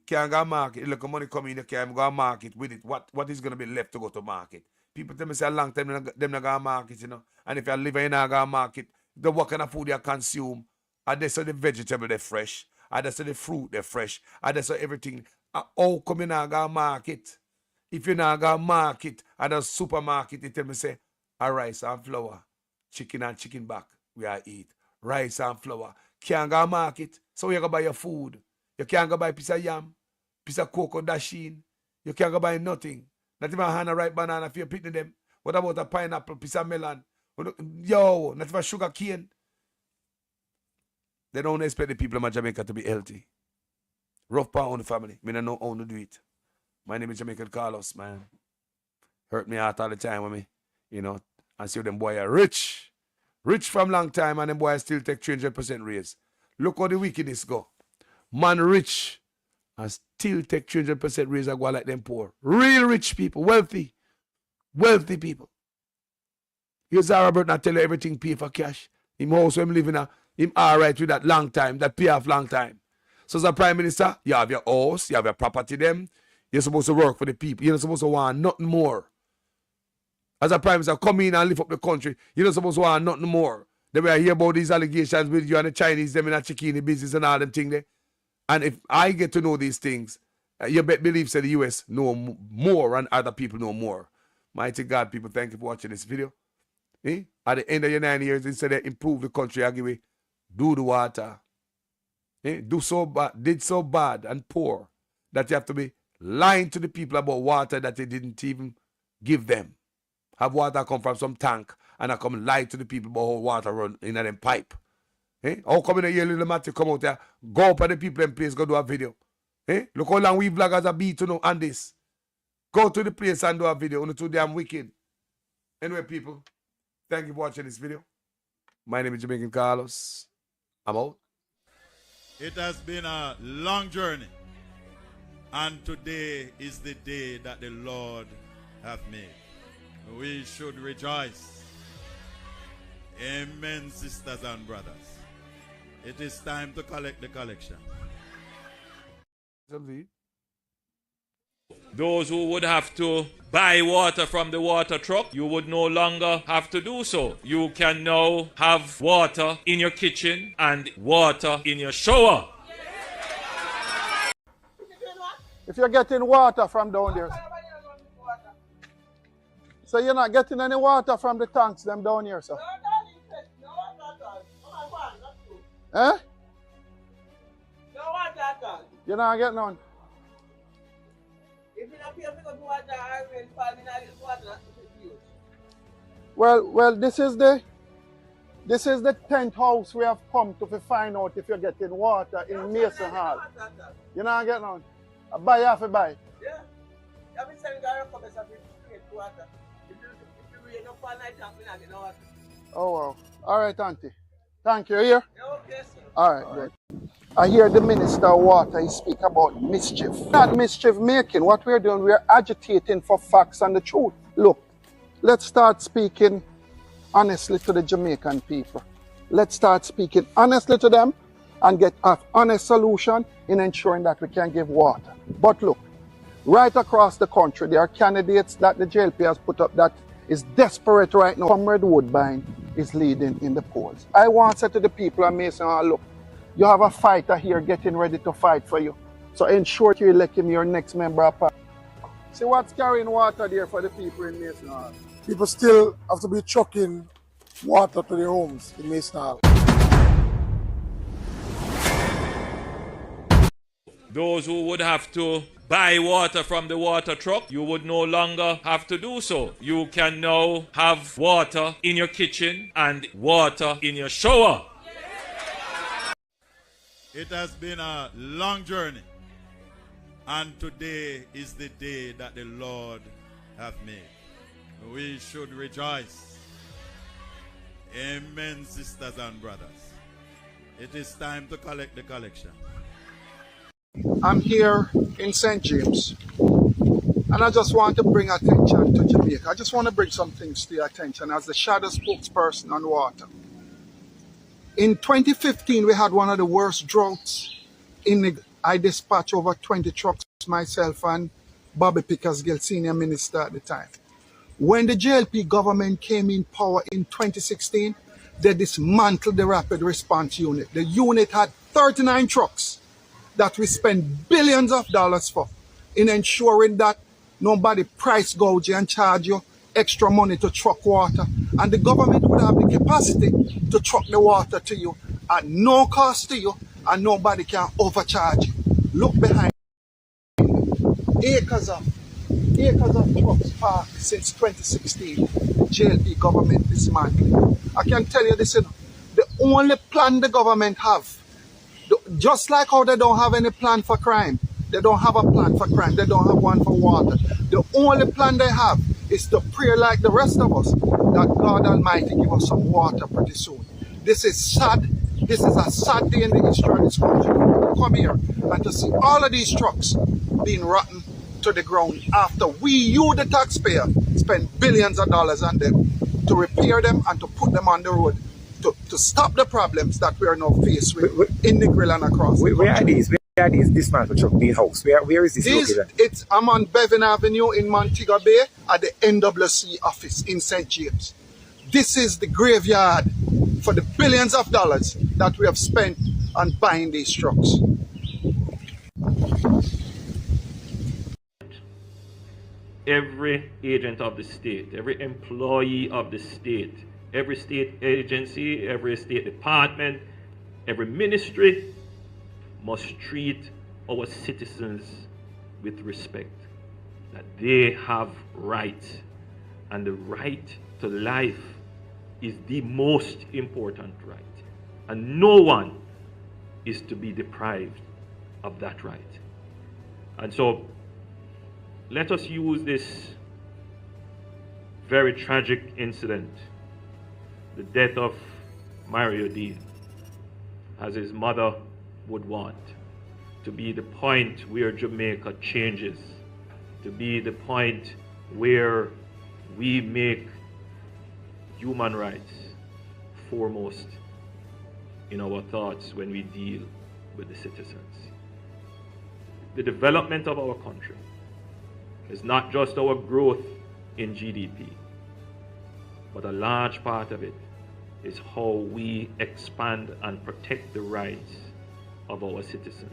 Can't go market. Look, money come in, they can't go market with it. What is going to be left to go to market? People tell me say a long time them not go market, And if you live in a market, what kind of food you consume And they say the vegetable they're fresh. And they say the fruit they're fresh. And they say everything. How come you not go market? If you not go market at a supermarket, they tell me say, a rice and flour, chicken and chicken back, we are eat. Rice and flour. Can't go market. So you go buy your food. You can't go buy a piece of yam, piece of cocoa dasheen. You can't go buy nothing. Not even a hand of ripe banana if you're picking them. What about a pineapple, piece of melon? Yo, not even sugar cane. They don't expect the people of Jamaica to be healthy. Rough part on the family. Me don't know how to do it. My name is Jamaican Carlos, man. Hurt me out all the time with me. You know, and see them boy are rich. Rich from long time and them boys still take 300% raise. Look how the wickedness go. Man rich and still take 300% raise and go like them poor. Real rich people, wealthy. Wealthy people. Here's Robert not tell you everything pay for cash. Him house when him living a him alright with that long time, that pay off long time. So as a prime minister, you have your house, you have your property them. You're supposed to work for the people. You're not supposed to want nothing more. As a prime minister, come in and lift up the country. You're not supposed to want nothing more. Then we hear about these allegations with you and the Chinese, them in a chicken business and all them things there. And if I get to know these things, you bet believe say the US know more and other people know more. Mighty God, people, thank you for watching this video. At the end of your 9 years, instead of improve the country, I give you, do the water. Did so bad and poor that you have to be lying to the people about water that they didn't even give them. Have water come from some tank and I come lie to the people about how water run in a them pipe. How come in a year little Matthew come out there, go up at the people in place, go do a video. Look how long we vloggers are beat to know on this. Go to the place and do a video. Only too damn wicked. Anyway, people, thank you for watching this video. My name is Jamaican Carlos. I'm out. It has been a long journey. And today is the day that the Lord hath made. We should rejoice. Amen, sisters and brothers. It is time to collect the collection. Those who would have to buy water from the water truck, you would no longer have to do so. You can now have water in your kitchen and water in your shower. If you're getting water from down there, so you're not getting any water from the tanks them down here, sir? Eh? You're not getting none? Well, this is the 10th house we have come to find out if you're getting water in Mason Hall. You're not getting none? I buy half a buy. Yeah. I've been saying that water. If you rain up all night, I'm not getting water. Oh wow. All right, Auntie. Thank you. Here? Yeah, okay, sir. All right, good. I hear the Minister of Water, he speak about mischief. Not mischief making. What we're doing, we're agitating for facts and the truth. Look, let's start speaking honestly to the Jamaican people. Let's start speaking honestly to them and get an honest solution in ensuring that we can give water. But look, right across the country, there are candidates that the JLP has put up that is desperate right now. Comrade Woodbine is leading in the polls. I want to say to the people of Mason Hall, look, you have a fighter here getting ready to fight for you. So ensure you elect him your next member of parliament. See what's carrying water there for the people in Mason Hall. People still have to be trucking water to their homes in Mason Hall. Those who would have to buy water from the water truck, you would no longer have to do so. You can now have water in your kitchen and water in your shower. It has been a long journey. And today is the day that the Lord hath made. We should rejoice. Amen, sisters and brothers. It is time to collect the collection. I'm here in St. James, and I just want to bring attention to Jamaica. I just want to bring some things to your attention as the shadow spokesperson on water. In 2015, we had one of the worst droughts I dispatched over 20 trucks, myself and Bobby Pickersgill, senior minister at the time. When the JLP government came in power in 2016, They dismantled the rapid response unit. The unit had 39 trucks that we spent billions of dollars for in ensuring that nobody price gouge you and charge you extra money to truck water. And the government would have the capacity to truck the water to you at no cost to you, and nobody can overcharge you. Look behind me. Acres of trucks parked since 2016. JLP government dismantling. I can tell you this, the only plan the government have, just like how they don't have any plan for crime, they don't have a plan for crime, they don't have one for water. The only plan they have is to pray like the rest of us that God Almighty give us some water pretty soon. This is sad. This is a sad day in the history of this country. To come here and to see all of these trucks being rotten to the ground after you, the taxpayer, spend billions of dollars on them to repair them and to put them on the road to stop the problems that we are now faced with in the grill and across the country. Where are these dismantled truck being housed? Where is this located? I'm on Bevan Avenue in Montego Bay at the NWC office in St. James. This is the graveyard for the billions of dollars that we have spent on buying these trucks. Every agent of the state, every employee of the state, every state agency, every state department, every ministry must treat our citizens with respect, that they have rights, and the right to life is the most important right, and no one is to be deprived of that right. And so let us use this very tragic incident, the death of Mario Dean, as his mother would want, to be the point where Jamaica changes, to be the point where we make human rights foremost in our thoughts when we deal with the citizens. The development of our country is not just our growth in GDP, but a large part of it is how we expand and protect the rights of our citizens.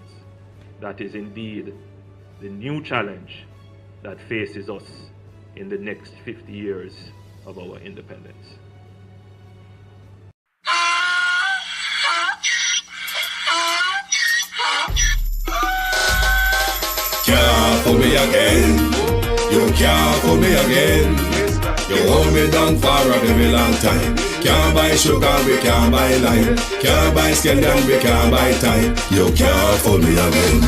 That is indeed the new challenge that faces us in the next 50 years of our independence. Can't fool me again. You can't fool me again. You hold me down for a very long time. Can't buy sugar, we can't buy lime. Can't buy scallion, we can't buy time. You can't fool me again.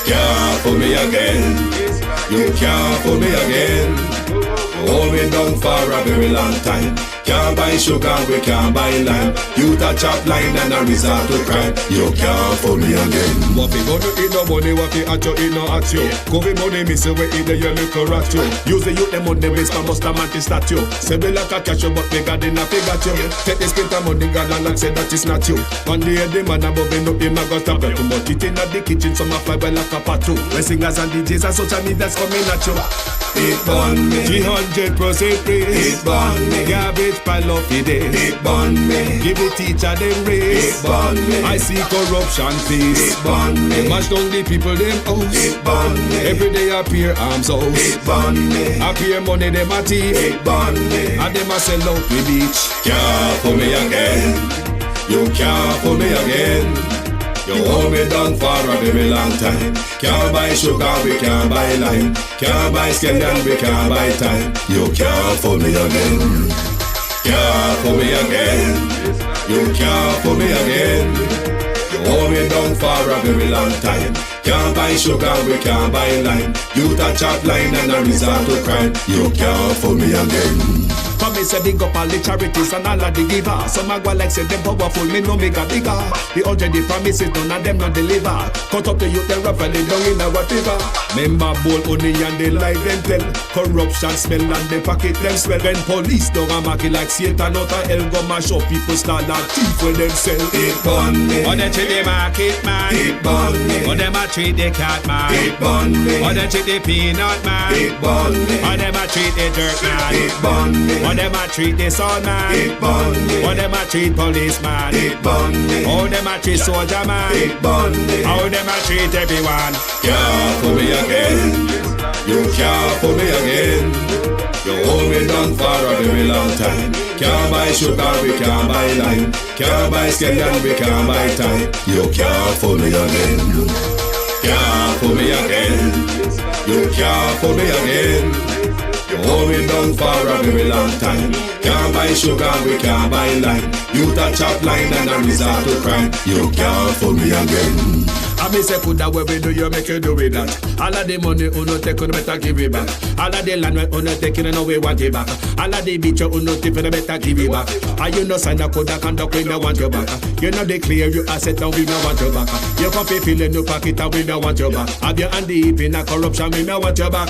Can't fool me again. You can't fool me again. Hold me down for a very long time. Can't buy sugar, we can't buy lime. You touch up line and a resort to crime. You can't fool me again. What we gonna eat no money, what we at you, eat no at you. Covid money, miss away, eat the your little rat you. Use the youth, them money, waste my must have mantis statue. Say we like a cash, but we got enough, we got you. Take the spit of money, God, and say that is not you. One day, the man above me, no, him a got a bet too much. It in the kitchen, some a fly well like a pat too. When singers and DJs and social media's coming at you. It burn me 300% free. It burn me garbage pile of the day. It burn me give the teacher them raise. It burn me I see corruption please. It burn me mash down the people them house. It burn me every day appear arms house. It burn me appear money them a thief. It burn me and them a sell out with each. Can't fool me again. You can't fool me again. You hold me down for a very long time. Can't buy sugar, we can't buy lime. Can't buy scallion, we can't buy time. You can't fool me again. Can't fool me again. You can't fool me again. You hold me down for a very long time. Can't buy sugar, we can't buy lime. You touch up line and a resort to crime. You can't fool me again. Come me say big up all the charities and all of the givers. Some a go like say them powerful, me no make a bigger. The already promises, none of them not deliver. Cut up the youth, them rough and they down in a whatever. Member bowl honey and they lie them tell. Corruption smell and they pocket them swell. When police don't a market like Satan out of hell, go mash up people start like thief when them sell. It burn me. Or they treat the market man. It burn me. Or them a treat the cat man. It burn me. Or they treat the peanut man. It burn me. Or them a treat the dirt man. It burn me. Or them them a treat this old man? Big Bunny. How them a treat policeman? Big Bunny. How them a treat soldier man? Big Bunny. How them a treat everyone? Can't fool me again. You can't fool me again. You hold me down for a very long time. Can't buy sugar, we can't buy lime. Can't buy scandal, we can't buy time. You can't fool me again. Can't fool me again. You can't fool me again. You hold me down for a very long time. Can't buy sugar, we can't buy lime. You touch up line and I resort to crime. You can't fool me again. I may say put that way we do, you make you do with that. All of the money uno take, you better give it back. All of the land uno take, you know we want it back. All of the beach uno tip, you better give it back. And you know sign up, coulda conduct, we don't want you back. You know declare you asset down, we don't want you back. You can pay fill in your pocket and we don't want you back. Have your hand deep in a corruption, we don't want you back.